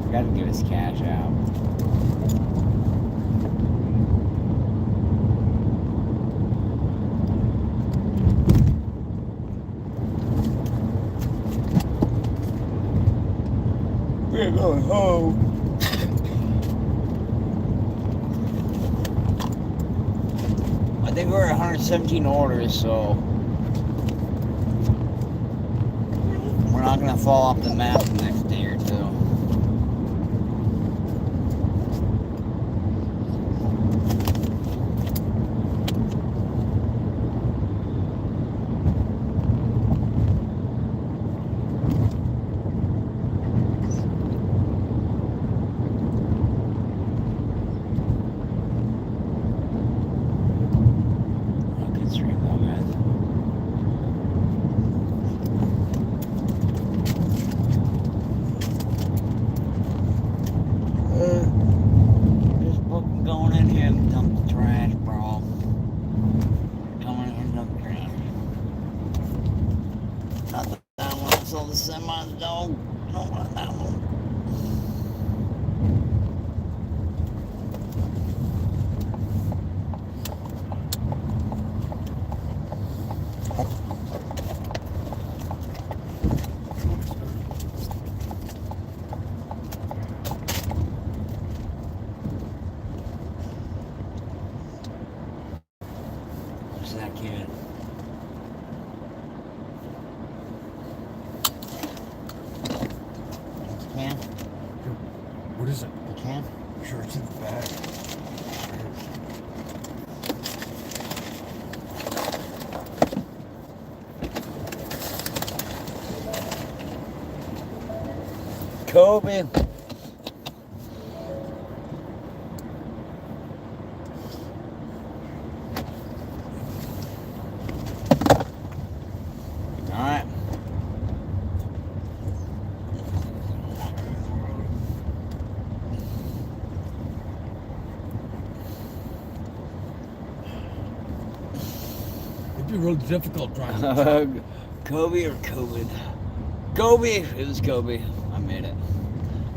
I gotta give his cash out. We're going home. I think we're at 117 orders, so we're not gonna fall off the map the next day or two. can. Can?
What is it?
The can?
Sure, it's in the bag.
Kobe. Alright.
It'd be real difficult driving.
Kobe or COVID? Kobe. It was Kobe. I made it.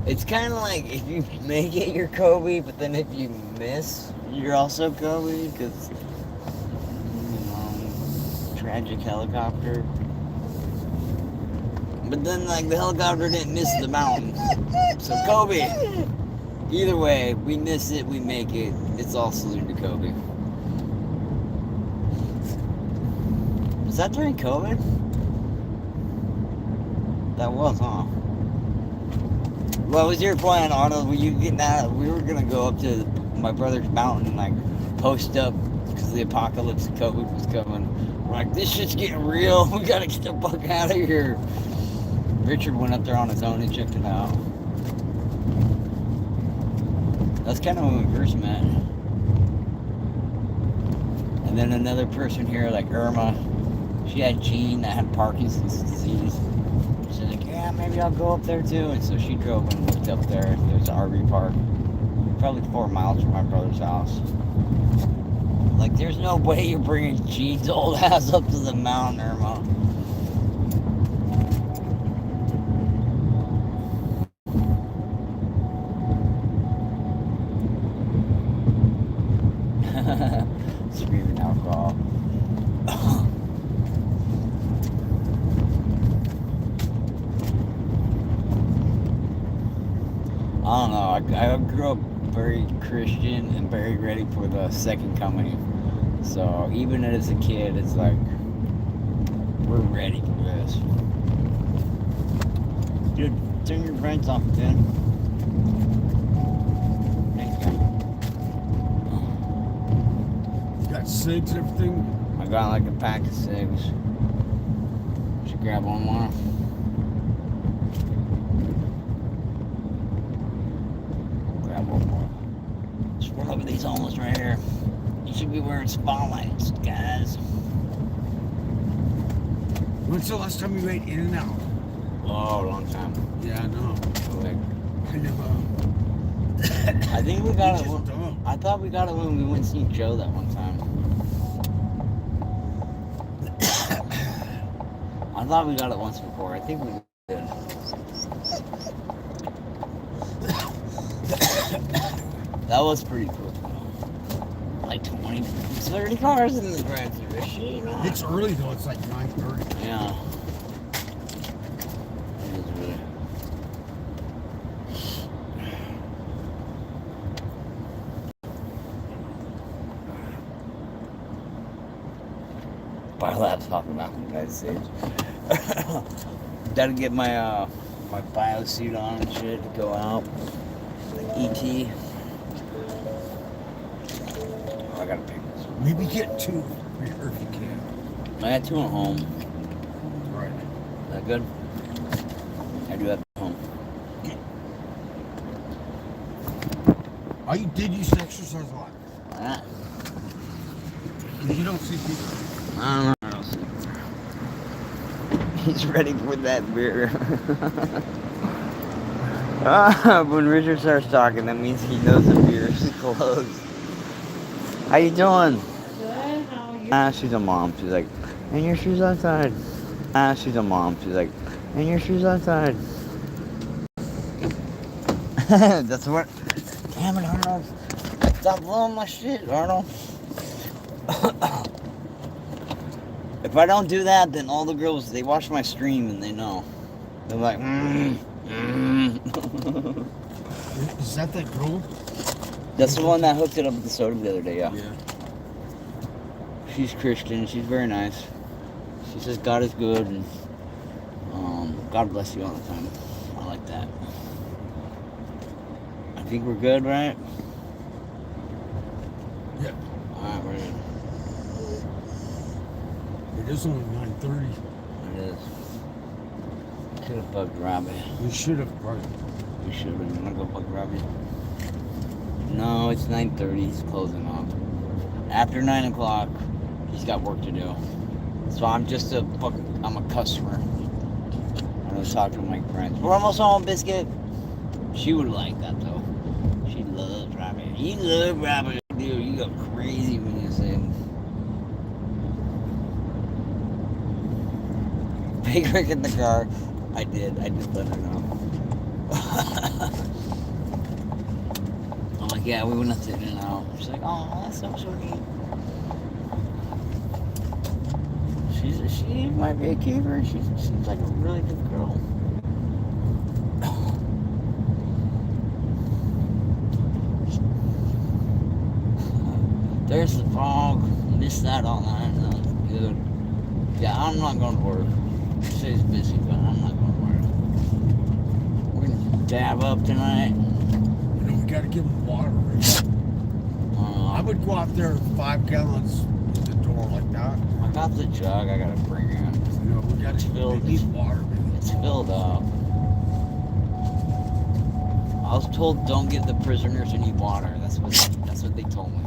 It's kind of like if you make it, you're Kobe, but then if you miss, you're also Kobe, because, tragic helicopter. But then, like, the helicopter didn't miss the mountain. So, Kobe. Either way, we miss it, we make it. It's all salute to Kobe. Was that during COVID? That was, huh? What was your plan, Arnold? Were you getting out? We were gonna go up to my brother's mountain and like post up because the apocalypse of COVID was coming. We're like, this shit's getting real. We gotta get the fuck out of here. Richard went up there on his own and checked it out. That's kind of when we first met. And then another person here, like Irma, she had Jean that had Parkinson's disease. She's like, yeah, maybe I'll go up there too. And so she drove and looked up there. There's an RV park, probably 4 miles from my brother's house. Like, there's no way you're bringing Jean's old ass up to the mountain, Irma. Screaming alcohol. I don't know. I grew up very Christian and very ready for the second coming. So even as a kid, it's like, we're ready for this. Dude, turn your brakes off, dude. Thank you.
Got cigs and everything.
I got like a pack of cigs. Should grab one more. Grab one more. Just roll over these homeless right here. You should be wearing spotlights, guys.
When's the last time you ate In and Out?
Oh, a long time.
Yeah, I know.
Like,
I know.
I think we got it.
Just don't.
I thought we got it when we went to see Joe that one time. I thought we got it once before. I think we did. That was pretty cool. Like 20, 30 cars in the drive-thru. Shit.
It's early though. It's like 9:30.
Yeah. It is really. My laptop in the United States. Gotta get my my bio suit on and shit to go out. Like ET. Oh, I gotta pick this.
Maybe get 2 for your if you can.
I got 2 at home.
Right.
Is that good? I do have at home.
Oh, you did used to exercise a lot.
Ah,
You don't see people.
I don't know. He's ready for that beer. When Richard starts talking, that means he knows the beer is closed. How you doing?
Good, how are you?
She's a mom. She's like, and your shoes outside. She's a mom. She's like, and your shoes outside. That's what. Damn it, Arnold. Stop blowing my shit, Arnold. If I don't do that, then all the girls, they watch my stream and they know. They're like,
Is that girl?
That's the one that hooked it up with the soda the other day, yeah. She's Christian. She's very nice. She says God is good and God bless you all the time. I like that. I think we're good, right?
Yeah.
Alright, we're good.
It is only 9:30.
It is. Should have bugged Robbie.
We should have, right?
We should have. You want to go bug Robbie? No, it's 9:30. He's closing off. After 9 o'clock, he's got work to do. So I'm just I'm a customer. I was talking to my friends. We're almost home, Biscuit. She would like that, though. She loves Robbie. You love Robbie. Dude, you go crazy when you sing. Big Rick in the car. I did let her know. I'm like, yeah, we went up to In-N-Out. She's like, oh, that's so sweet. She might be a keeper. She seems like a really good girl. There's the fog. Missed that all night. That was good. Yeah, I'm not going to work. She says busy, but I'm not going to work. We're going to dab up tonight.
You know, we got to give them water. I would go out there with 5 gallons in the door like that.
I got the jug. I got to bring it.
You know, we got to need water. Man.
It's filled up. I was told don't give the prisoners any water. That's what they told me.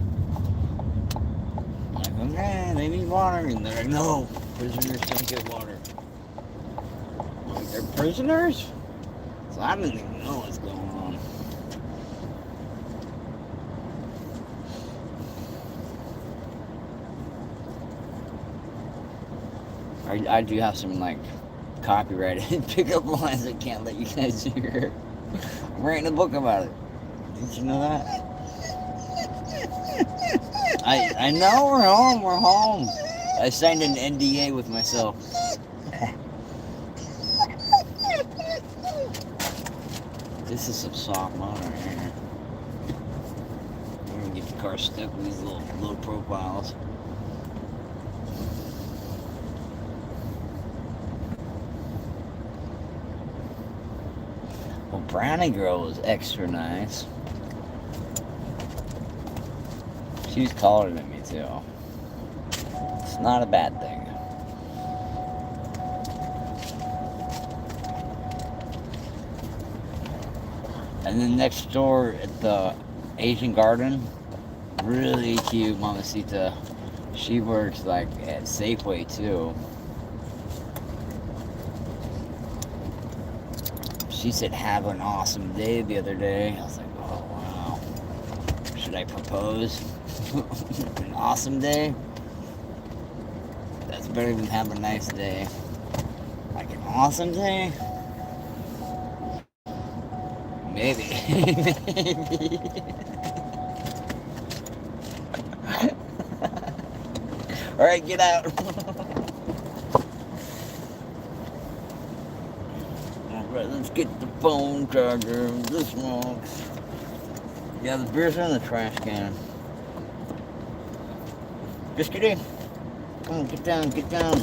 I'm like, okay, they need water, and they're like, no, prisoners don't get water. I'm like, they're prisoners? So I didn't even know what's going on. I do have some like copyrighted pickup lines I can't let you guys hear. I'm writing a book about it. Did you know that? I know we're home. I signed an NDA with myself. This is some soft mode right here. We're gonna get the car stuck with these little low profiles. Well, Brownie Girl was extra nice. She was taller than me too. It's not a bad thing. And then next door at the Asian Garden, really cute Mamacita. She works like at Safeway too. She said have an awesome day the other day. I was like, oh wow. Should I propose? An awesome day? That's better than have a nice day. Like an awesome day? Maybe. Maybe. Alright, get out. Alright, let's get the phone charger, the smokes. Yeah, the beers are in the trash can. Biscuit, come on, get down, get down.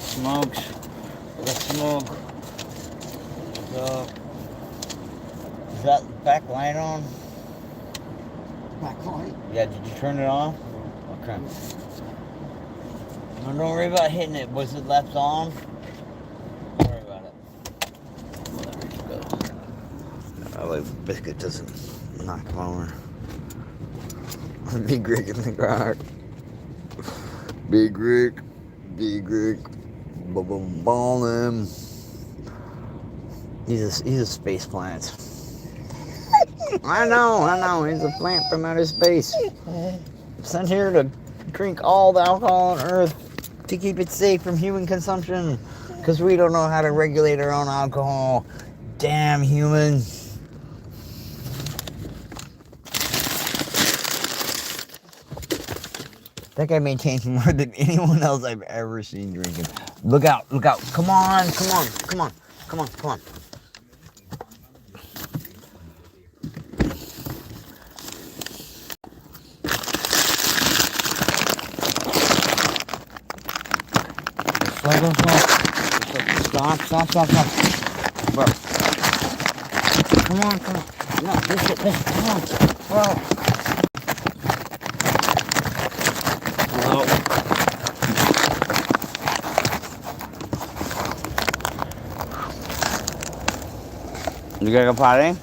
Smokes. Let's smoke. So, is that back light on?
Back light?
Yeah, did you turn it off? Okay. No, don't worry about hitting it. Was it left on? Don't worry about it. Well, there we go. Like Biscuit doesn't knock him over. Big Rick in the car. Big Rick. Big Rick. Ball him. He's a space plant. I know. He's a plant from outer space. Sent here to drink all the alcohol on Earth to keep it safe from human consumption. Because we don't know how to regulate our own alcohol. Damn humans. That guy maintains more than anyone else I've ever seen drinking. Look out, look out. Come on, come on, come on, come on, come on. Slow. Stop. Bro. Come on. No, this, come on. Bro. Hello. You gotta go potty?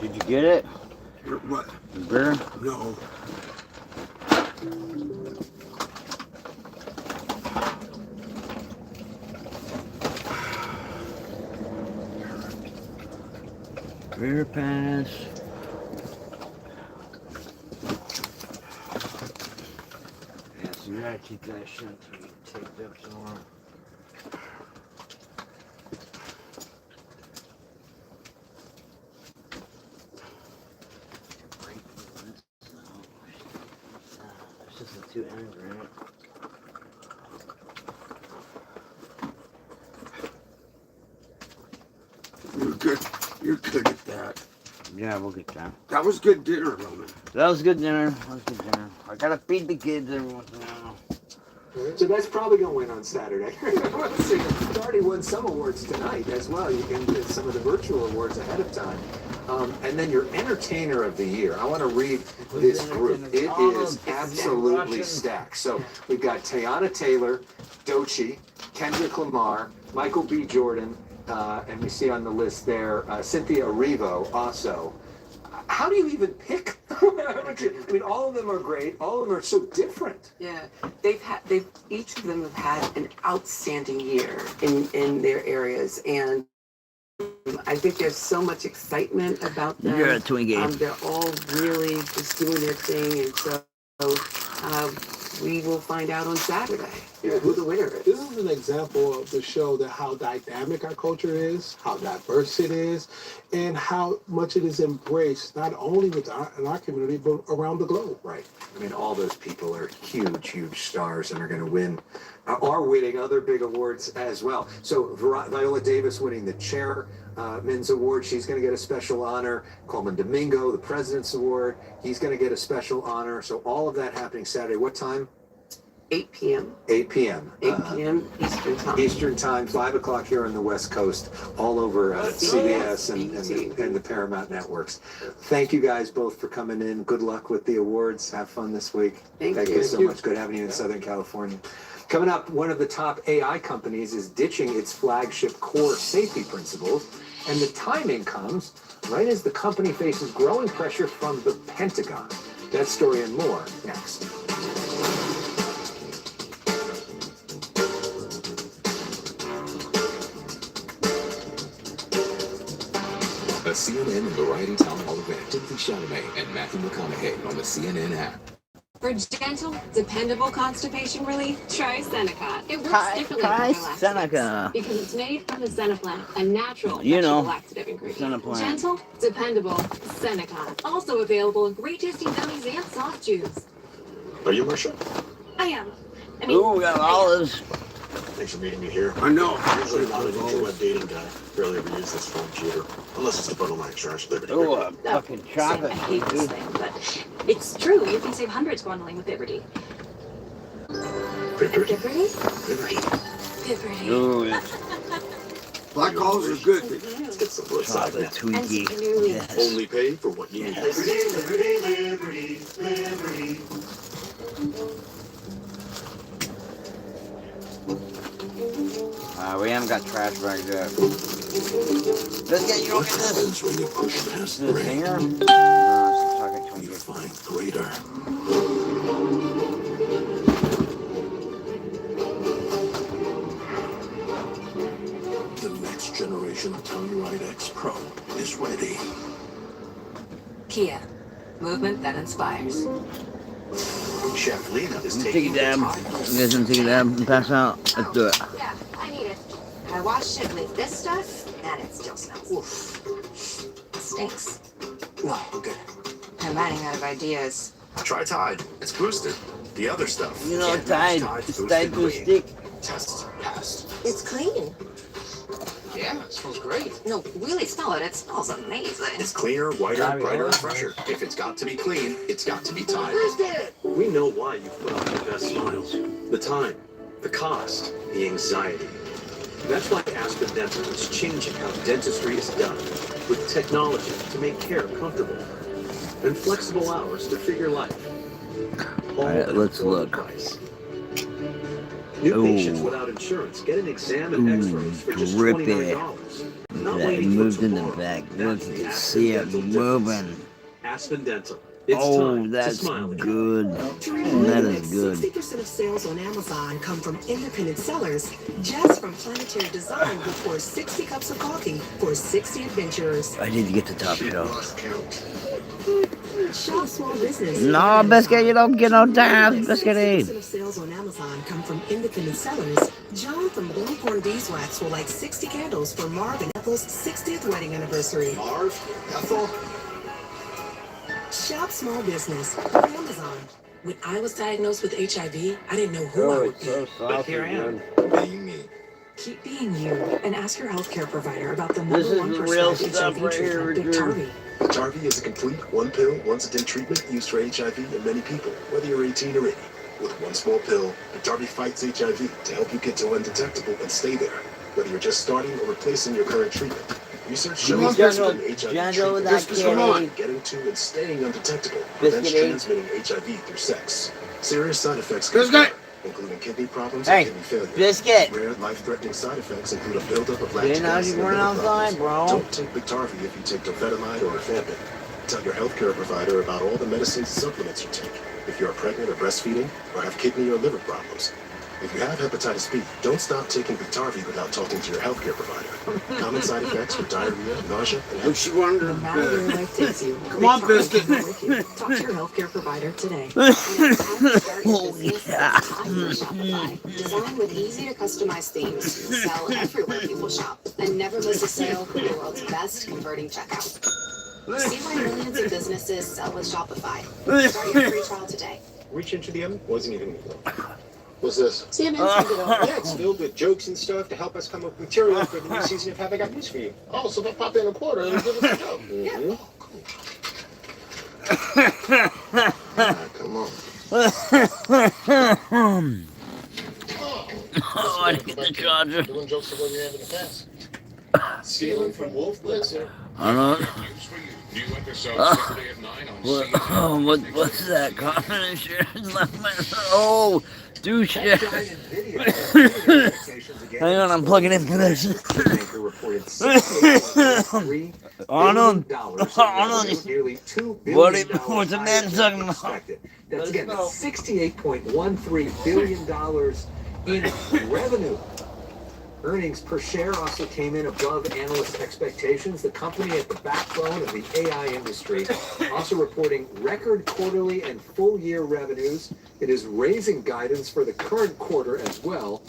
Did you get it?
What?
The beer?
No.
Rear pass. Yeah, so you gotta keep that shit until you take it up some more. This is the two ends, right?
You're good at that.
Yeah, we'll get that.
That was good dinner, Roman.
That was good dinner. I gotta feed the kids every once in a while.
So that's probably going to win on Saturday. Let's see. You already won some awards tonight as well. You can get some of the virtual awards ahead of time. And then your Entertainer of the Year. I want to read this group. It is absolutely stacked. So we've got Teyana Taylor, Doechii, Kendrick Lamar, Michael B. Jordan, and we see on the list there Cynthia Erivo also. How do you even pick? I mean, all of them are great. All of them are so different.
Yeah, each of them have had an outstanding year in their areas, and I think there's so much excitement about them.
You're a Twinkie.
They're all really just doing their thing, and so we will find out on Saturday who the winner is.
This is an example of the show that how dynamic our culture is, how diverse it is, and how much it is embraced not only in our community but around the globe. Right. I mean, all those people are huge stars and are going to win, are winning other big awards as well. So Viola Davis winning the Chairman's Award. She's going to get a special honor. Coleman Domingo, the President's Award. He's going to get a special honor. So all of that happening Saturday. What time?
8 p.m.
8 p.m.
8 p.m. Eastern Time.
Eastern Time, 5 o'clock here on the West Coast, all over CBS and the Paramount networks. Thank you guys both for coming in. Good luck with the awards. Have fun this week. Thank you so much. Good having you in Southern California. Coming up, one of the top AI companies is ditching its flagship core safety principles, and the timing comes right as the company faces growing pressure from the Pentagon. That story and more next.
A CNN and Variety Town Hall event. Timothy Chalamet and Matthew McConaughey on the CNN app.
For gentle, dependable constipation relief, try Senecot. It works differently than
Seneca.
because it's made from the Senaplant, a natural
know,
laxative ingredient.
Senaplant.
Gentle, dependable, Senecot. Also available in great tasting gummies and soft chews.
Are you Marsha?
I am. I mean,
Ooh, we got olives.
Thanks for meeting me here.
I know.
I'm usually not an interweb dating guy. Barely ever use this phone computer. Unless it's to put on my insurance.
Ooh, a fucking chocolate.
I hate this thing, but it's true. You can save hundreds bundling with Liberty.
Liberty?
Liberty?
Ooh, it's
Black olives are good.
Let's get some blue side
chocolate
now.
Twinkie. Yes.
Only pay for what you need.
Liberty.
We haven't got trash bags yet. Let's get you
What happens when you push past the rain?
Singer? No, it's a chocolate
You
Twinkie.
find greater. The next generation Telluride X Pro is ready.
Kia.
movement that inspires.
Chef Lena is
Take
taking
it down. You guys want to take it down and pass out? Let's do it.
Yeah, I need it. I washed it with this stuff, and it still smells. It stinks.
No, we're good.
I'm running out of ideas.
Try Tide. It's boosted. The other stuff.
You know,
can't match
Tide. It's
Boosted
Tide to a
Clean.
stick.
Test passed.
It's clean.
Yeah, it smells great.
No, really smell it. It smells amazing.
It's cleaner, whiter, brighter, and fresher. If it's got to be clean, it's got to be Tide. We know why you put on the best smiles. The time, the cost, the anxiety. That's why Aspen Dental is changing how dentistry is done, with technology to make care comfortable, and flexible hours to fit your life. All
Alright,
at
let's
affordable
look.
price. New patients without insurance get an exam and X-rays for just
drippy.
$29. Not
That
waiting
moved
for
in the
tomorrow.
back.
That's
Look,
the
you
Aspen
see it
Dental difference.
moving.
Aspen Dental. It's
Oh,
time
that's
to smile again.
good. That is good.
60% of sales on Amazon come from independent sellers. Just from Planetary Design, who pours 60 cups of coffee for 60 adventurers.
I need to get the top shelf.
Shop small business.
No, Biscuit, you don't get no time. Biscuit
60% of sales on Amazon come from independent sellers. John from Blue Beeswax will light 60 candles for Marv and Ethel's 60th wedding anniversary.
Marv, Ethel.
Shop small business on Amazon. When I was diagnosed with HIV, I didn't know who I would be.
But here I am. Being me.
Keep being you and ask your healthcare provider about the
This
number one
is the real
prescribed
stuff
HIV
right here,
treatment,
Richard.
Biktarvy.
Biktarvy is a complete one-pill, once-a-day treatment used for HIV in many people, whether you're 18 or 80. With one small pill, Biktarvy fights HIV to help you get to undetectable and stay there, whether you're just starting or replacing your current treatment. Research shows that
General-
HIV
General
treatment
that
is
kitty.
getting to and staying undetectable
Biscuit
prevents
ate.
transmitting HIV through sex. Serious side effects can
Biscuit.
occur, including kidney problems
Hey,
and kidney failure.
Biscuit.
Rare life-threatening side effects include a buildup of
You
lactic
know
acid
you
and
weren't
liver
outside,
problems.
bro.
Don't take Biktarvy if you take dofetamide or rifampin. Tell your healthcare provider about all the medicines and supplements you take. If you're pregnant or breastfeeding, or have kidney or liver problems. If you have hepatitis B, don't stop taking Biktarvy without talking to your healthcare provider. Common side effects are diarrhea, nausea, and
What she wanted
No
to
matter where
do.
life takes you,
Come on,
Biktarvy
Biscuit.
can go with you. Talk to your healthcare provider today.
Oh, yeah.
Shopify. Designed with easy to customize themes, sell everywhere people shop, and never miss a sale with the world's best converting checkout. See why millions of businesses sell with Shopify. Start your free trial today.
reach into the oven. Wasn't even. What's this?
CNN
Yeah, it's filled with jokes and stuff to help us come up with material for the new season of Have I Got News for You. Oh, so they'll pop in a quarter and give us a joke.
Yeah.
Come on.
Oh, I didn't get the charger.
Doing jokes the way we have in the past. Stealing from Wolf Blitzer.
I don't know. What's that? Common insurance left my. Oh, douche. Hang on, I'm plugging in for this. Arnold.
Nearly $2 billion.
What's a man talking about?
That's again $68.13 billion in revenue. Earnings per share also came in above analyst expectations. The company at the backbone of the AI industry, also reporting record quarterly and full-year revenues. It is raising guidance for the current quarter as well.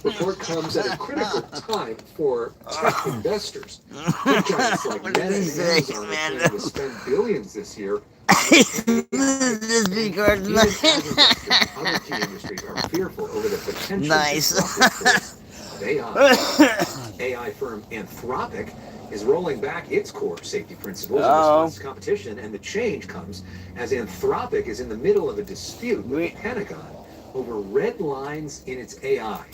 Report comes at a critical time for tech investors. Tech giants like Meta and Amazon are planning to spend billions this year.
This big card.
Other key industries are fearful over the potential
Nice.
AI firm Anthropic is rolling back its core safety principles in response to competition, and the change comes as Anthropic is in the middle of a dispute with the Pentagon over red lines in its AI.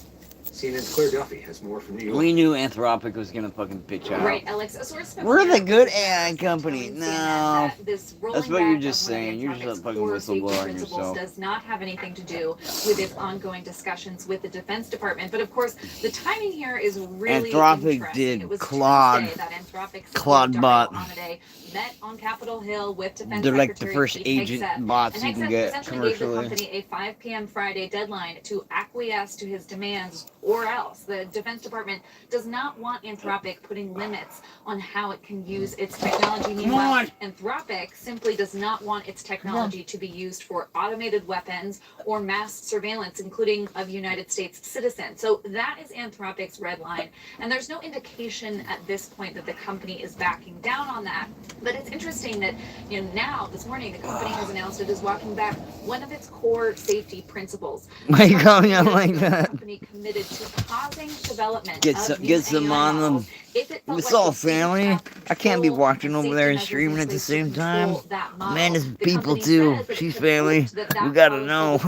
CNN's Claire Duffy has more from New York.
We knew Anthropic was gonna fucking pitch out.
Right, Alex. A source
We're the good AI company. No,
this
that's what you're just saying. You're just a fucking whistleblower yourself.
Does not have anything to do with its ongoing discussions with the Defense Department. But of course, the timing here is really
Anthropic
interesting.
did
It was
Claude.
Tuesday that Anthropic
Claude bot.
Amade
met on Capitol Hill with Defense
They're like the
Secretary
first
Pete
agent
Hegseth.
bots
And
you can
Hegseth
get
essentially gave the
commercially.
company a 5 p.m. Friday deadline to acquiesce to his demands, or else the Defense Department does not want Anthropic putting limits on how it can use its technology. Meanwhile, Anthropic simply does not want its technology to be used for automated weapons or mass surveillance, including of United States citizens. So that is Anthropic's red line, and there's no indication at this point that the company is backing down on that. But it's interesting that, now this morning the company has announced it is walking back one of its core safety principles.
Why are you calling out like that?
The company committed to pausing development
Get some on them. It's all family. I can't be watching over there and streaming at the same time. Man, it's people too. She's family. We gotta know.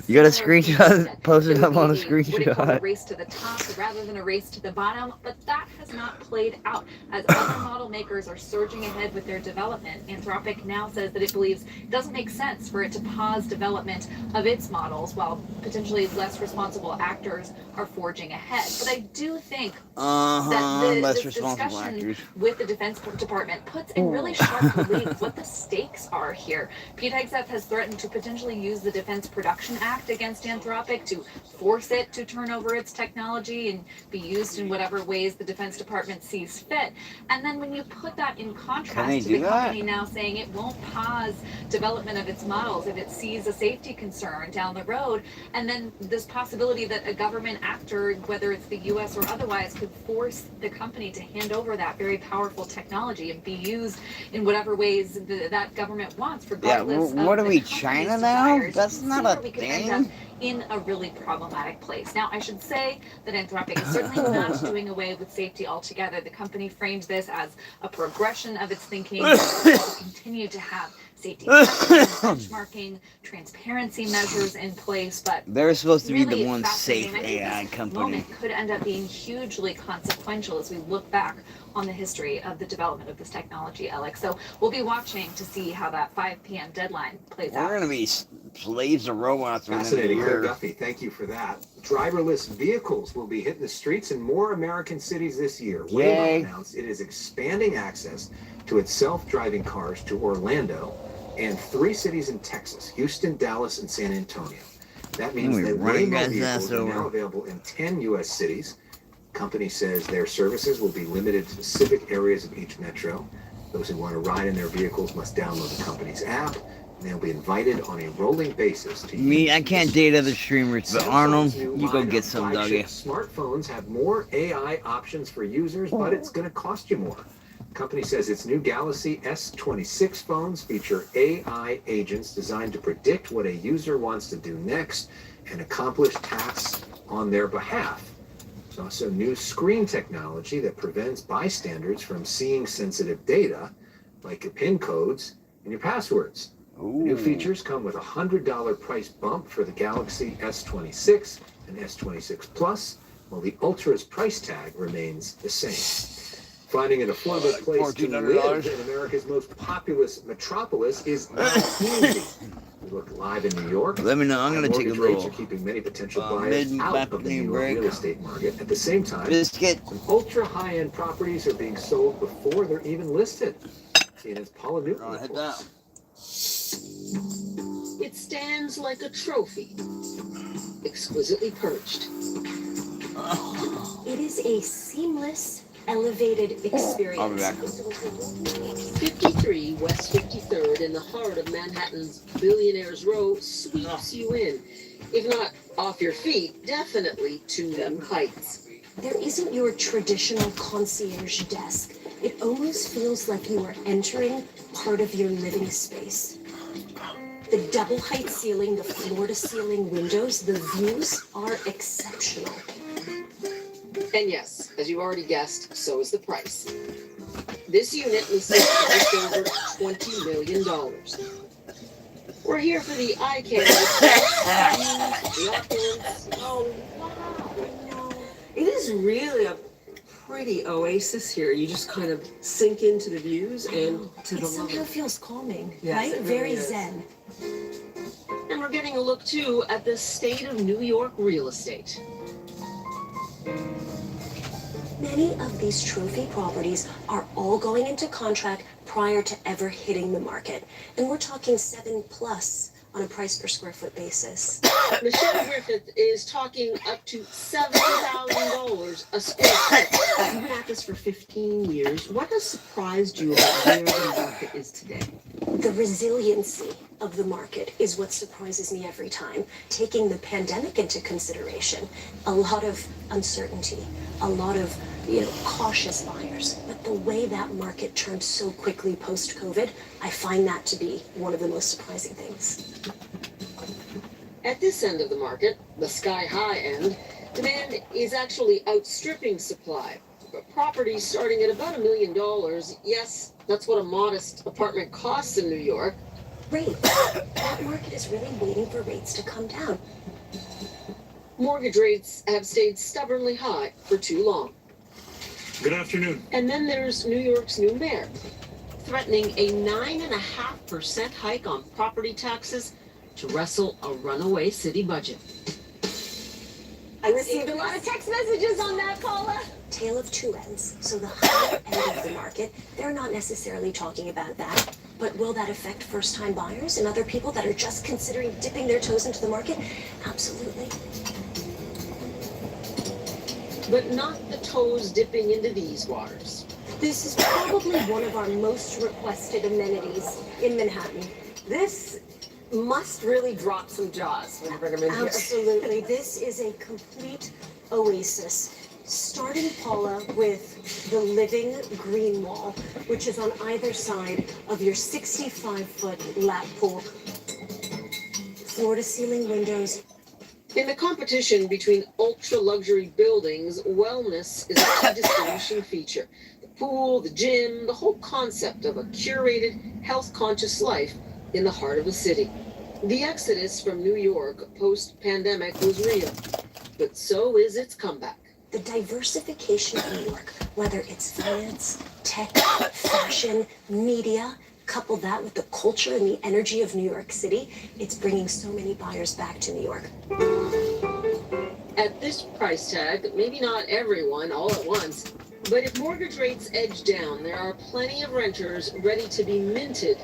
You got a screenshot? Post it up on a screenshot.
A race to the top rather than a race to the bottom, but that has not played out as other model makers are surging ahead with their development. Anthropic now says that it believes it doesn't make sense for it to pause development of its models while potentially less responsible actors are forging ahead. But I do think that this discussion with the Defense Department puts in really sharp relief what the stakes are here. Pete Hegseth has threatened to potentially use the Defense Production Act against Anthropic to force it to turn over its technology and be used in whatever ways the Defense Department sees fit. And then when you put that in contrast to the company now saying it won't pause development of its models if it sees a safety concern down the road, and then this possibility that a government actor, whether it's the U.S. or otherwise, could force the company to hand over that very powerful technology and be used in whatever ways that government wants, regardless of
what are we, China now? That's not a thing.
In a really problematic place. Now, I should say that Anthropic is certainly not doing away with safety altogether. The company framed this as a progression of its thinking to continue to have safety benchmarking, transparency measures in place, but
they're supposed to be
really
the one safe AI company.
Moment could end up being hugely consequential as we look back on the history of the development of this technology, Alex. So we'll be watching to see how that 5 p.m. deadline plays out.
We're going to be slaves of robots.
Fascinating, Craig Duffy. Thank you for that. Driverless vehicles will be hitting the streets in more American cities this year. Waymo announced it is expanding access to its self-driving cars to Orlando and 3 cities in Texas: Houston, Dallas, and San Antonio. That means that Waymo vehicles are now available in 10 U.S. cities. The company says their services will be limited to specific areas of each metro. Those who want to ride in their vehicles must download the company's app, and they'll be invited on a rolling basis to
I can't date other streamers, but Arnold, you go get some, Dougie.
Smartphones have more AI options for users, but it's going to cost you more. The company says its new Galaxy S26 phones feature AI agents designed to predict what a user wants to do next and accomplish tasks on their behalf. There's also new screen technology that prevents bystanders from seeing sensitive data, like your PIN codes and your passwords. New features come with a $100 price bump for the Galaxy S26 and S26 Plus, while the Ultra's price tag remains the same. Finding an affordable place to live in America's most populous metropolis is not easy. We look live in New York.
Let me know. I'm going to take a little
rates are keeping many potential buyers out of the New York real estate market. At the same time,
Biskuit.
some ultra high-end properties are being sold before they're even listed. CNN's Paula Newton reports.
It stands like a trophy, exquisitely perched. It is a seamless, elevated experience.
I'll be back.
53 West 53rd in the heart of Manhattan's Billionaires Row sweeps you in. If not off your feet, definitely to new heights.
There isn't your traditional concierge desk. It almost feels like you are entering part of your living space. The double height ceiling, the floor-to-ceiling windows, the views are exceptional.
And yes, as you already guessed, so is the price. This unit was sold for just over $20 million. We're here for the eye candy, the opulence.
Oh, wow. It is really a pretty oasis here. You just kind of sink into the views and to the
It somehow
level.
feels calming,
Yes,
right?
it really
Very
is.
zen.
And we're getting a look, too, at the state of New York real estate.
Many of these trophy properties are all going into contract prior to ever hitting the market. And we're talking 7+ on a price per square foot basis.
Michelle Griffith is talking up to $70,000 a square foot. You've been at this for 15 years. What has surprised you about where the market is today?
The resiliency of the market is what surprises me every time. Taking the pandemic into consideration, a lot of uncertainty, a lot of cautious buyers. But the way that market turned so quickly post-COVID, I find that to be one of the most surprising things.
At this end of the market, the sky-high end, demand is actually outstripping supply. Properties starting at about $1 million. Yes, that's what a modest apartment costs in New York.
Rates. That market is really waiting for rates to come down.
Mortgage rates have stayed stubbornly high for too long.
Good afternoon.
And then there's New York's new mayor, threatening a 9.5% hike on property taxes to wrestle a runaway city budget.
I received a lot of text messages on that, Paula. Tale of two ends. So the higher end of the market, they're not necessarily talking about that. But will that affect first-time buyers and other people that are just considering dipping their toes into the market? Absolutely.
But not the toes dipping into these waters.
This is probably one of our most requested amenities in Manhattan.
This must really drop some jaws when you bring them in here.
Absolutely. This is a complete oasis. Starting, Paula, with the living green wall, which is on either side of your 65-foot lap pool. Floor-to-ceiling windows.
In the competition between ultra-luxury buildings, wellness is a key distinguishing feature. The pool, the gym, the whole concept of a curated, health-conscious life in the heart of a city. The exodus from New York post-pandemic was real, but so is its comeback.
The diversification of New York, whether it's finance, tech, fashion, media, couple that with the culture and the energy of New York City, it's bringing so many buyers back to New York.
At this price tag, maybe not everyone all at once, but if mortgage rates edge down, there are plenty of renters ready to be minted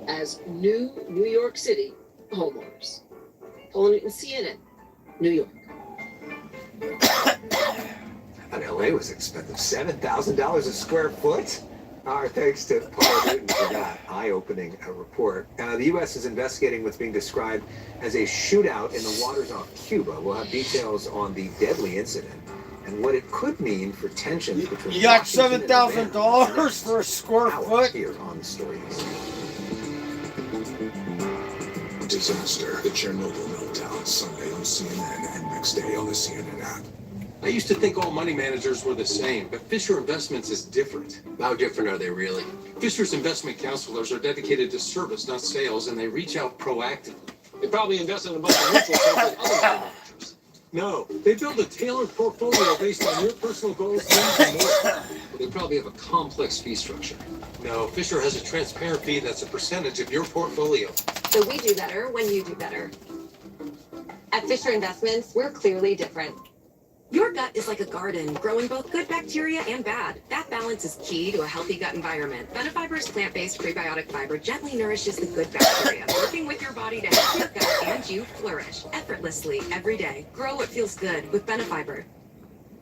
as new New York City homeowners. Paula Newton, CNN, New York.
And LA was expensive, $7,000 a square foot. Our thanks to Paula Newton for that eye-opening report. The U.S. is investigating what's being described as a shootout in the waters off Cuba. We'll have details on the deadly incident and what it could mean for tensions between.
You got $7,000 for a square foot?
Here on the stories.
Disaster. The Chernobyl meltdown Sunday on CNN and next day on the CNN app.
I used to think all money managers were the same, but Fisher Investments is different. How different are they really? Fisher's investment counselors are dedicated to service, not sales, and they reach out proactively. They probably invest in a bunch of mutual funds like other money managers. No, they build a tailored portfolio based on your personal goals, needs, and more. They probably have a complex fee structure. No, Fisher has a transparent fee that's a percentage of your portfolio.
So we do better when you do better. At Fisher Investments, we're clearly different. Your gut is like a garden, growing both good bacteria and bad. That balance is key to a healthy gut environment. Benefiber's plant-based prebiotic fiber gently nourishes the good bacteria, working with your body to help your gut and you flourish effortlessly every day. Grow what feels good with Benefiber.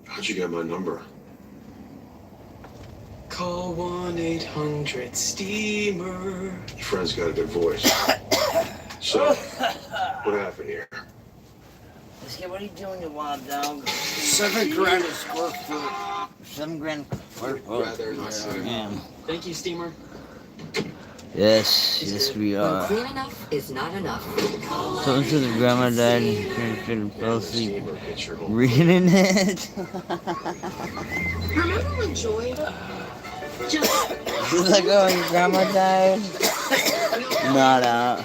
How'd you get my number?
Call 1-800-STEAMER.
Your friend's got a good voice. So, what happened here?
Biscuit, what are you doing, you wild dog?
$7,000 a square foot.
$7,000 a square foot.
Rather not say.
Yeah.
Thank you, Steamer.
Yes, yes we are.
Clean enough is not enough.
So into the grandma died and fell asleep reading it.
Remember when Joy just...
It's like, oh, your grandma died? Not out.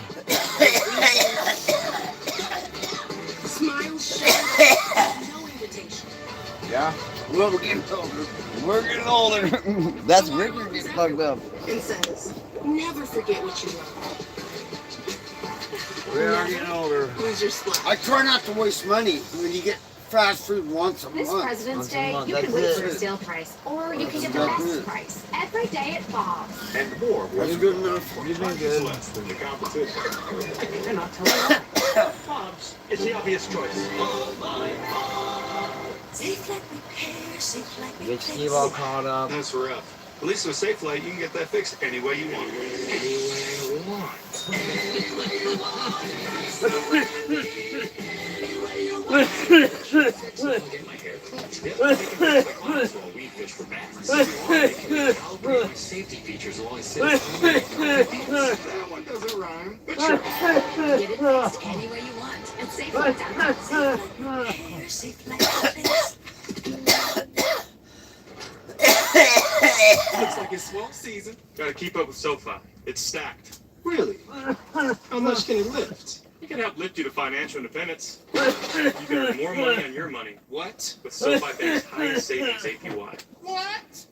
Smiles showed, no invitation.
Yeah? Well, we're getting older. We're getting older. That's Richard getting fucked up.
And says, never forget what you learned.
We are getting older.
Lose your splat.
I try not to waste money. When you get fast food once a
This
month.
President's Day, you
That's
can wait
it.
for a sale price, or you can get the best price every day at Bob's.
And more.
That's good enough.
You've been good.
Less than the competition.
They're not telling you that. Bob's is the obvious choice.
Safe like repair, safe like
Get Steve all caught up.
That's rough. At least with Safe Light, you can get that fixed any way you want.
Any way you want.
Get my hair clipped. While we fish for bass. Calibrate safety features along
That one doesn't rhyme. But sure.
Get it fixed any way you want at SafeLight.com.
repair, safe like repair.
Looks like it's swamp season. Gotta keep up with SoFi. It's stacked.
Really? How much can it lift?
It can help lift you to financial independence. You can earn more money on your money.
What?
With SoFi Bank's highest savings APY.
What?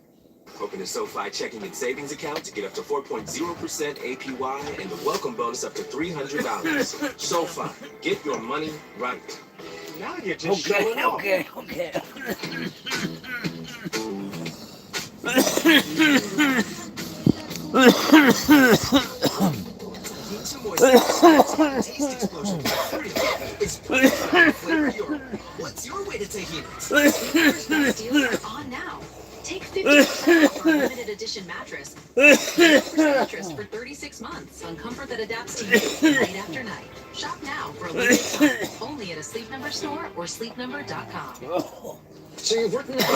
Open a SoFi checking and savings account to get up to 4.0% APY and the welcome bonus up to $300. SoFi, get your money right.
Now you're just showing off.
Okay.
Need some more taste explosion for free. It's flavor your. What's your way to taking it?
Sneakers best deals are on now. Take 50% off our limited edition mattress. 50% interest for 36 months on comfort that adapts to you night after night. Shop now for a limited time, only at a Sleep Number store or sleepnumber.com.
So you've written a book.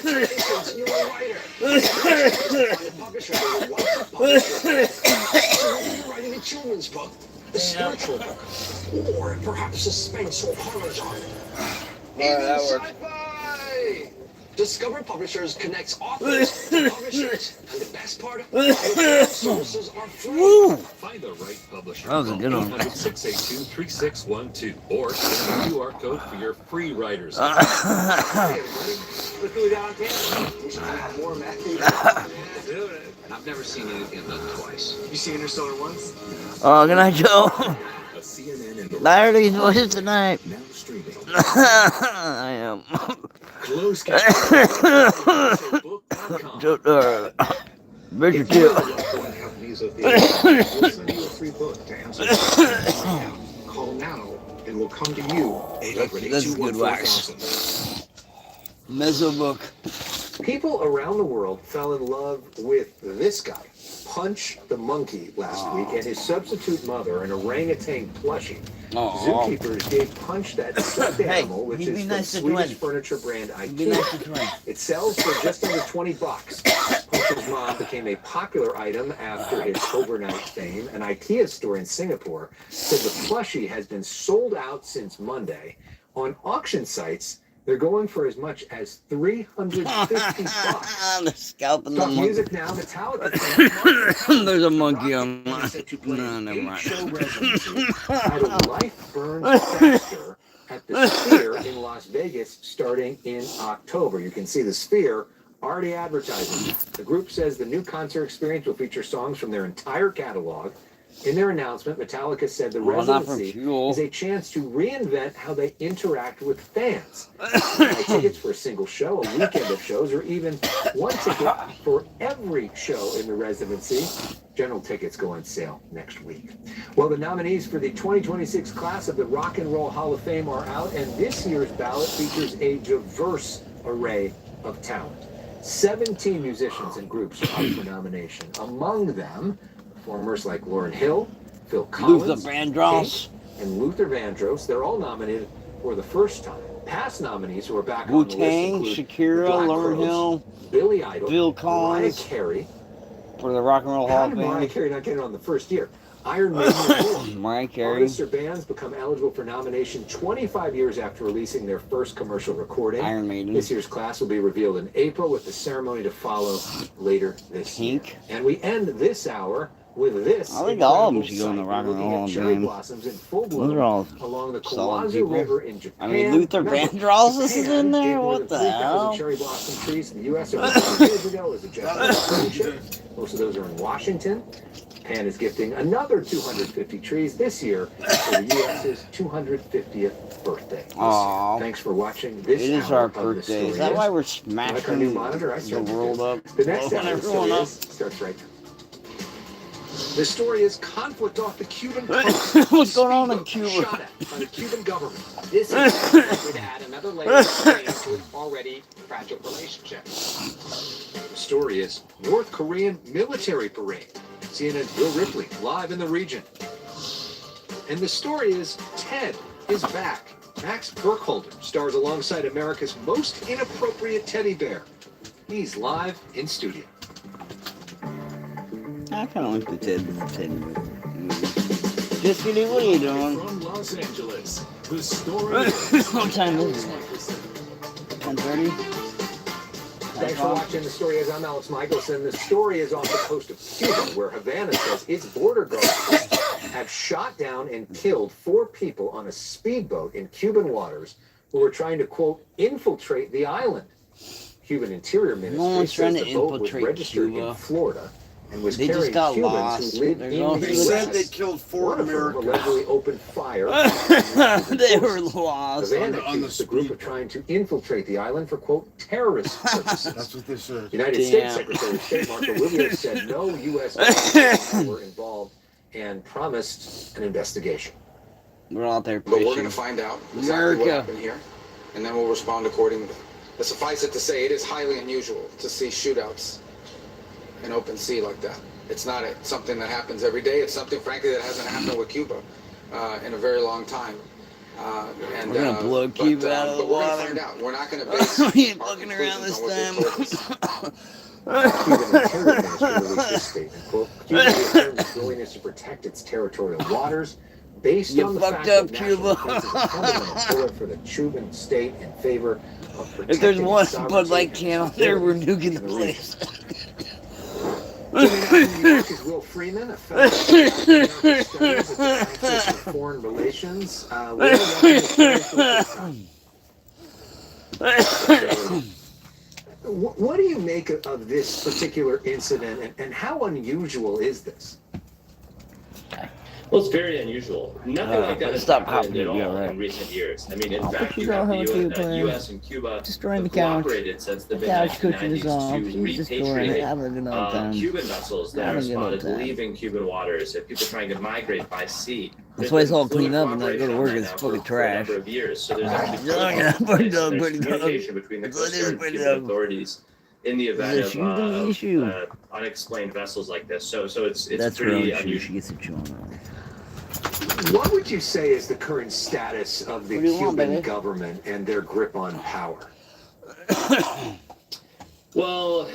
Congratulations, you're a writer. Find a publisher who will want to publish your book. So maybe you're writing a children's book, a spiritual book, or perhaps suspense or horror genre. Even sci-fi! Discover Publishers connects authors to publishers, and the best part, all services are free.
Find the right publisher.
That was a good one.
800-682-3612 or send a QR code for your free writers.
Look who down there. More Matthew.
I've never seen anything done twice.
You seen Interstellar once?
Oh, good night, Joe.
A CNN and the
Larry's voices tonight.
now streaming.
I am.
Close
Richard too.
We'll send you a free book to answer the Call now. It will come to you.
That's a good wax. Mezzo book.
People around the world fell in love with this guy, Punch the monkey, last week, and his substitute mother, an orangutan plushie. Zookeepers gave Punch that stuffed animal, which is from Swedish furniture brand IKEA. It sells for just under $20. Punch's mom became a popular item after his overnight fame. An IKEA store in Singapore said the plushie has been sold out since Monday. On auction sites, they're going for as much as $350.
They're scalping the
Talk
monkey.
music now. Metallica.
There's a monkey on mine. No, never mind.
Titled Life Burns Faster at the Sphere in Las Vegas starting in October. You can see the Sphere already advertising. The group says the new concert experience will feature songs from their entire catalog. In their announcement, Metallica said the residency is a chance to reinvent how they interact with fans. Buy tickets for a single show, a weekend of shows, or even one ticket for every show in the residency. General tickets go on sale next week. Well, the nominees for the 2026 class of the Rock and Roll Hall of Fame are out, and this year's ballot features a diverse array of talent. 17 musicians and groups are up for nomination. Among them, performers like Lauryn Hill, Phil Collins,
Luther Vandross,
and Luther Vandross. They're all nominated for the first time. Past nominees who are back on the list
Wu-Tang,
include
Shakira,
Black
Lauryn
Crowes,
Hill,
Billy Idol,
Phil
Mariah
Collins
Carey.
for the Rock and Roll Hall
How
of
did Mariah
Fame.
Carey not get it on the first year? Iron Maiden and more.
Mariah Carey.
Artists or bands become eligible for nomination 25 years after releasing their first commercial recording.
Iron Maiden.
This year's class will be revealed in April, with the ceremony to follow later this year. And we end this hour with this.
I think all of them
incredible
should go in the
sight.
Rock and
We're looking
Roll
at
Hall of
cherry
Fame.
blossoms in full
Those
bloom
are all
along the
solid
Kawazu
people.
River in Japan.
I mean, Luther
Remember,
Vandross is
Japan
in there?
gave more
What
than
the
3,000
hell?
cherry blossom trees in the U.S. over 100 years ago as a gesture of friendship. Most of those are in Washington. Japan is gifting another 250 trees this year for the U.S.'s 250th birthday.
Aww.
Thanks for watching this
It is
hour
our
of The
birthday.
Story
Is that
Is.
why we're
Like our new
smashing
monitor, I
the
certainly
world
do.
up?
The next
Blowing
hour of The
everyone
Story
up?
Is starts right now. The story is conflict off the Cuban coast.
What's going on in Cuba?
Shot at by the Cuban government. This is likely to add another layer of strain to an already fragile relationship. The story is North Korean military parade. CNN's Bill Ripley live in the region. And the story is Ted is back. Max Burkholder stars alongside America's most inappropriate teddy bear. He's live in studio.
I kind of like the Ted movie. Biskuit, what are you doing?
From Los Angeles, the story
What time is it? 10:30?
Thanks for watching The Story Is. I'm Alex Michelson. The story is off the coast of Cuba, where Havana says its border guards have shot down and killed 4 people on a speedboat in Cuban waters who were trying to, quote, infiltrate the island. Cuban Interior Ministry
No one's trying
says
to
the boat was
registered
registered
Cuba.
in Florida and was
They just
carrying
got
Cubans
lost.
who lived
There's
in
no-
the
They
U.S.
said they killed 4
One of them
Americans.
allegedly opened fire.
They were lost.
Havana
on the
accused the group of trying to infiltrate the island for, quote, terrorist purposes.
That's what they said.
United
Damn.
States Secretary of State Marco Rubio said no U.S. officers were involved and promised an investigation.
We're out there
But we're
fishing.
going to find out exactly what happened here, and then we'll respond accordingly. But suffice it to say, it is highly unusual to see shootouts in open sea like that. It's not something that happens every day. It's something, frankly, that hasn't happened with Cuba in a very long time. And,
We're gonna blow Cuba out of the
but we're
water.
going to find out. We're not going to base
We ain't
our
fucking around
conclusions
this
on what they
time.
told us.
Cuban Interior Ministry released this statement, quote, Cuba reaffirmed its willingness to protect its territorial waters based
You
on the
fucked
fact
up,
that national
Cuba.
defense is a fundamental pillar for the Cuban state in favor of protecting
If there's one
its
Bud Light
sovereignty
can
and
out there, we're
security
nuking the
in
place.
Joining us from New York is Will Freeman, a fellow studies at the Council for Foreign Relations. Will, welcome to Story for the first time. What do you make of this particular incident, and how unusual is this?
Well, it's very unusual. Nothing like that has
stop
happened
popping
at all
it, yeah, right.
in recent years. I mean, in
I'll
fact,
put you
you have
down
the
with you,
U.S. and Cuba
Destroying
have
the couch.
cooperated since the
The couch cushion is off.
mid-1990s to
He's destroying it.
repatriate
Having a good old time.
Cuban vessels that are
Having a good old
spotted
time.
leaving Cuban waters and people trying to migrate by sea.
That's
There's
why it's
been
all cleaned
fluid
up and I go to
cooperation
work,
on
it's
that now
fucking
for a
trash.
number of years. So there's actually
Yeah,
protocols in
pretty
place,
dog,
and
pretty
there's
dog.
communication between the
It
Coast
is
Guard and
pretty
Cuban
dog.
authorities in the event
Is it the issue?
of unexplained vessels like this. So it's
That's
pretty
her own shoe.
unusual.
She gets a chew on her.
What would you say is the current status of the
What do you want,
Cuban
baby?
government and their grip on power?
Well,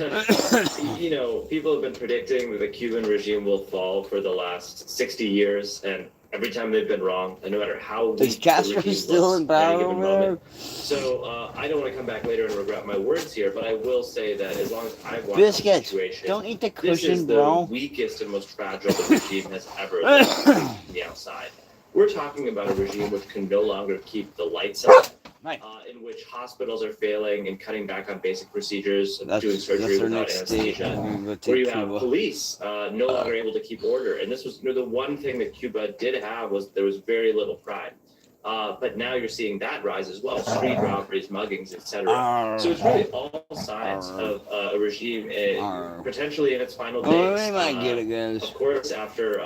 you know, people have been predicting that the Cuban regime will fall for the last 60 years, and every time they've been wrong, and no matter how
Is
weak the
Castro
regime
still
looks
in
at any
power
given
over there?
moment. So I don't want to come back later and regret my words here, but I will say that as long as I've watched the
Biscuits,
situation,
don't eat the
this is
cushion,
the
bro.
weakest and most fragile the regime has ever been from the outside. We're talking about a regime which can no longer keep the lights on, in which hospitals are failing and cutting back on basic procedures, and doing surgery
our
without
next state.
anesthesia,
I'm gonna go
where you
take
have
Cuba.
police no longer able to keep order. And this was the one thing that Cuba did have was there was very little crime. But now you're seeing that rise as well, street robberies, muggings, etc. So it's really all signs of a regime potentially in its final days.
Oh, we might get it, guys.
Of course, after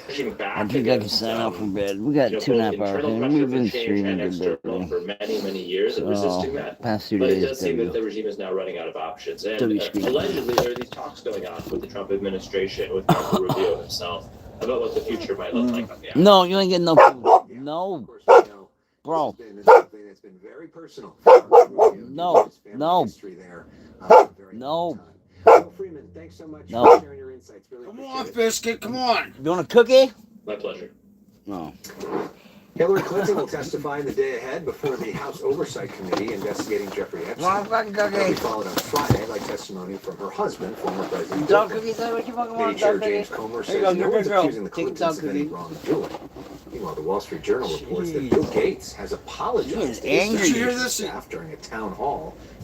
pushing back
I think I can sign off from bed. We got 2.5 hours in. We've been streaming good lately.
for many years and resisting that.
Past 2
But it
days,
does seem that
W.
the regime is now running out of options. And
W.
allegedly, there are these talks going on with the Trump administration, with Marco Rubio himself, about what the future might look like on the outside.
No, you ain't getting no food. No. Bro.
It's something that's been very personal.
No. No. No.
Will Freeman, thanks so much
No.
for sharing your insights. Really
Come on, Biscuit, come on.
You want a cookie?
My pleasure.
No.
Hillary Clinton will testify in the day ahead before the House Oversight Committee investigating Jeffrey Epstein.
Want a fucking cookie?
It'll be followed on Friday by testimony from her husband, former President
Dog
Bill
cookies, what you fucking
Committee
want?
Chair
Dog
James
cookie?
Comer
There you
says
go,
no one's
girl.
accusing the
Take a
Clintons
dog
of any
cookie.
wrongdoing. Meanwhile, the Wall Street Journal reports that Bill Gates has apologized to
angry.
his
Did you hear this?
staff during a town hall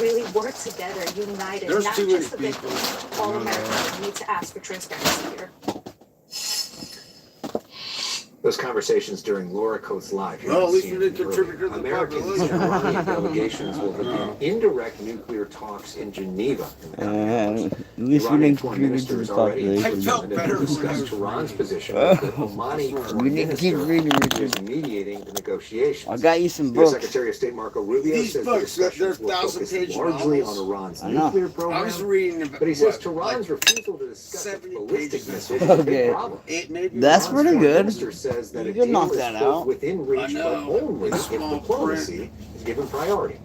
really work together, united,
There's
not
too many
just the victims. All Americans need to ask for transparency here.
Those conversations during Laura Coates Live. Here
Well,
on
at least we
CNN
didn't contribute to
earlier.
the
Americans and
population.
Iranian delegations will begin indirect nuclear talks in Geneva.
At least we didn't contribute to the population.
I felt better when I
discuss
was
Tehran's position with the Omani
You
foreign
didn't keep
minister
reading,
who is
Richard.
mediating the negotiations.
I got you some
U.S.
books.
Secretary of State Marco Rubio
These
says
books,
the
they're
discussions will focus
1,000-page
largely
novels.
on Iran's
I know.
nuclear
I
program.
was reading about
But he says Tehran's refusal to discuss a
70
ballistic
pages.
missile is a big
Okay.
problem.
That's
Iran's
pretty
foreign
good.
minister says that
You
a
could
deal
knock
is
that
quote,
out.
within reach,
I
but
know.
only
In
if
small
diplomacy is given priority.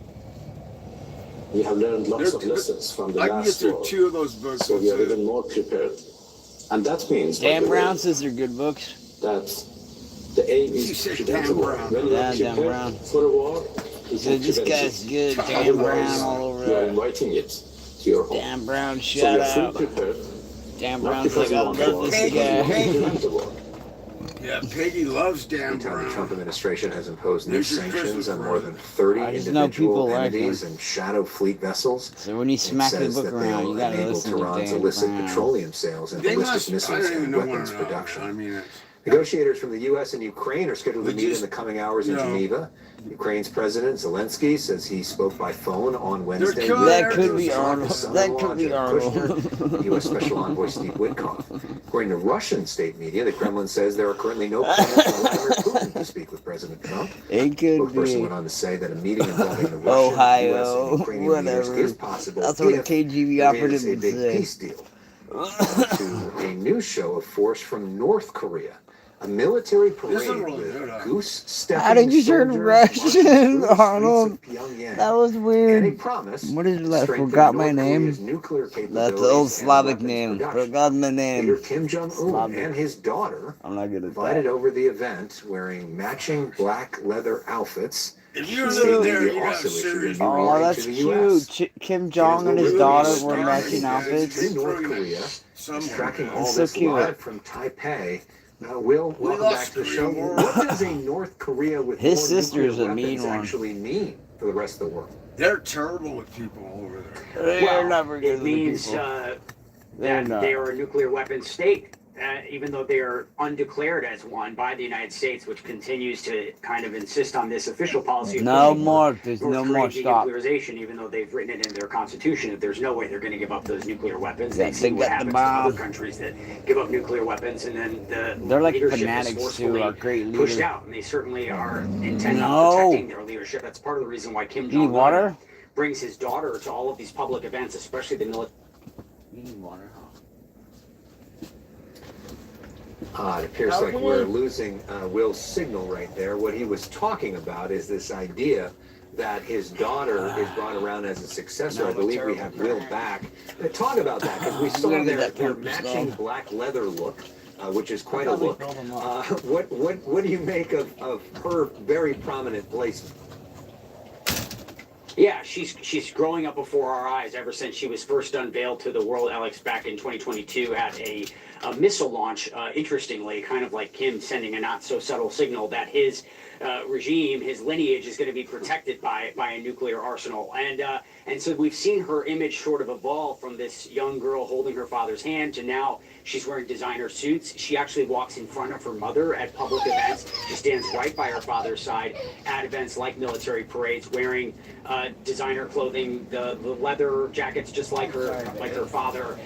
We have learned lots of
They're-
lessons from the
I can get
last
through
war,
2 of those books.
so we are even more prepared. And that means, by
Dan
the way,
Brown says they're good books.
that the aim
You
is
said
to prevent a
Dan
war.
Brown.
When you
Yeah,
are
Dan
prepared
Brown.
for a war, you
So
can
this
prevent
guy's
it.
good. Dan
Otherwise,
Brown all over
you are
that.
inviting it to your home.
Dan Brown,
So we
shout
are fully
out.
prepared.
Dan
Not
Brown's
because
like,
we
I
want
love
war,
this
but
guy.
because we want to prevent the war.
Yeah, Peggy loves Dan
Meantime, the
Brown.
Trump administration has imposed new
There's your
sanctions
Christmas
on
present.
more than 30
I just know people
individual
like
entities
him.
and shadow fleet vessels.
So when you
It
smack the
says
book
that they
around,
will
you gotta
enable
listen to
Tehran's
Dan
illicit
Brown.
petroleum sales and
They
ballistic
must, I
missiles
don't even
and
know what
weapons
to know.
production.
I mean,
Negotiators from the U.S. and Ukraine are scheduled to
They
meet in
just-
the coming hours in
you know.
Geneva. Ukraine's President Zelensky says he spoke by phone on Wednesday.
killing
with
That could be
Trump,
Arnold.
his
That
son-in-law,
could be
Jared
Arnold.
Kushner, and U.S. Special Envoy Steve Witkoff. According to Russian state media, the Kremlin says there are currently no plans for Vladimir Putin to speak with President Trump.
It
The
could
spokesperson
be
went on to say that a meeting involving the Russian, U.S.
Ohio,
and Ukrainian leaders
whatever.
is possible
That's what a
if
KGB
there
operative
is a
would
big
say.
peace deal. To a new show of force from North Korea. A military parade
Isn't really
with
good, huh?
goose-stepping
How did you turn
soldiers
Russian,
marching through the streets
Arnold?
of Pyongyang.
That was
And a
weird.
promise
What is it?
to
I
strengthen
forgot my
North
name.
Korea's nuclear
That's the old
capabilities and
Slavic
weapons
name.
production.
Forgot my
Leader
name.
Kim Jong-un
Slavic.
and his daughter
I'm not good at
invited
that.
over the event wearing matching black leather outfits.
if you're
State
living there,
media
you got
also issued a
serious
new
Oh,
warning
that's
to the U.S.
cute. Kim Jong and his
It
daughter
is
were
starting
matching outfits.
in North Korea. Is tracking all
That's so
this
cute.
live from Taipei. Will,
We
welcome
lost
back to the show.
Korea War.
What does a North Korea with
His
more
sister
nuclear
is a mean
weapons
one.
actually mean for the rest of the world?
They're terrible with people over there.
They're
Well,
never good
it
with the
means
people.
that
They're not.
they are a nuclear weapons state, even though they are undeclared as one by the United States, which continues to kind of insist on this official policy of
No
pushing
more. There's
North
no
Korean
more. Stop.
denuclearization, even though they've written it in their constitution that there's no way they're going to give up those nuclear weapons.
Yeah,
They've seen
they
what
got the
happens to
bomb.
other countries that give up nuclear weapons, and then the
They're like
leadership is
fanatics too.
forcefully
Our great
pushed
leader.
out, and they certainly are intent on
No.
protecting their leadership. That's part of the reason why Kim
You need
Jong-un
water?
brings his daughter to all of these public events, especially the military.
You need water.
It appears
How
like
can
we're
we-
losing Will's signal right there. What he was talking about is this idea that his daughter is brought around as a successor.
No,
I believe
I'm a
we have Will back. Talk about that, because we saw
Look at
their
that pump
matching
stove.
black leather look, which is quite a
thought we
look.
filled them up.
What do you make of her very prominent placement?
Yeah, she's growing up before our eyes ever since she was first unveiled to the world. Alex, back in 2022, had a missile launch. Interestingly, kind of like Kim sending a not so subtle signal that his regime, his lineage, is going to be protected by a nuclear arsenal. And so we've seen her image sort of evolve from this young girl holding her father's hand to now she's wearing designer suits. She actually walks in front of her mother at public events. She stands right by her father's side at events like military parades, wearing designer clothing, the leather jackets just like her father.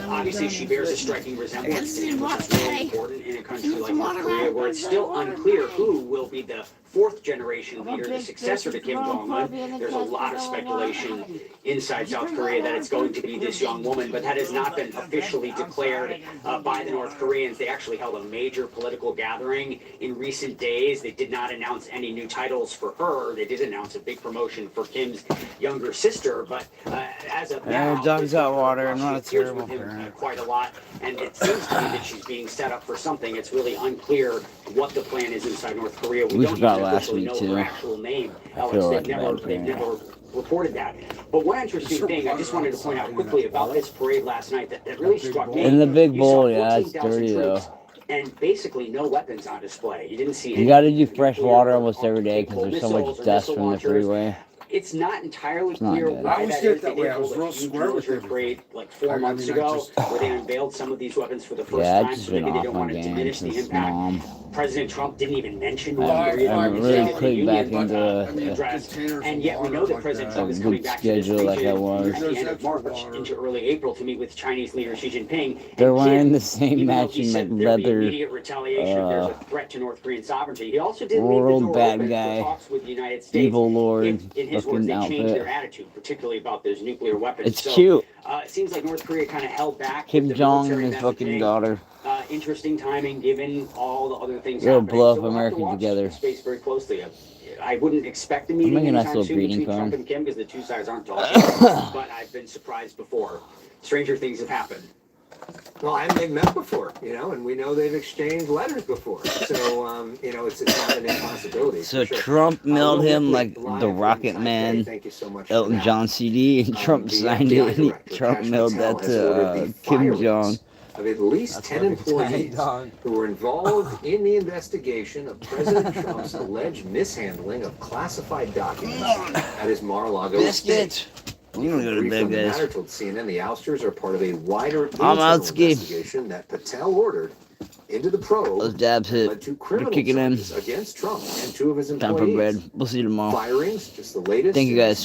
Obviously, she bears a striking resemblance to him, which is really important in a country like North Korea, where it's still unclear who will be the fourth generation leader, the successor to Kim Jong-un. There's a lot of speculation inside South Korea that it's going to be this young woman, but that has not been officially declared by the North Koreans. They actually held a major political gathering in recent days. They did not announce any new titles for her. They did announce a big promotion for Kim's younger sister, but as of now,
Dog's got water. I'm not a
she appears
terrible
with him
parent.
quite a lot, and it seems to me that she's being set up for something. It's really unclear what the plan is inside North Korea.
We
don't
forgot
even
last
officially
week,
know
too.
her actual name.
I
Alex,
feel
they've
like a
never,
bad
they've
parent.
never reported that. But one interesting thing I just wanted to point out quickly about this parade last night that really struck me.
In the big
you saw
bowl, yeah, it's
14,000
dirty
troops
though.
and basically no weapons on display. You didn't see
You
any
gotta do fresh water almost every day because there's so much dust from the freeway.
It's not entirely
It's not
clear
good.
why
I always
that
did
is.
that
They
way.
did
I was
hold a
real
huge
square with
military
everything.
parade like 4 months
I
ago
just-
where they unveiled some of these weapons for the first
Yeah,
time,
I've just
so maybe
been
they
off
don't
my
want to
game
diminish the
since
impact.
mom.
President Trump didn't even mention North
I
Korea
haven't
during his
really
State of the
clicked back
Union
into
address,
containers
and
of
yet we know
water
that
like
President
that.
Trump
a
is
good
coming back to this
schedule like I
region
was.
at the end of
There's
March
water.
into early April to meet with Chinese leader Xi Jinping.
They're
And
wearing
Kim,
the same
even though he
matching
said
like
there'll be
leather
immediate retaliation if there's a threat to North Korean sovereignty, he also did leave the
world
door
bad
open
guy,
for talks with the United States.
evil lord
If, in his words,
fucking
they changed their
outfit.
attitude, particularly about those nuclear weapons.
It's
So
cute.
it seems like North Korea kind of held back
Kim
with the
Jong and
military
his fucking
messaging.
daughter.
Interesting timing given all the other things
They'll
happening.
blow
So
up
we'll have to
America
watch
together.
the space very closely. I wouldn't expect a
I'm
meeting
making a nice
anytime
little
soon
greeting
between Trump
card.
and Kim because the two sides aren't talking. But I've been surprised before. Stranger things have happened.
Well, and they've met before, and we know they've exchanged letters before. So, it's not an impossibility.
So
for sure.
Trump mailed
Real
him
quickly,
like
live
the
in
Rocket
Taipei.
Man,
Thank you so much for
Elton
that.
John CD, and Trump
The
signed
FBI
it. And
director,
Trump
Kash
mailed
Patel,
that
has
to
ordered the
Kim
firings
Jong.
of at least
That's
10
fucking tight,
employees
dog.
who were involved in the investigation of President Trump's alleged mishandling of classified documents at his Mar-a-Lago estate.
Biscuit. You don't go to
Brief
bed,
from the
guys.
matter told CNN the ousters are part of a wider
I'm out,
internal
Ski.
investigation that Patel ordered into the probe.
Those dabs hit.
Led to
They're
criminal
kicking in.
charges against Trump and two of his
Time
employees.
for bed. We'll see you tomorrow.
Firings, just the latest.
Thank you,
in a
guys.